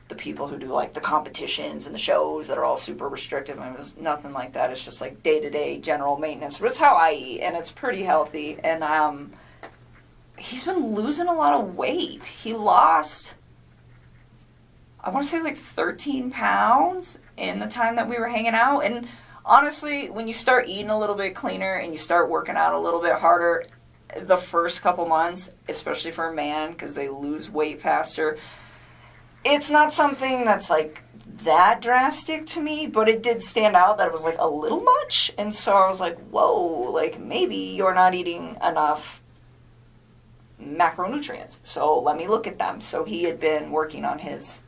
the people who do, like, the competitions and the shows that are all super restrictive. It was nothing like that. It's just, like, day-to-day general maintenance. But it's how I eat. And it's pretty healthy. And he's been losing a lot of weight. He lost, I want to say, like 13 pounds in the time that we were hanging out. And honestly, when you start eating a little bit cleaner and you start working out a little bit harder, the first couple months, especially for a man, because they lose weight faster, it's not something that's like that drastic to me, but it did stand out that it was like a little much. And so I was like, whoa, like maybe you're not eating enough macronutrients, so let me look at them. So he had been working on his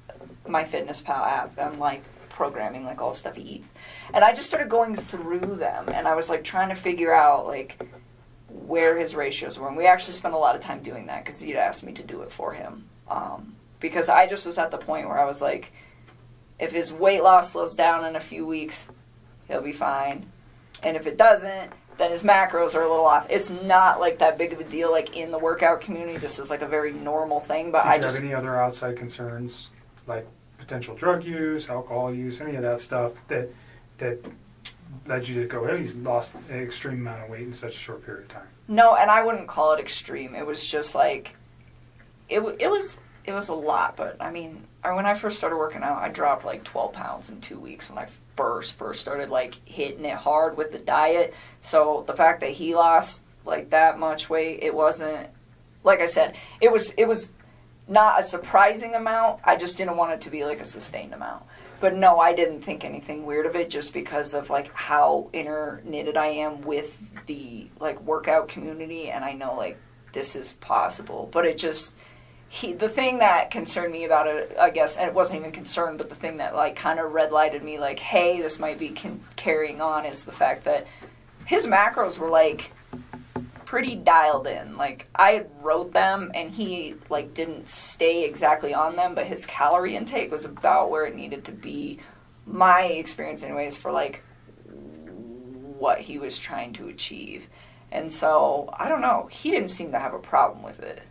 MyFitnessPal app and like programming like all the stuff he eats, and I just started going through them, and I was like trying to figure out like where his ratios were. And we actually spent a lot of time doing that because he'd asked me to do it for him, because I just was at the point where I was like, if his weight loss slows down in a few weeks, he'll be fine, and if it doesn't, then his macros are a little off. It's not like that big of a deal like in the workout community. This is like a very normal thing. But Did you have any other outside concerns, like potential drug use, alcohol use, any of that stuff that led you to go, hey, he's lost an extreme amount of weight in such a short period of time? No, and I wouldn't call it extreme. It was just like, it was a lot. But I mean, when I first started working out, I dropped like 12 pounds in 2 weeks when I first started like hitting it hard with the diet. So the fact that he lost like that much weight, it wasn't, like I said, it was not a surprising amount. I just didn't want it to be like a sustained amount. But no, I didn't think anything weird of it just because of like how inter-knitted I am with the like workout community, and I know like this is possible. But it just, the thing that concerned me about it, I guess, and it wasn't even concerned, but the thing that like kind of red lighted me like, hey, this might be carrying on, is the fact that his macros were like pretty dialed in. Like I wrote them and he like didn't stay exactly on them, but his calorie intake was about where it needed to be, my experience anyways, for like what he was trying to achieve. And so I don't know, he didn't seem to have a problem with it.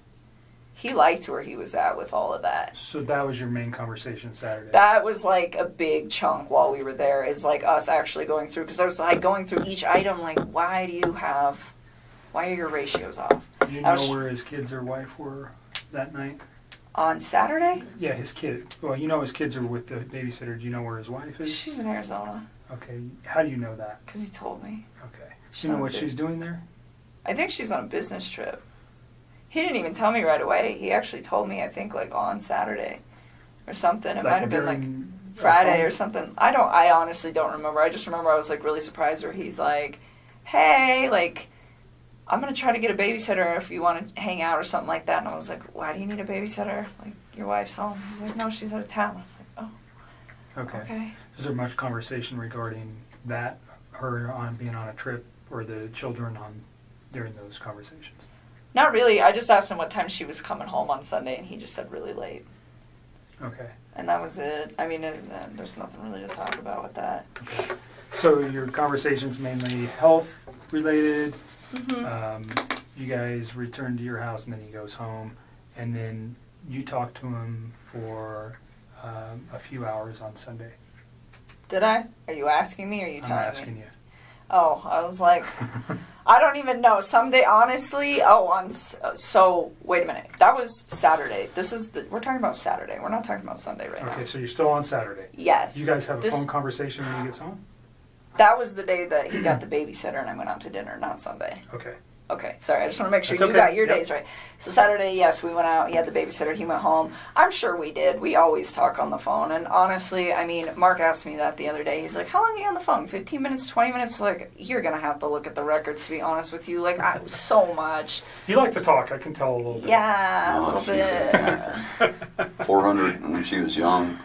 He liked where he was at with all of that. So that was your main conversation Saturday? That was like a big chunk while we were there, is like us actually going through, because I was like going through each item like, why are your ratios off? Did you know where his kids or wife were that night? On Saturday? Yeah, his kid. Well, you know his kids are with the babysitter. Do you know where his wife is? She's in Arizona. Okay. How do you know that? Because he told me. Okay. Do you know what she's doing there? I think she's on a business trip. He didn't even tell me right away. He actually told me, I think, like on Saturday or something. It might have been like Friday or something. I honestly don't remember. I just remember I was like really surprised where he's like, hey, like, I'm going to try to get a babysitter if you want to hang out or something like that. And I was like, why do you need a babysitter? Like, your wife's home. He's like, no, she's out of town. I was like, oh. Okay. Is there much conversation regarding that, her on being on a trip, or the children during those conversations? Not really. I just asked him what time she was coming home on Sunday, and he just said really late. Okay. And that was it. I mean, there's nothing really to talk about with that. Okay. So your conversation's mainly health related. Mm-hmm. You guys return to your house, and then he goes home, and then you talk to him for a few hours on Sunday. Did I? Are you asking me, or are you telling me? I'm asking you. Oh, I was like, I don't even know. Someday, honestly, so wait a minute. That was Saturday. We're talking about Saturday. We're not talking about Sunday right now. Okay, so you're still on Saturday. Yes. You guys have a phone conversation when he gets home? That was the day that he got the babysitter and I went out to dinner, not Sunday. Okay. Okay, sorry, I just want to make sure That's you okay. got your Yep. days right. So Saturday, yes, we went out. He had the babysitter. He went home. I'm sure we did. We always talk on the phone. And honestly, I mean, Mark asked me that the other day. He's like, how long are you on the phone? 15 minutes, 20 minutes? Like, you're going to have to look at the records, to be honest with you. Like, so much. You like to talk, I can tell a little bit. Yeah, a Oh, little she's bit. 400 when she was young.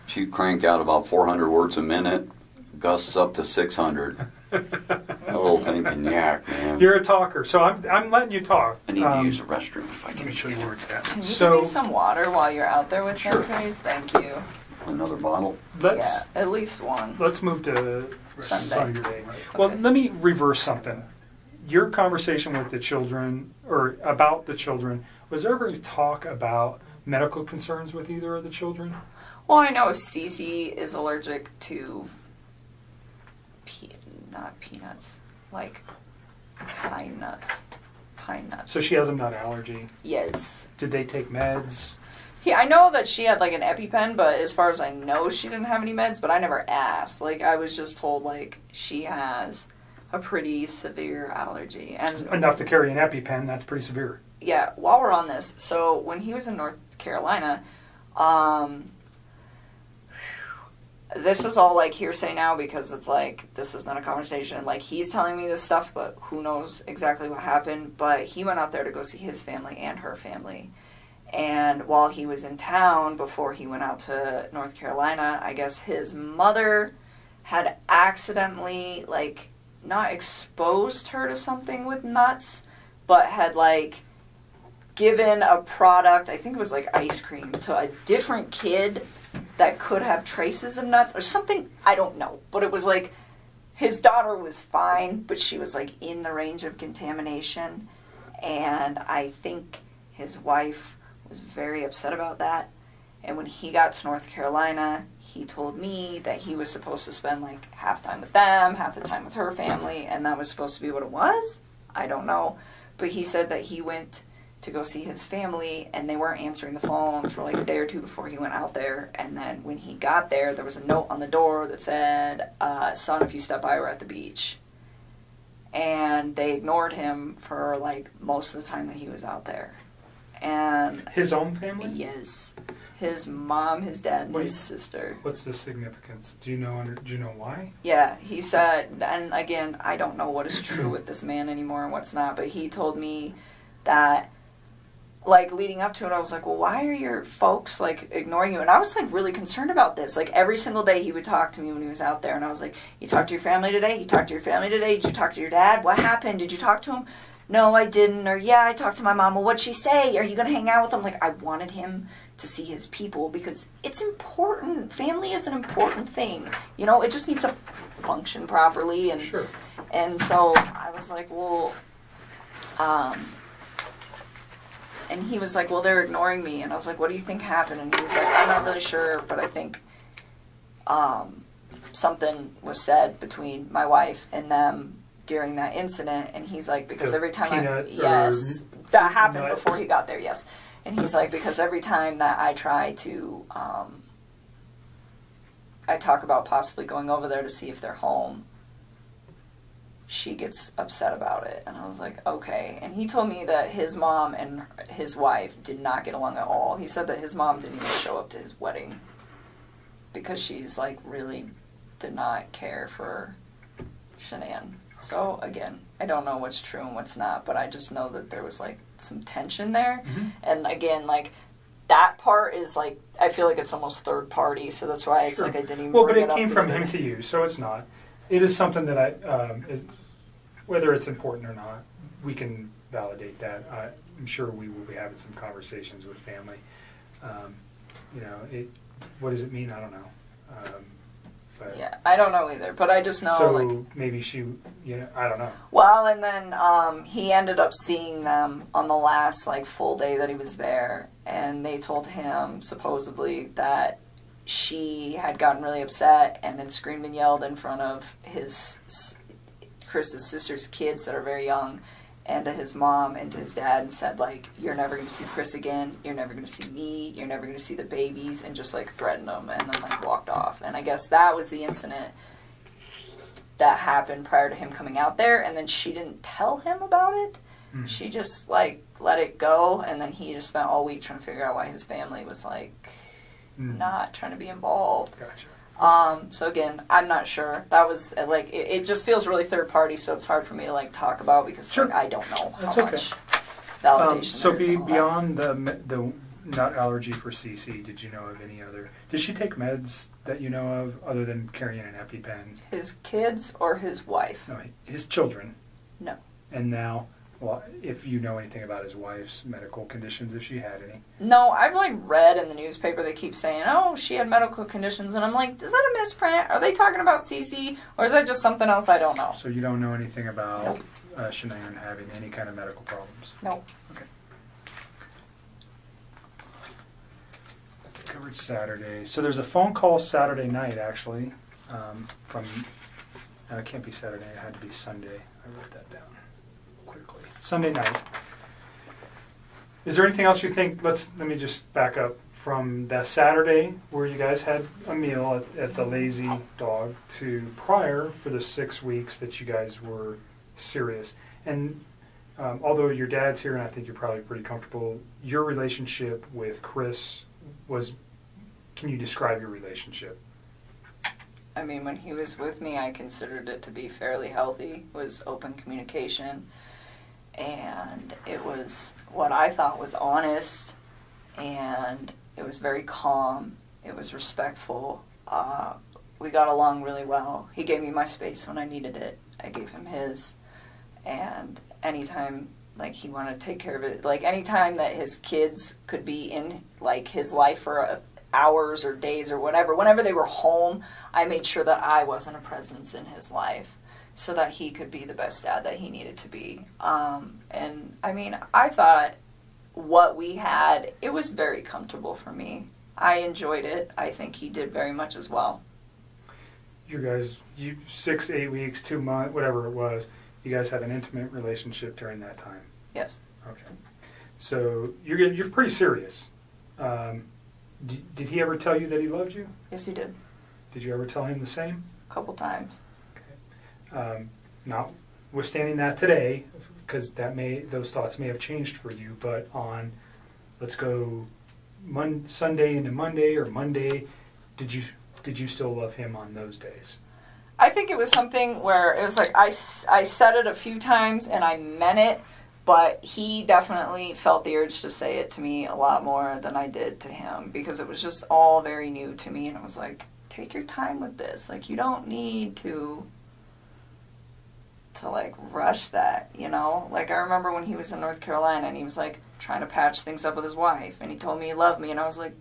She'd crank out about 400 words a minute. Gusts up to 600. That little thing can yak, man. You're a talker, so I'm letting you talk. I need to use the restroom if I Let can. me show you where it's at. Can you So- give me some water while you're out there with Sure. them, please? Thank you. Another bottle. Let's Yeah, at least one. let's move to Sunday. Sunday. Well, Okay. let me reverse something. Your conversation with the children, or about the children, was there ever talk about medical concerns with either of the children? Well, I know Cece is allergic to not peanuts, like pine nuts. Pine nuts. So she has a nut allergy. Yes. Did they take meds? Yeah, I know that she had like an EpiPen, but as far as I know, she didn't have any meds, but I never asked. Like, I was just told, like, she has a pretty severe allergy. And Enough to carry an EpiPen, that's pretty severe. yeah, while we're on this, so when he was in North Carolina, this is all like hearsay now because it's like this is not a conversation. Like, he's telling me this stuff, but who knows exactly what happened. But he went out there to go see his family and her family. And while he was in town, before he went out to North Carolina, I guess his mother had accidentally, like, not exposed her to something with nuts, but had, like, given a product, I think it was like ice cream, to a different kid that could have traces of nuts or something. I don't know. But it was like his daughter was fine, but she was like in the range of contamination. And I think his wife was very upset about that. And when he got to North Carolina, he told me that he was supposed to spend like half time with them, half the time with her family, and that was supposed to be what it was. I don't know. But he said that he went to go see his family, and they weren't answering the phone for like a day or two before he went out there. And then when he got there, there was a note on the door that said, son, if you step by, we're at the beach. And they ignored him for like most of the time that he was out there. And His own family? yes, his mom, his dad, and Wait. his sister. What's the significance? Do you know why? Yeah, he said, and again, I don't know what is true with this man anymore and what's not, but he told me that, like, leading up to it, I was like, well, why are your folks, like, ignoring you? And I was, like, really concerned about this. Like, every single day he would talk to me when he was out there, and I was like, you talked to your family today? You talked to your family today? Did you talk to your dad? What happened? Did you talk to him? No, I didn't. Or, yeah, I talked to my mom. Well, what'd she say? Are you going to hang out with him? Like, I wanted him to see his people because it's important. Family is an important thing. You know, it just needs to function properly. And Sure. and so I was like, well, and he was like, well, they're ignoring me. And I was like, what do you think happened? And he was like, I'm not really sure, but I think something was said between my wife and them during that incident. And he's like, because The every time peanut yes, that happened nuts. before he got there, yes. And he's like, because every time that I try to, I talk about possibly going over there to see if they're home, she gets upset about it. And I was like, okay. And he told me that his mom and his wife did not get along at all. He said that his mom didn't even show up to his wedding because she's like really did not care for Shannon. So again, I don't know what's true and what's not, but I just know that there was like some tension there. Mhm. And again, like that part is like, I feel like it's almost third party, so that's why it's Sure. like I didn't even Well, but bring it up came the from other him day. to you, so it's not. It is something that whether it's important or not, we can validate that. I'm sure we will be having some conversations with family. You know, what does it mean? I don't know. But Yeah, I don't know either, but I just know so like. maybe I don't know. Well, and then he ended up seeing them on the last like full day that he was there, and they told him supposedly that she had gotten really upset and had screamed and yelled in front of Chris's sister's kids that are very young, and to his mom and to his dad, and said like, you're never going to see Chris again, you're never going to see me, you're never going to see the babies, and just like threatened them, and then like walked off. And I guess that was the incident that happened prior to him coming out there, and then she didn't tell him about it. Mm. She just, like, let it go, and then he just spent all week trying to figure out why his family was, like, not trying to be involved. Gotcha. So again, I'm not sure. That was, like, it just feels really third party, so it's hard for me to, like, talk about because Sure. like, I don't know how That's okay. much validation So there is and all that. beyond the nut allergy for Cece, did you know of any other? Did she take meds that you know of other than carrying an EpiPen? His kids or his wife? No, his children. No. And now, well, if you know anything about his wife's medical conditions, if she had any. No, I've like read in the newspaper they keep saying, oh, she had medical conditions, and I'm like, is that a misprint? Are they talking about Cece, or is that just something else I don't know? So you don't know anything about Nope. Shannon having any kind of medical problems? No. Okay. Covered Saturday. So there's a phone call Saturday night, actually, from, no, it can't be Saturday, it had to be Sunday. I wrote that down quickly. Sunday night. Is there anything else you think, let me just back up, from that Saturday where you guys had a meal at the Lazy Dog to prior for the 6 weeks that you guys were serious? And although your dad's here and I think you're probably pretty comfortable, your relationship with Chris was, can you describe your relationship? I mean, when he was with me, I considered it to be fairly healthy. It was open communication, and it was what I thought was honest, and it was very calm. It was respectful. We got along really well. He gave me my space when I needed it. I gave him his, and anytime like he wanted to take care of it, like anytime that his kids could be in like his life for hours or days or whatever, whenever they were home, I made sure that I wasn't a presence in his life so that he could be the best dad that he needed to be. And I mean, I thought what we had, it was very comfortable for me. I enjoyed it. I think he did very much as well. You guys, 6, 8 weeks, 2 months, whatever it was, you guys had an intimate relationship during that time. Yes. Okay. So you're pretty serious. Did he ever tell you that he loved you? Yes, he did. Did you ever tell him the same? A couple times. Okay. Notwithstanding that today, because those thoughts may have changed for you, but on, let's go Sunday into Monday or Monday, did you still love him on those days? I think it was something where it was like I said it a few times and I meant it, but he definitely felt the urge to say it to me a lot more than I did to him because it was just all very new to me, and it was like, take your time with this. Like, you don't need to like rush that, you know? Like, I remember when he was in North Carolina and he was like trying to patch things up with his wife and he told me he loved me, and I was like,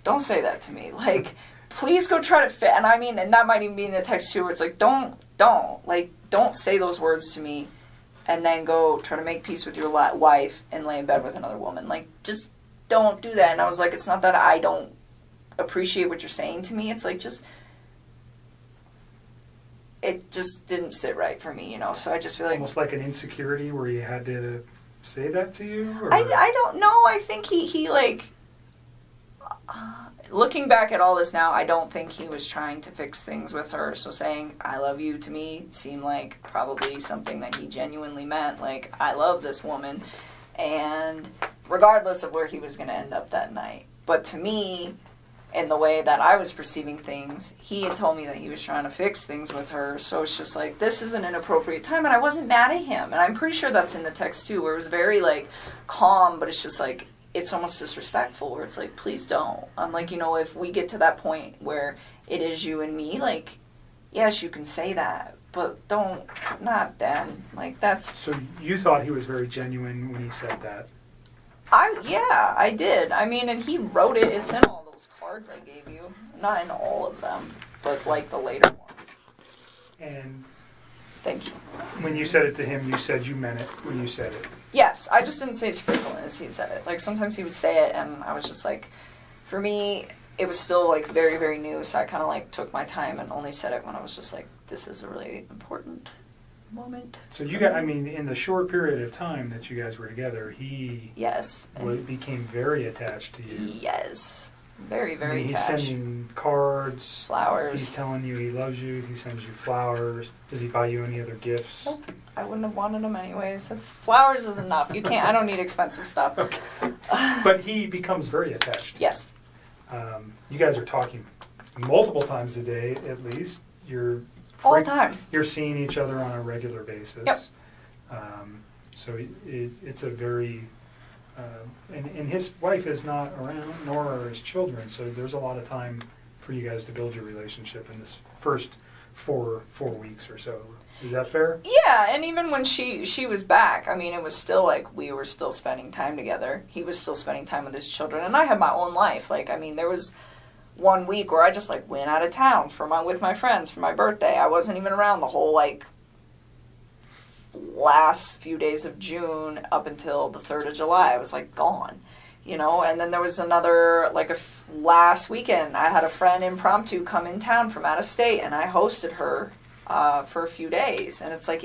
don't say that to me. Like, please go try to fit. And I mean, and that might even be in the text too, where it's like, don't say those words to me and then go try to make peace with your wife and lay in bed with another woman. Like, just don't do that. And I was like, it's not that I don't appreciate what you're saying to me. It's like, it just didn't sit right for me, you know? So I just feel like... Almost like an insecurity where you had to say that to you? Or? I don't know. I think he like... looking back at all this now, I don't think he was trying to fix things with her. So saying, I love you to me seemed like probably something that he genuinely meant. Like, I love this woman. And regardless of where he was going to end up that night. But to me, in the way that I was perceiving things, he had told me that he was trying to fix things with her. So it's just like, this is an inappropriate time. And I wasn't mad at him. And I'm pretty sure that's in the text too, where it was very like calm, but it's just like, it's almost disrespectful, where it's like, please don't. I'm like, you know, if we get to that point where it is you and me, like, yes, you can say that, but not then. Like, that's... So you thought he was very genuine when he said that? Yeah, I did. I mean, and he wrote it. It's in all those cards I gave you. Not in all of them, but like the later ones. And... Thank you. When you said it to him, you said you meant it when you said it. Yes, I just didn't say as frequently as he said it. Like, sometimes he would say it, and I was just like, for me, it was still, like, very, very new, so I kind of, like, took my time and only said it when I was just like, this is a really important moment. So you got, I mean, in the short period of time that you guys were together, he... Yes. became very attached to you. Yes. Very, very He's attached. sending cards, Flowers. He's telling you he loves you. He sends you flowers. Does he buy you any other gifts? Nope. I wouldn't have wanted them anyways. Flowers is enough. You can't. I don't need expensive stuff. Okay. But he becomes very attached. Yes. You guys are talking multiple times a day, at least. You're All the time. You're seeing each other on a regular basis. Yep. So it's a very and his wife is not around, nor are his children. So there's a lot of time for you guys to build your relationship in this first four weeks or so. Is that fair? Yeah, and even when she was back, I mean, it was still like we were still spending time together. He was still spending time with his children, and I had my own life. Like, I mean, there was one week where I just like went out of town with my friends for my birthday. I wasn't even around the whole like last few days of June up until the 3rd of July. I was like gone, you know. And then there was another like last weekend. I had a friend impromptu come in town from out of state, and I hosted her for a few days. And it's like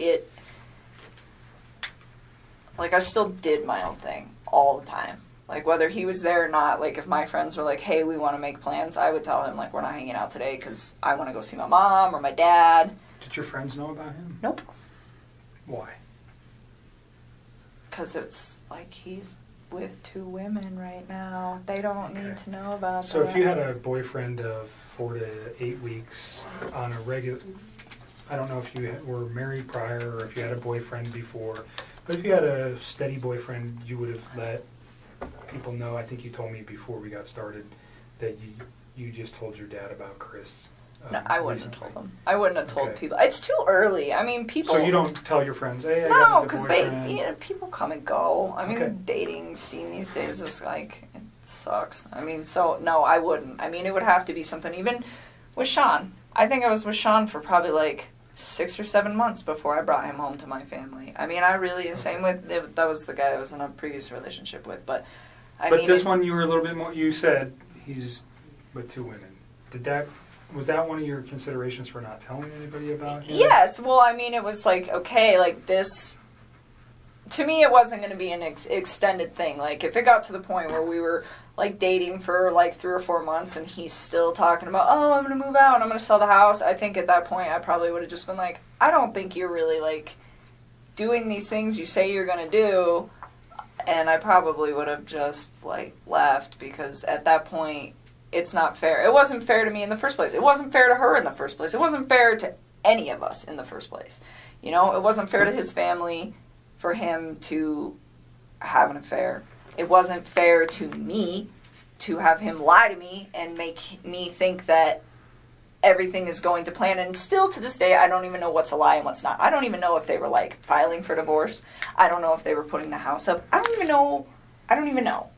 I still did my own thing all the time. Like, whether he was there or not, like, if my friends were like, hey, we want to make plans, I would tell him, like, we're not hanging out today because I want to go see my mom or my dad. Did your friends know about him? Nope. Why? Because it's like he's with 2 women right now. They don't need to know about So that. if you had a boyfriend of 4 to 8 weeks on a regular, I don't know if you were married prior or if you had a boyfriend before, but if you had a steady boyfriend, you would have let people know. I think you told me before we got started that you just told your dad about Chris. No, I wouldn't have told them. I wouldn't have told Okay. people. It's too early. I mean, people... So you don't tell your friends, hey, I No, got a because boyfriend. people come and go. I mean, Okay. the dating scene these days is like, it sucks. I mean, so, no, I wouldn't. I mean, it would have to be something, even with Sean. I think I was with Sean for probably like 6 or 7 months before I brought him home to my family. I mean, I really, same with, that was the guy I was in a previous relationship with, but I But mean... this one you were a little bit more, you said he's with 2 women. Was that one of your considerations for not telling anybody about him? Yes, well, I mean, it was like, okay, like this, to me, it wasn't going to be an extended thing. Like, if it got to the point where we were, like, dating for, like, 3 or 4 months and he's still talking about, oh, I'm going to move out, I'm going to sell the house, I think at that point I probably would have just been like, I don't think you're really, like, doing these things you say you're going to do, and I probably would have just, like, left, because at that point, it's not fair. It wasn't fair to me in the first place. It wasn't fair to her in the first place. It wasn't fair to any of us in the first place. You know, it wasn't fair to his family for him to have an affair. It wasn't fair to me to have him lie to me and make me think that everything is going to plan. And still to this day, I don't even know what's a lie and what's not. I don't even know if they were, like, filing for divorce. I don't know if they were putting the house up. I don't even know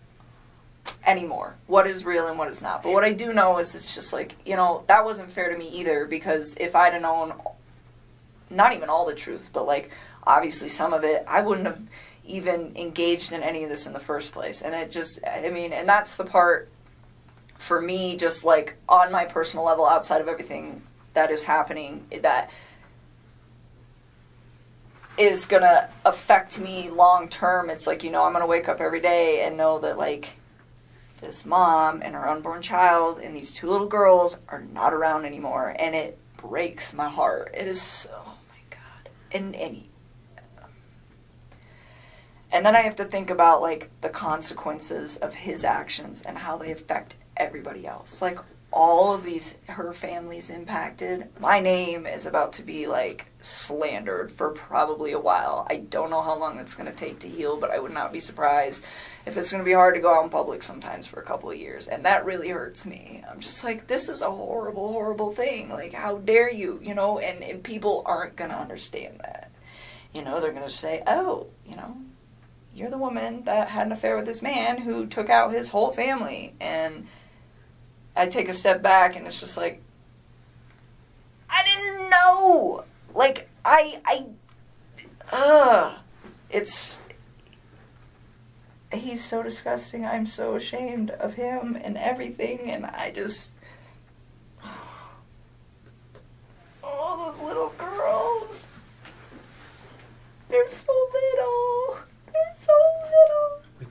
anymore what is real and what is not. But what I do know is it's just like, you know, that wasn't fair to me either, because if I'd have known not even all the truth, but like obviously some of it, I wouldn't have even engaged in any of this in the first place. And it just, I mean, and that's the part for me, just like on my personal level, outside of everything that is happening, that is gonna affect me long term. It's like, you know, I'm gonna wake up every day and know that, like, this mom and her unborn child and these 2 little girls are not around anymore, and it breaks my heart. It is so, oh my God. And then I have to think about, like, the consequences of his actions and how they affect everybody else. Like, all of these, her family's impacted. My name is about to be, like, slandered for probably a while. I don't know how long it's going to take to heal, but I would not be surprised if it's going to be hard to go out in public sometimes for a couple of years. And that really hurts me. I'm just like, this is a horrible, horrible thing. Like, how dare you, you know? And people aren't going to understand that. You know, they're going to say, oh, you know, you're the woman that had an affair with this man who took out his whole family. And I take a step back and it's just like, I didn't know. Like, he's so disgusting. I'm so ashamed of him and everything. And I just, oh, those little girls. They're so little. They're so little. We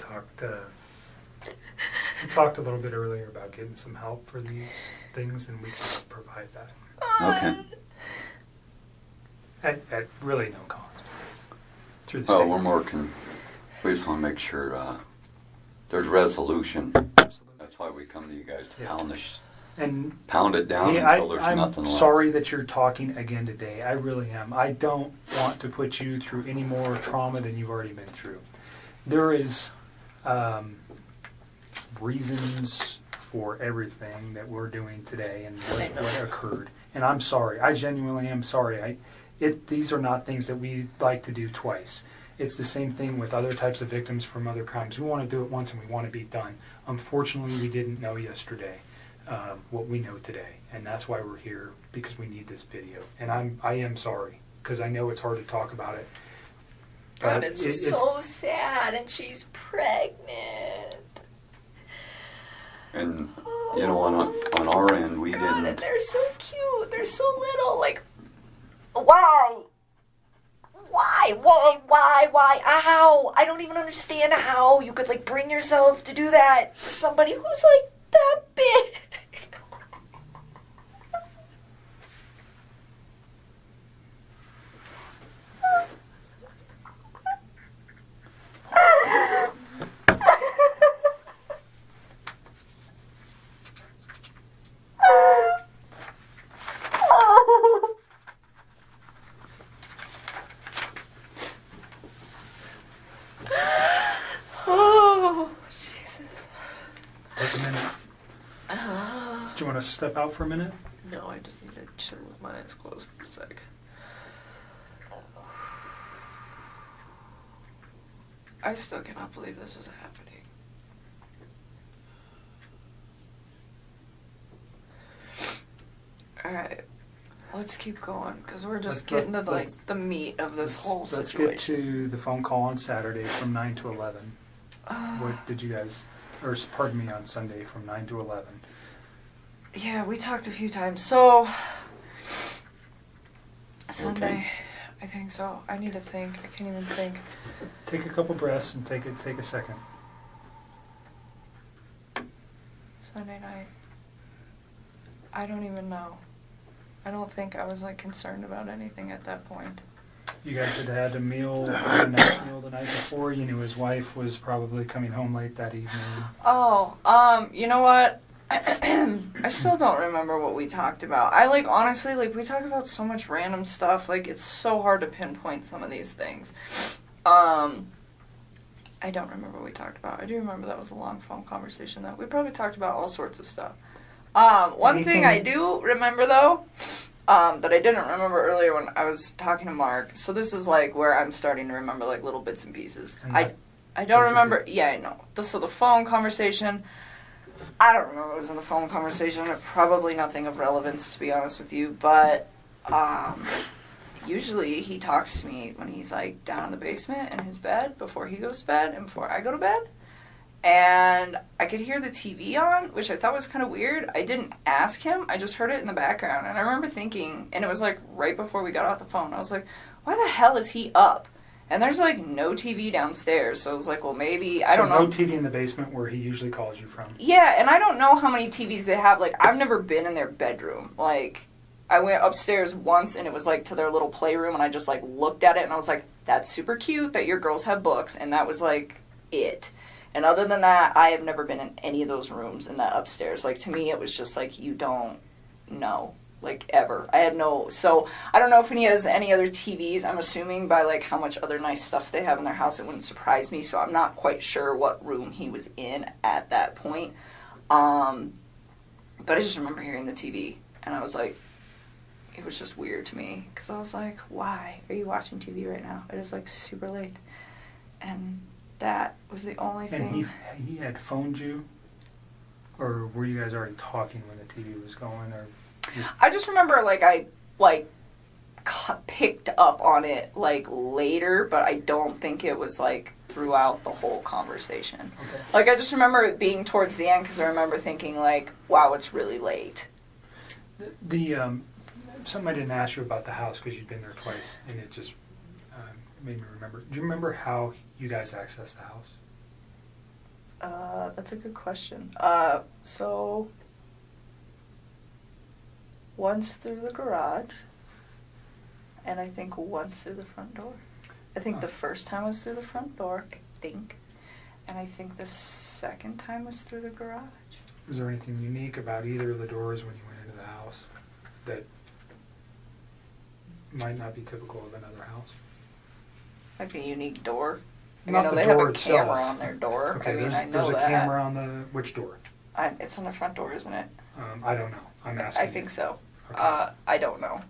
talked a little bit earlier about getting some help for these things, and we can provide that Okay. at really no cost through the Well, state. we're working. We just want to make sure there's resolution. Absolutely. That's why we come to you guys to Yeah. pound it down Hey, until there's I'm nothing left. sorry that you're talking again today. I really am. I don't want to put you through any more trauma than you've already been through. There is reasons for everything that we're doing today and what occurred. And I'm sorry. I genuinely am sorry. These are not things that we like to do twice. It's the same thing with other types of victims from other crimes. We want to do it once and we want to be done. Unfortunately, we didn't know yesterday what we know today, and that's why we're here, because we need this video. And I am sorry, because I know it's hard to talk about it. God, it's so sad, and she's pregnant. And you know, on our end, we God, and didn't. they're so cute. They're so little. Like, why? Why? Ow! I don't even understand how you could, like, bring yourself to do that to somebody who's, like, that big. Oh, Jesus. Take a minute. Do you want to step out for a minute? No, I just need to chill with my eyes closed for a sec. I still cannot believe this is happening. Alright, let's keep going, because we're just getting to, like, the meat of this whole Let's situation. get to the phone call on Saturday from 9 to 11. What did you guys, or pardon me, on Sunday from 9 to 11? Yeah, we talked a few times. So, Sunday, Okay. I think so. I need to think. I can't even think. Take a couple breaths and take a second. Sunday night. I don't even know. I don't think I was, like, concerned about anything at that point. You guys had had a meal, a nice meal the night before. You knew his wife was probably coming home late that evening. Oh, you know what? I still don't remember what we talked about. I, like, honestly, like, we talk about so much random stuff. Like, it's so hard to pinpoint some of these things. I don't remember what we talked about. I do remember that was a long phone conversation, though. We probably talked about all sorts of stuff. One thing I do remember, though, that I didn't remember earlier when I was talking to Mark. So this is, like, where I'm starting to remember, like, little bits and pieces. I don't remember. Yeah, I know. So the phone conversation, I don't remember what was in the phone conversation. Probably nothing of relevance, to be honest with you. But usually he talks to me when he's, like, down in the basement in his bed before he goes to bed and before I go to bed. And I could hear the TV on, which I thought was kind of weird. I didn't ask him. I just heard it in the background. And I remember thinking, and it was, like, right before we got off the phone, I was like, why the hell is he up? And there's, like, no TV downstairs. So I was like, well, maybe, I don't know. No TV in the basement where he usually calls you from. Yeah, and I don't know how many TVs they have. Like, I've never been in their bedroom. Like, I went upstairs once, and it was, like, to their little playroom, and I just, like, looked at it, and I was like, that's super cute that your girls have books. And that was, like, it. And other than that, I have never been in any of those rooms in that upstairs. Like, to me, it was just, like, you don't know. Like, ever. I had no... So, I don't know if he has any other TVs. I'm assuming by, like, how much other nice stuff they have in their house, it wouldn't surprise me. So, I'm not quite sure what room he was in at that point. But I just remember hearing the TV. And I was like... It was just weird to me. Because I was like, why are you watching TV right now? It is, like, super late. And... that was the only thing. And he had phoned you? Or were you guys already talking when the TV was going? Or I just remember, like, I, like, picked up on it, like, later, but I don't think it was, like, throughout the whole conversation. Okay. Like, I just remember it being towards the end, because I remember thinking, like, wow, it's really late. The something I didn't ask you about the house, because you'd been there twice, and it just made me remember. Do you remember how you guys accessed the house? That's a good question. So once through the garage, and I think once through the front door. I think the first time was through the front door, I think. And I think the second time was through the garage. Was there anything unique about either of the doors when you went into the house that might not be typical of another house? Like a unique door. Like, Not I know the they have door a itself. camera on their door. Okay, I mean, I know there's a that. camera on the, which door? It's on the front door, isn't it? I don't know. I'm asking I you. think so. Okay. I don't know.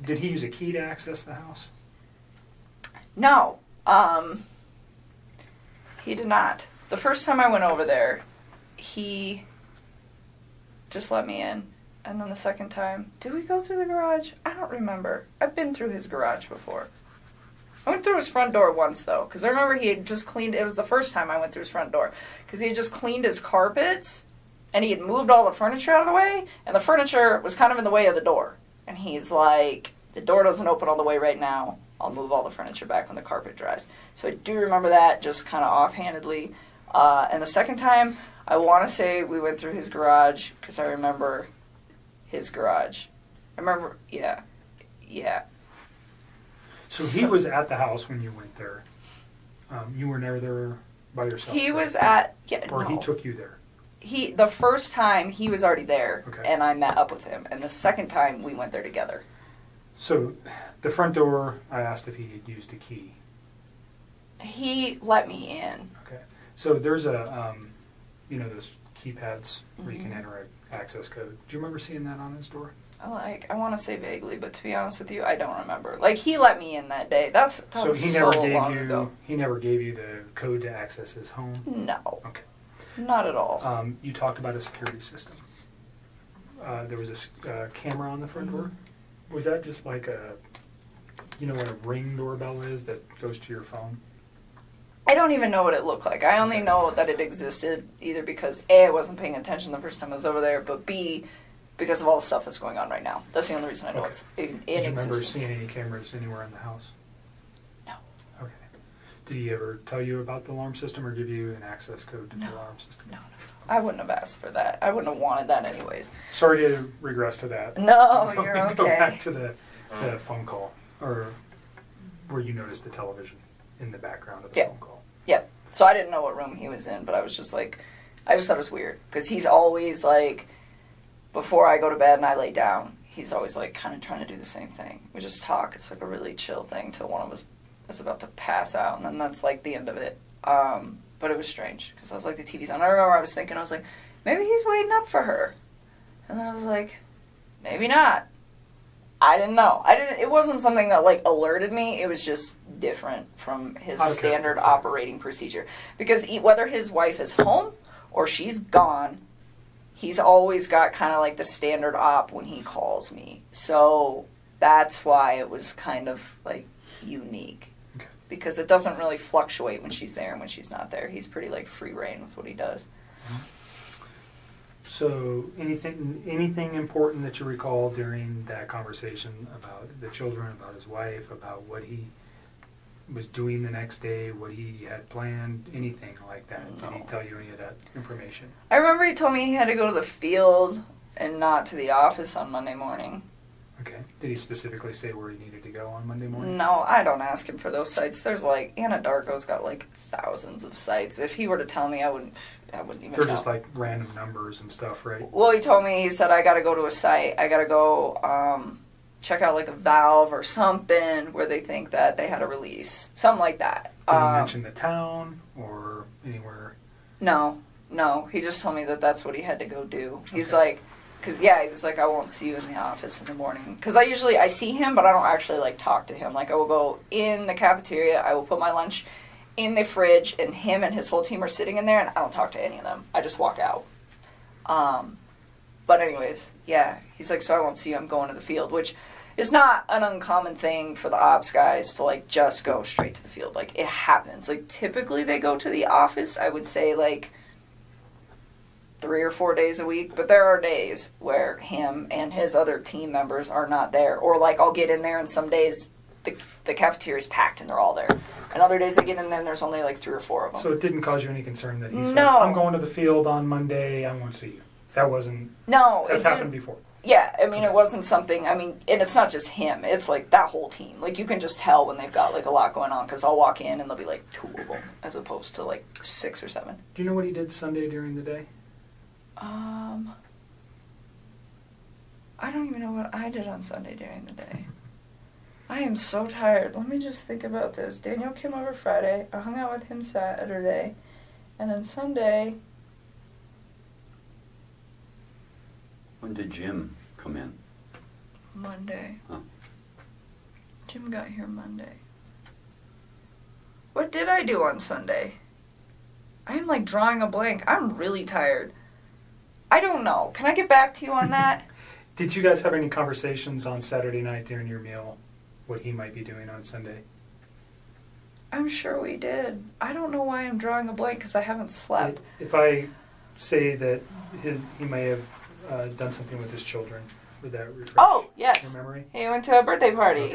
Did he use a key to access the house? No. He did not. The first time I went over there, he just let me in. And then the second time, did we go through the garage? I don't remember. I've been through his garage before. I went through his front door once, though, because I remember he had just cleaned, it was the first time I went through his front door, because he had just cleaned his carpets, and he had moved all the furniture out of the way, and the furniture was kind of in the way of the door. And he's like, the door doesn't open all the way right now. I'll move all the furniture back when the carpet dries. So I do remember that, just kind of offhandedly. And the second time, I want to say we went through his garage, because I remember his garage. I remember, yeah. So he was at the house when you went there. You were never there by yourself? He right? was at, yeah, Or no. he took you there? The first time, he was already there, Okay. and I met up with him. And the second time, we went there together. So the front door, I asked if he had used a key. He let me in. Okay. So there's a, those keypads where you can Mhm. enter an access code. Do you remember seeing that on his door? I want to say vaguely, but to be honest with you, I don't remember. Like, he let me in that day. That So was he never so gave long you. ago. He never gave you the code to access his home. No. Okay. Not at all. You talked about a security system. There was a camera on the front door. Was that just like a, what a Ring doorbell is that goes to your phone? I don't even know what it looked like. I only know that it existed either because A, I wasn't paying attention the first time I was over there, but B, because of all the stuff that's going on right now. That's the only reason I know Okay. it's in Did you remember existence. seeing any cameras anywhere in the house? No. Okay. Did he ever tell you about the alarm system or give you an access code to No. the alarm system? No. I wouldn't have asked for that. I wouldn't have wanted that anyways. Sorry to regress to that. No, you're okay. Go back to the phone call, or where you noticed the television in the background of the Yeah. phone call. Yeah. So I didn't know what room he was in, but I was just like, I just thought it was weird. Because he's always like, before I go to bed and I lay down, he's always like kind of trying to do the same thing. We just talk. It's like a really chill thing till one of us is about to pass out, and then that's like the end of it. But it was strange because I was like, the TV's on. I remember I was thinking, I was like, maybe he's waiting up for her. And then I was like, maybe not. I didn't know. It wasn't something that like alerted me. It was just different from his Okay. standard operating procedure. Because whether his wife is home or she's gone, he's always got kind of like the standard op when he calls me. So that's why it was kind of like unique. Okay. Because it doesn't really fluctuate when she's there and when she's not there. He's pretty like free reign with what he does. So anything important that you recall during that conversation about the children, about his wife, about what he was doing the next day, what he had planned, anything like that? Did he No. tell you any of that information? I remember he told me he had to go to the field and not to the office on Monday morning. Okay. Did he specifically say where he needed to go on Monday morning? No, I don't ask him for those sites. There's like, Anadarko's got like thousands of sites. If he were to tell me, I wouldn't even They're know. just like random numbers and stuff, right? Well, he told me, he said, I gotta go to a site. I gotta go check out like a valve or something where they think that they had a release. Something like that. Did he mention the town or anywhere? No. He just told me that that's what he had to go do. He's Okay. like, he was like, I won't see you in the office in the morning. Because I see him, but I don't actually like talk to him. Like, I will go in the cafeteria, I will put my lunch in the fridge, and him and his whole team are sitting in there, and I don't talk to any of them. I just walk out. But anyways, yeah, he's like, so I won't see you, I'm going to the field, which is not an uncommon thing for the ops guys to, like, just go straight to the field. Like, it happens. Like, typically they go to the office, I would say, like, 3 or 4 days a week, but there are days where him and his other team members are not there. Or, like, I'll get in there and some days the cafeteria's packed and they're all there. And other days I get in there and there's only like 3 or 4 of them. So it didn't cause you any concern that he said, No. I'm going to the field on Monday, I won't see you. That wasn't, No, that's it happened didn't. before. Yeah, I mean, it wasn't something, I mean, and it's not just him, it's like that whole team. Like, you can just tell when they've got like a lot going on, because I'll walk in and there'll be like 2 of them, as opposed to like 6 or 7. Do you know what he did Sunday during the day? I don't even know what I did on Sunday during the day. I am so tired. Let me just think about this. Daniel came over Friday. I hung out with him Saturday. And then Sunday... When did Jim come in? Monday. Huh. Jim got here Monday. What did I do on Sunday? I am like drawing a blank. I'm really tired. I don't know. Can I get back to you on that? Did you guys have any conversations on Saturday night during your meal, what he might be doing on Sunday? I'm sure we did. I don't know why I'm drawing a blank because I haven't slept. If I say that he may have done something with his children, would that refresh Oh, yes. your memory? He went to a birthday party.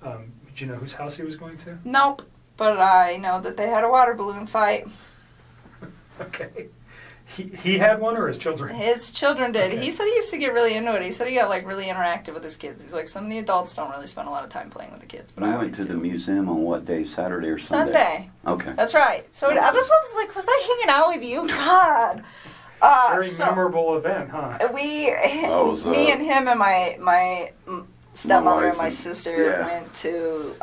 Okay. Did you know whose house he was going to? Nope. But I know that they had a water balloon fight. Okay. He had one, or his children? His children did. Okay. He said he used to get really into it. He said he got like really interactive with his kids. He's like, some of the adults don't really spend a lot of time playing with the kids, but We I went always to do. the museum on what day? Saturday or Sunday? Sunday. Okay. That's right. So that's what I was like, was I hanging out with you? God. Very memorable event, huh? was, me and him and my stepmother wife and my and- sister yeah. went to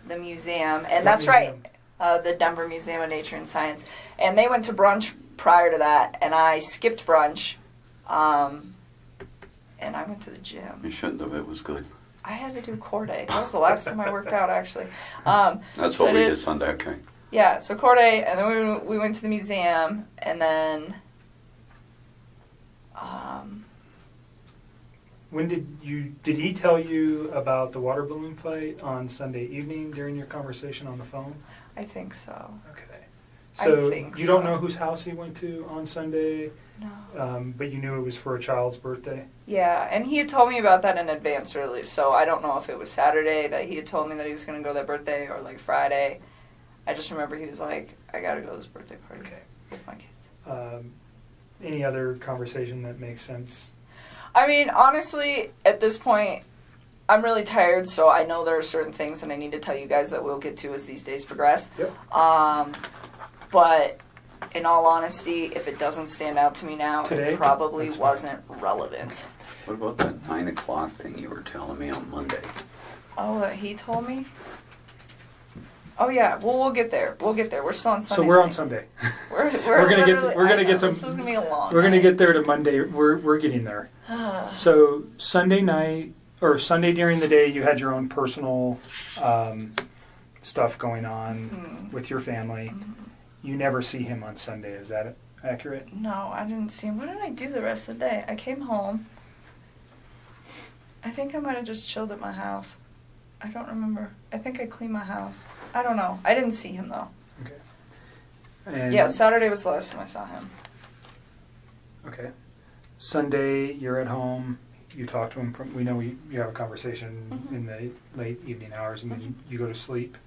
the museum, and What that's museum? right, the Denver Museum of Nature and Science. And they went to brunch prior to that, and I skipped brunch, and I went to the gym. You shouldn't have. It was good. I had to do core day. That was the last time I worked out, actually. That's so what I we did Sunday. Okay. Yeah, so core day, and then we went to the museum, and then... When did he tell you about the water balloon fight on Sunday evening during your conversation on the phone? I think so. Okay. I So think you don't so. know whose house he went to on Sunday, No. but you knew it was for a child's birthday? Yeah, and he had told me about that in advance early, so I don't know if it was Saturday that he had told me that he was going to go to that birthday or like Friday. I just remember he was like, I got to go to this birthday party Okay. with my kids. Any other conversation that makes sense? I mean, honestly, at this point, I'm really tired, so I know there are certain things that I need to tell you guys that we'll get to as these days progress. Yep. But in all honesty, if it doesn't stand out to me now, Today? it probably That's fine. wasn't relevant. What about that 9 o'clock thing you were telling me on Monday? Oh, that he told me? Oh, yeah. Well, we'll get there. We'll get there. We're still on Sunday. So we're on night. Sunday. We're gonna get to- literally- we're gonna I get know, to- This is going to be a long We're going to night. get there to Monday. We're getting there. So Sunday night, or Sunday during the day, you had your own personal stuff going on with your family. You never see him on Sunday. Is that accurate? No, I didn't see him. What did I do the rest of the day? I came home. I think I might have just chilled at my house. I don't remember. I think I cleaned my house. I don't know. I didn't see him, though. Okay. And Yeah, Saturday was the last time I saw him. Okay. Sunday, you're at home. You talk to him. We know you have a conversation in the late evening hours, and then you go to sleep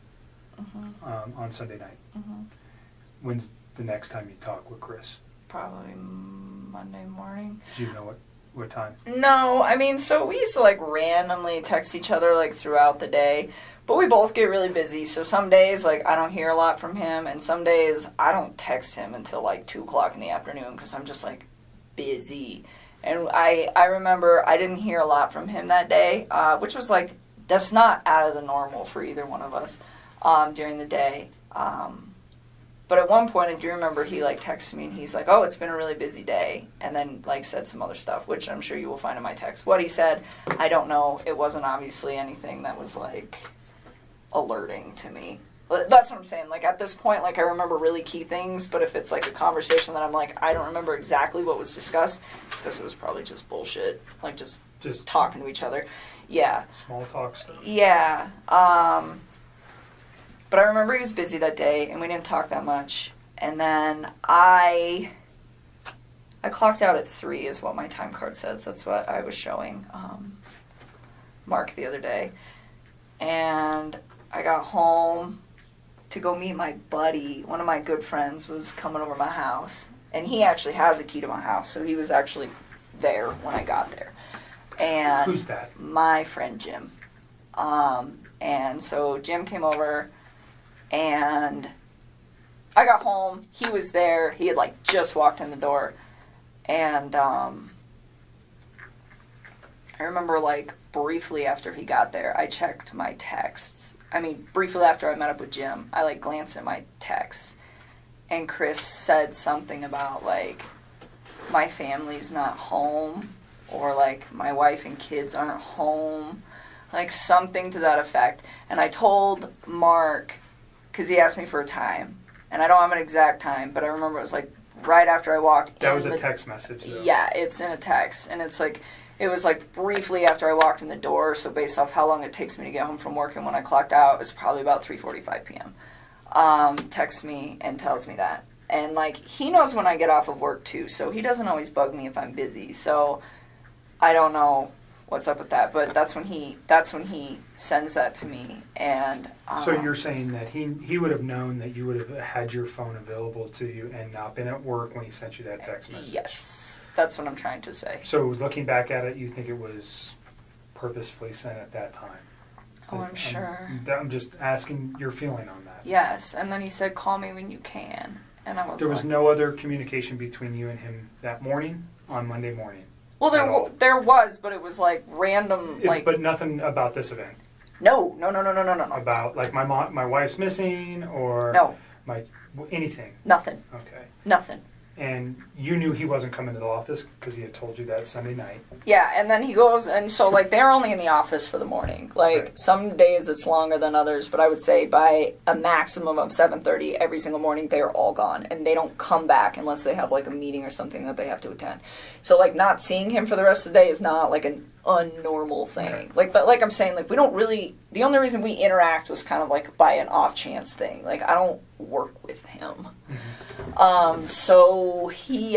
on Sunday night. When's the next time you talk with Chris? Probably Monday morning. Do you know what time? No, I mean, so we used to like randomly text each other like throughout the day, but we both get really busy. So some days like I don't hear a lot from him, and some days I don't text him until like 2 o'clock in the afternoon because I'm just like busy. And I remember I didn't hear a lot from him that day, which was like, that's not out of the normal for either one of us during the day. But at one point, I do remember he like texted me and he's like, "Oh, it's been a really busy day," and then like said some other stuff, which I'm sure you will find in my text. What he said, I don't know. It wasn't obviously anything that was like alerting to me. But that's what I'm saying. Like at this point, like I remember really key things, but if it's like a conversation that I'm like, I don't remember exactly what was discussed, it's because it was probably just bullshit, like just talking to each other. Yeah. Small talk stuff. Yeah. But I remember he was busy that day, and we didn't talk that much. And then I clocked out at 3 is what my time card says. That's what I was showing Mark the other day. And I got home, to go meet my buddy. One of my good friends was coming over to my house, and he actually has a key to my house, so he was actually there when I got there. And Who's that? my friend Jim. And so Jim came over, and I got home. He was there. He had like just walked in the door, and I remember like briefly after he got there, I checked my texts. I mean, briefly after I met up with Jim, I like glanced at my texts, and Chris said something about like my family's not home, or like my wife and kids aren't home, like something to that effect. And I told Mark, because he asked me for a time, and I don't have an exact time, but I remember it was like right after I walked in. That was a text message, though. Yeah, it's in a text, and it's like, it was like briefly after I walked in the door, so based off how long it takes me to get home from work and when I clocked out, it was probably about 3:45 p.m. Texts me and tells me that. And like, he knows when I get off of work too, so he doesn't always bug me if I'm busy, so I don't know what's up with that, but that's when he sends that to me. And so you're saying that he would have known that you would have had your phone available to you and not been at work when he sent you that text message? Yes, that's what I'm trying to say. So looking back at it, you think it was purposefully sent at that time? Oh, I'm sure. I'm just asking your feeling on that. Yes, and then he said, call me when you can. And I was There was like, no other communication between you and him that morning, on Monday morning? well, at all? there was, but it was like random, like, But nothing about this event? no. About, like, my wife's missing, or No. anything? Nothing. Okay. Nothing. And you knew he wasn't coming to the office because he had told you that Sunday night. Yeah, and then he goes, and so, like, they're only in the office for the morning. Like, Right. some days it's longer than others, but I would say by a maximum of 7:30 every single morning, they are all gone. And they don't come back unless they have, like, a meeting or something that they have to attend. So, like, not seeing him for the rest of the day is not, like, an unnormal thing. Okay. Like, but like I'm saying, like, we don't really, the only reason we interact was kind of, like, by an off-chance thing. Like, I don't work with him. So he,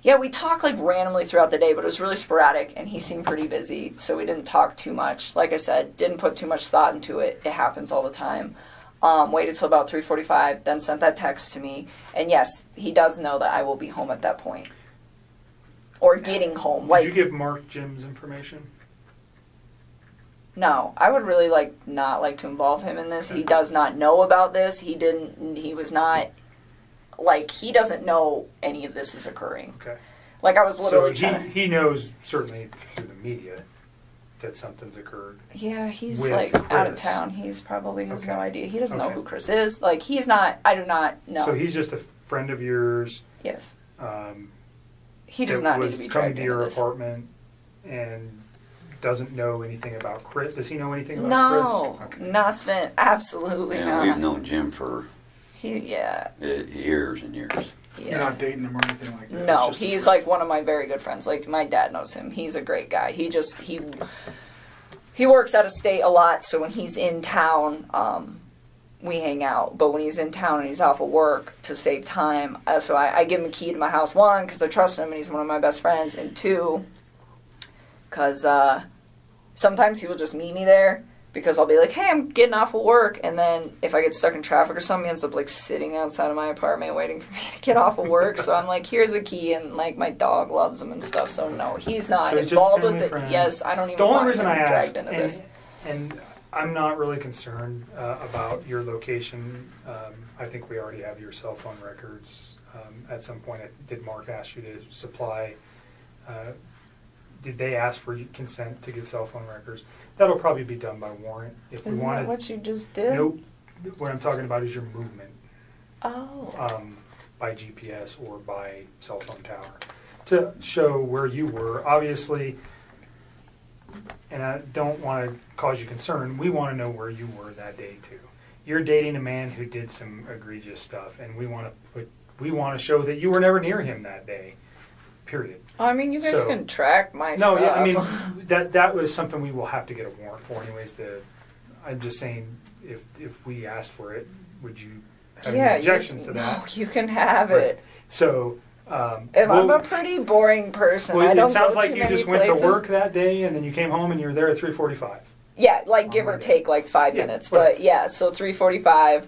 yeah, we talked like randomly throughout the day, but it was really sporadic, and he seemed pretty busy, so we didn't talk too much. Like I said, didn't put too much thought into it. It happens all the time. Waited till about 3:45, then sent that text to me, and yes, he does know that I will be home at that point. Or getting home. Did Like, you give Mark Jim's information? no, I would really not like to involve him in this. He does not know about this. He doesn't know any of this is occurring. Okay. Like, I was literally so trying to... he knows, certainly through the media, that something's occurred. Yeah, he's with like out of Chris. town. He's probably has Okay. no idea. He doesn't know Okay. who Chris is. Like, he's not... I do not know. So he's just a friend of yours. Yes. Um, He does that not need was to be coming dragged to into your this. apartment and doesn't know anything about Chris. Does he know anything about No, Chris? Okay. nothing. Absolutely Yeah, not. we've known Jim for Yeah. years and years. You're not dating him or anything like that? No, It's just a he's friend. like one of my very good friends. Like, my dad knows him. He's a great guy. He works out of state a lot, so when he's in town, we hang out. But when he's in town and he's off of work, to save time, so I give him a key to my house, one, because I trust him and he's one of my best friends, and two, because sometimes he will just meet me there, because I'll be like, hey, I'm getting off of work, and then if I get stuck in traffic or something, he ends up like sitting outside of my apartment waiting for me to get off of work. So I'm like, here's a key, and like my dog loves him and stuff. So no, he's not So he's just a involved with family it. friend. Yes, I don't even The only want reason him I dragged asked, into this. and I'm not really concerned about your location. I think we already have your cell phone records. At some point, did Mark ask you to supply? Did they ask for consent to get cell phone records? That'll probably be done by warrant. If we Isn't wanted, that what you just did? nope. What I'm talking about is your movement Oh. by GPS or by cell phone tower to show where you were. Obviously, and I don't want to cause you concern, we want to know where you were that day too. You're dating a man who did some egregious stuff, and we want to show that you were never near him that day. Period. I mean, you guys So- can track my No, stuff. yeah, I mean that was something we will have to get a warrant for, anyways. I'm just saying, if we asked for it, would you have any objections to that? No, you can have Right. it. So, If I'm a pretty boring person, I don't it sounds go like too you many just went places. to work that day, and then you came home and you were there at 3:45. Yeah, like On give or Monday. take like 5 Yeah, minutes. whatever. But yeah, so 3:45,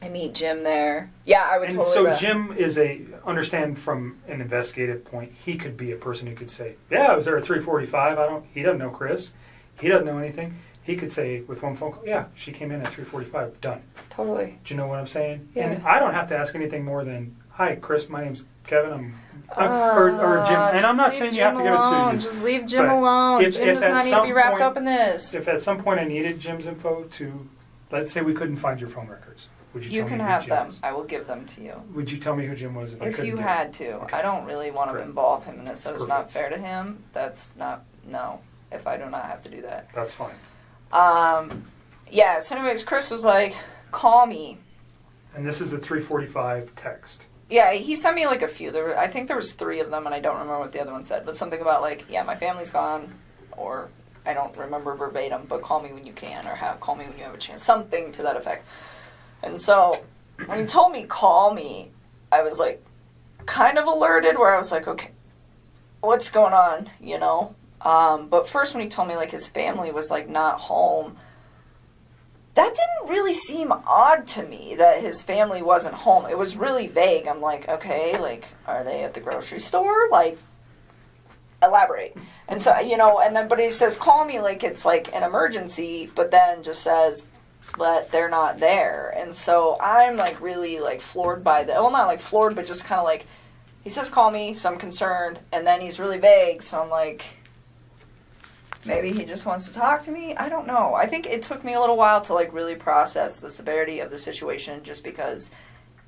I meet Jim there. Yeah, I would And totally. so Jim is understand from an investigative point, he could be a person who could say, yeah, I was there at 3:45. He doesn't know Chris. He doesn't know anything. He could say with one phone call, yeah, she came in at 3:45. Done. Totally. Do you know what I'm saying? Yeah. And I don't have to ask anything more than, hi, Chris, my name's Kevin. Or Jim. And I'm not saying you have to give it to Jim. Just leave Jim But alone. if Jim does at not need to some be wrapped point- up in this. If at some point I needed Jim's info to, let's say we couldn't find your phone records, would you You tell can me who have Jim them. is? I will give them to you. Would you tell me who Jim was if I If couldn't you get had it? to. Okay. I don't really want to Great. involve him in this. That is not Perfect. fair to him. That's not, no, if I do not have to do that. That's fine. Yeah, so anyways, Chris was like, call me. And this is the 3:45 text. Yeah, he sent me like a few. I think there was 3 of them, and I don't remember what the other one said, but something about like, yeah, my family's gone, or I don't remember verbatim, but call me when you can, or call me when you have a chance, something to that effect. And so when he told me call me, I was like kind of alerted, where I was like, okay, what's going on, you know? But first when he told me like his family was like not home, that didn't really seem odd to me that his family wasn't home. It was really vague. I'm like, okay, like, are they at the grocery store? Like, elaborate. And so, you know, and then, but he says, call me like it's like an emergency, but then just says that they're not there. And so I'm like really like floored by that. Well, not like floored, but just kind of like, he says, call me, so I'm concerned. And then he's really vague, so I'm like, maybe he just wants to talk to me. I don't know. I think it took me a little while to like really process the severity of the situation, just because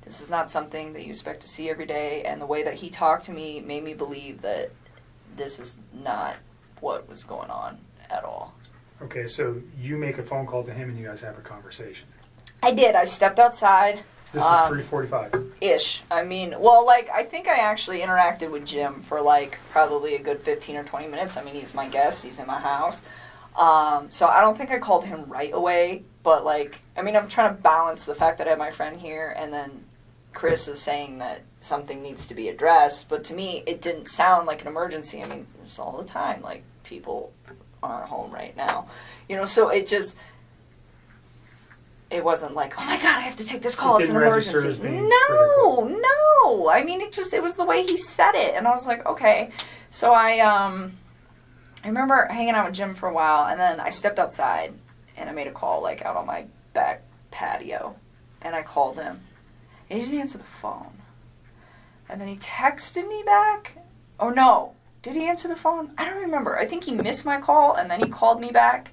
this is not something that you expect to see every day, and the way that he talked to me made me believe that this is not what was going on at all. Okay, so you make a phone call to him and you guys have a conversation. I did. I stepped outside. This is 3:45. Ish. I mean, well, like, I think I actually interacted with Jim for, like, probably a good 15 or 20 minutes. I mean, he's my guest. He's in my house. So I don't think I called him right away. But, like, I mean, I'm trying to balance the fact that I have my friend here, and then Chris is saying that something needs to be addressed. But to me, it didn't sound like an emergency. I mean, it's all the time. Like, people aren't home right now. You know, so it just... It wasn't like, oh my God, I have to take this call. It's an didn't register emergency. as being No, critical. no. I mean, it was the way he said it. And I was like, okay. So I remember hanging out with Jim for a while, and then I stepped outside and I made a call like out on my back patio. And I called him. And he didn't answer the phone. And then he texted me back. Oh no. Did he answer the phone? I don't remember. I think he missed my call and then he called me back.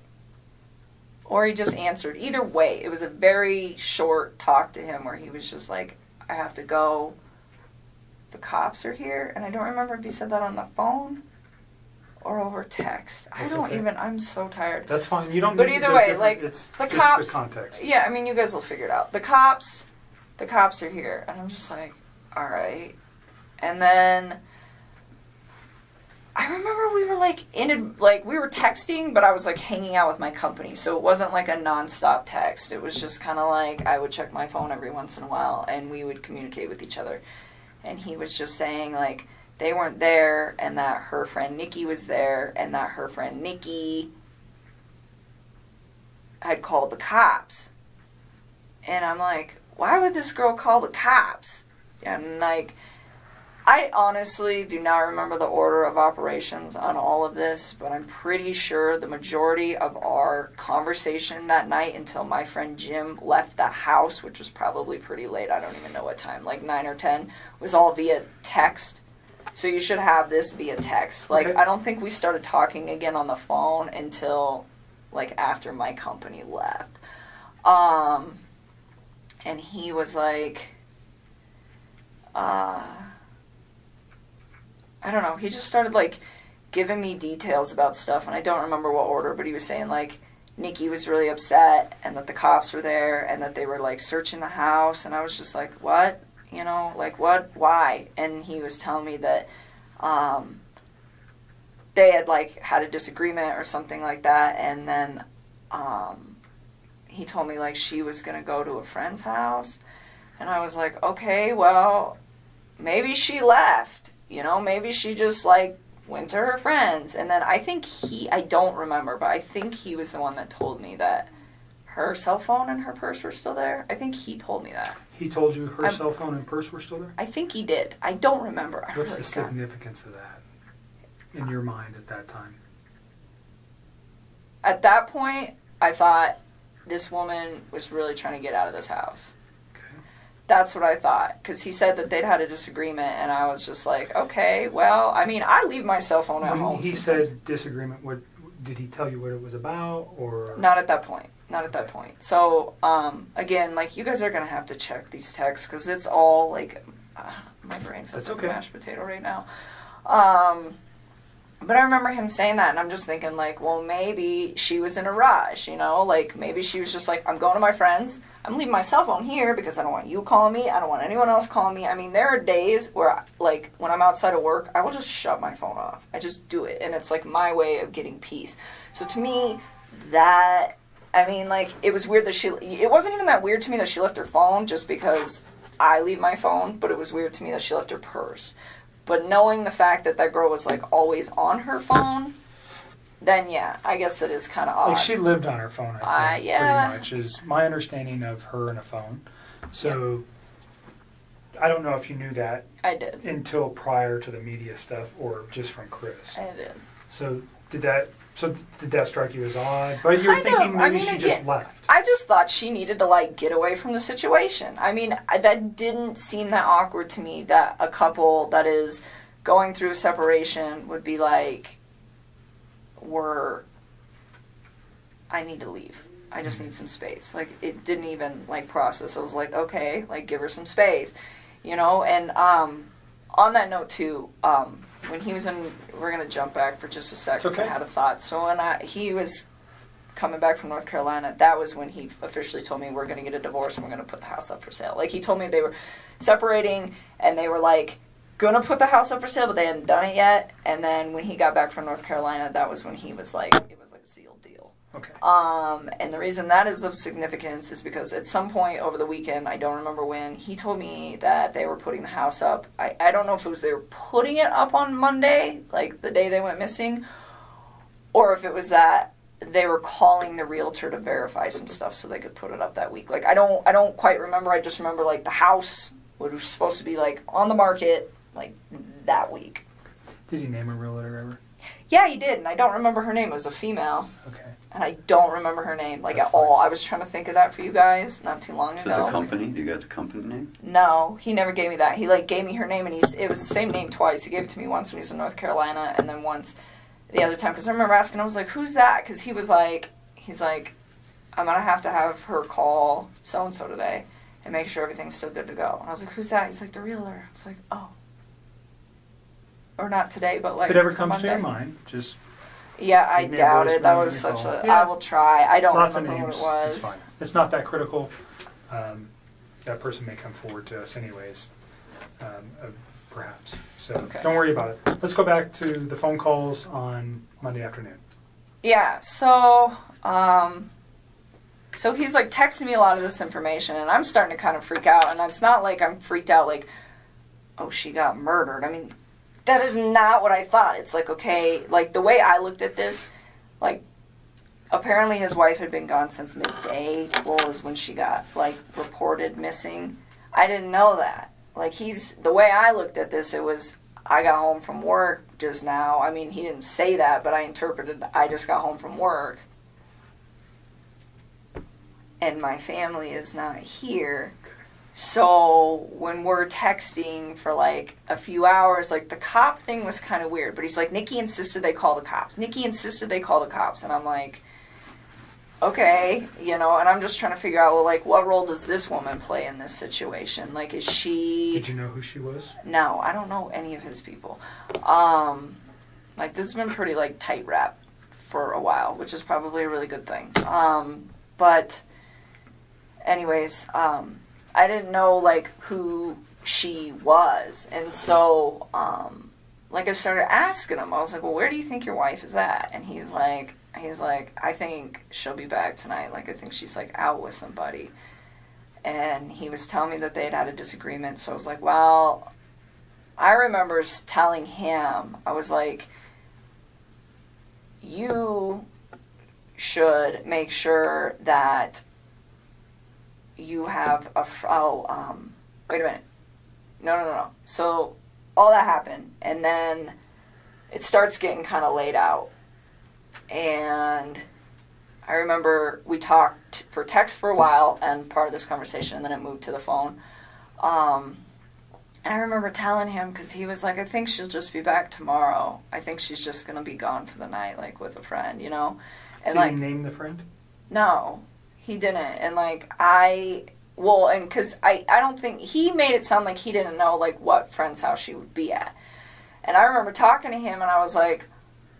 Or he just answered. Either way, it was a very short talk to him where he was just like, I have to go. The cops are here. And I don't remember if he said that on the phone or over text. I That's don't okay. even, I'm so tired. That's fine. You don't But need either the way, different- like, it's the just cops, the context. yeah, I mean, you guys will figure it out. The cops are here. And I'm just like, all right. And then I remember we were we were texting, but I was like hanging out with my company, so it wasn't like a nonstop text. It was just kind of like I would check my phone every once in a while, and we would communicate with each other. And he was just saying like they weren't there, and that her friend Nikki was there, and that her friend Nikki had called the cops. And I'm like, why would this girl call the cops? And like, I honestly do not remember the order of operations on all of this, but I'm pretty sure the majority of our conversation that night until my friend Jim left the house, which was probably pretty late, I don't even know what time, like 9 or 10, was all via text. So you should have this via text. Like, Okay. I don't think we started talking again on the phone until, like, after my company left. And he was like, I don't know, he just started, like, giving me details about stuff, and I don't remember what order, but he was saying, like, Nikki was really upset, and that the cops were there, and that they were, like, searching the house, and I was just like, what? You know, like, what? Why? And he was telling me that, they had, like, had a disagreement or something like that, and then, he told me, like, she was gonna go to a friend's house, and I was like, okay, well, maybe she left. You know, maybe she just, like, went to her friends, and then I think I don't remember, but I think he was the one that told me that her cell phone and her purse were still there. I think he told me that. He told you her cell phone and purse were still there? I think he did. I don't remember. What's the significance of that in your mind at that time? At that point, I thought this woman was really trying to get out of this house. Okay. That's what I thought, because he said that they'd had a disagreement, and I was just like, okay, well, I mean, I leave my cell phone at home. When he said disagreement, what did he tell you what it was about, or? Not at that point. Not at that point. So, again, like, you guys are going to have to check these texts, because it's all, like, my brain feels like a mashed potato right now. But I remember him saying that, and I'm just thinking, like, well, maybe she was in a rush, you know? Like, maybe she was just like, I'm going to my friends. I'm leaving my cell phone here because I don't want you calling me. I don't want anyone else calling me. I mean, there are days where, like, when I'm outside of work, I will just shut my phone off. I just do it, and it's, like, my way of getting peace. So to me, that, I mean, like, it was weird that it wasn't even that weird to me that she left her phone just because I leave my phone, but it was weird to me that she left her purse. But knowing the fact that that girl was, like, always on her phone, then, yeah, I guess it is kind of odd. Like, she lived on her phone, I think, yeah. pretty much, is my understanding of her and a phone. So, I don't know if you knew that. I did. Until prior to the media stuff, or just from Chris. I did. So, did that strike you as odd? But you're thinking maybe she just left. I just thought she needed to, like, get away from the situation. I mean, that didn't seem that awkward to me, that a couple that is going through a separation would be like, I need to leave. I just need some space. Like, it didn't even, like, process. I was like, okay, like, give her some space, you know? And on that note, too, when he was in, we're going to jump back for just a sec because I had a thought. So when he was coming back from North Carolina, that was when he officially told me we're going to get a divorce and we're going to put the house up for sale. Like, he told me they were separating and they were, like, going to put the house up for sale, but they hadn't done it yet. And then when he got back from North Carolina, that was when he was like, it was like a sealed deal. Okay. And the reason that is of significance is because at some point over the weekend, I don't remember when, he told me that they were putting the house up. I don't know if it was they were putting it up on Monday, like the day they went missing, or if it was that they were calling the realtor to verify some stuff so they could put it up that week. Like, I don't quite remember. I just remember, like, the house was supposed to be, like, on the market, like, that week. Did he name a realtor ever? Yeah, he did, and I don't remember her name. It was a female. Okay. And I don't remember her name, like, That's at all. fine. I was trying to think of that for you guys not too long ago. So the company? Do you got the company name? No, he never gave me that. He, like, gave me her name, and it was the same name twice. He gave it to me once when he was in North Carolina, and then once the other time. Because I remember asking, I was like, who's that? Because he's like, I'm going to have her call so-and-so today and make sure everything's still good to go. And I was like, who's that? He's like, the realtor. I was like, oh. Or not today, but, like, if it ever comes Monday. to your mind, just... Yeah, I Give me a doubt voice it. That when was you such call. a... Yeah. I will try. I don't Lots of remember names. what it was. It's fine. It's not that critical. That person may come forward to us anyways, perhaps. So Don't worry about it. Let's go back to the phone calls on Monday afternoon. Yeah, so he's, like, texting me a lot of this information, and I'm starting to kind of freak out. And it's not like I'm freaked out like, oh, she got murdered. I mean, that is not what I thought. It's like, okay, like, the way I looked at this, like, apparently his wife had been gone since midday, was when she got, like, reported missing. I didn't know that. Like, the way I looked at this, it was, I got home from work just now. I mean, he didn't say that, but I interpreted, I just got home from work. And my family is not here. So when we're texting for, like, a few hours, like, the cop thing was kind of weird. But he's like, Nikki insisted they call the cops. Nikki insisted they call the cops. And I'm like, okay, you know, and I'm just trying to figure out, well, like, what role does this woman play in this situation? Like, is she... Did you know who she was? No, I don't know any of his people. Like, this has been pretty, like, tight wrap for a while, which is probably a really good thing. But anyways, I didn't know, like, who she was. And so, like, I started asking him. I was like, well, where do you think your wife is at? And he's like, I think she'll be back tonight. Like, I think she's, like, out with somebody. And he was telling me that they had a disagreement. So I was like, well, I remember telling him, I was like, you should make sure that you have a, wait a minute. No. So all that happened, and then it starts getting kind of laid out. And I remember we talked for text for a while, and part of this conversation, and then it moved to the phone. And I remember telling him, because he was like, I think she'll just be back tomorrow. I think she's just going to be gone for the night, like, with a friend, you know? And Did like, he name the friend? no, he didn't. And, like, and because I don't think, he made it sound like he didn't know, like, what friend's house she would be at. And I remember talking to him, and I was like,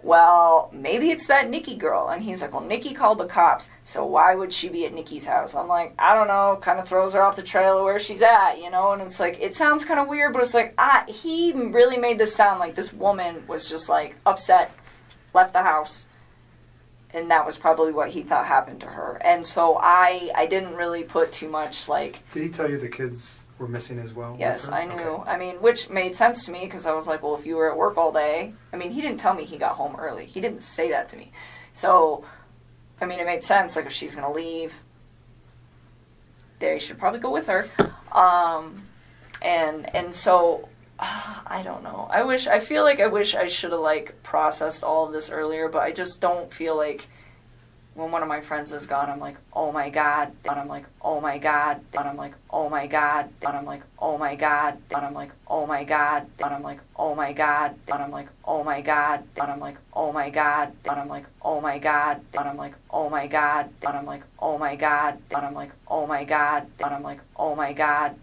well, maybe it's that Nikki girl. And he's like, well, Nikki called the cops, so why would she be at Nikki's house? I'm like, I don't know, kind of throws her off the trail of where she's at, you know? And it's like, it sounds kind of weird, but it's like, he really made this sound like this woman was just, like, upset, left the house, and that was probably what he thought happened to her. And so I didn't really put too much, like... Did he tell you the kids were missing as well? Yes, I knew. Okay. I mean, which made sense to me, because I was like, well, if you were at work all day... I mean, he didn't tell me he got home early. He didn't say that to me. So, I mean, it made sense. Like, if she's going to leave, they should probably go with her. And so, I don't know. I feel like I wish I should have, like, processed all of this earlier, but I just don't feel like... When one of my friends is gone, I'm like, oh my God. And I'm like, oh my God. And I'm like, oh my God. And I'm like, oh my God. And I'm like, oh my God. And I'm like, oh my God. And I'm like, oh my God. And I'm like, oh my God. And I'm like, oh my God. And I'm like, oh my God. And I'm like, oh my God. And I'm like, oh my God. And I'm like, oh my God.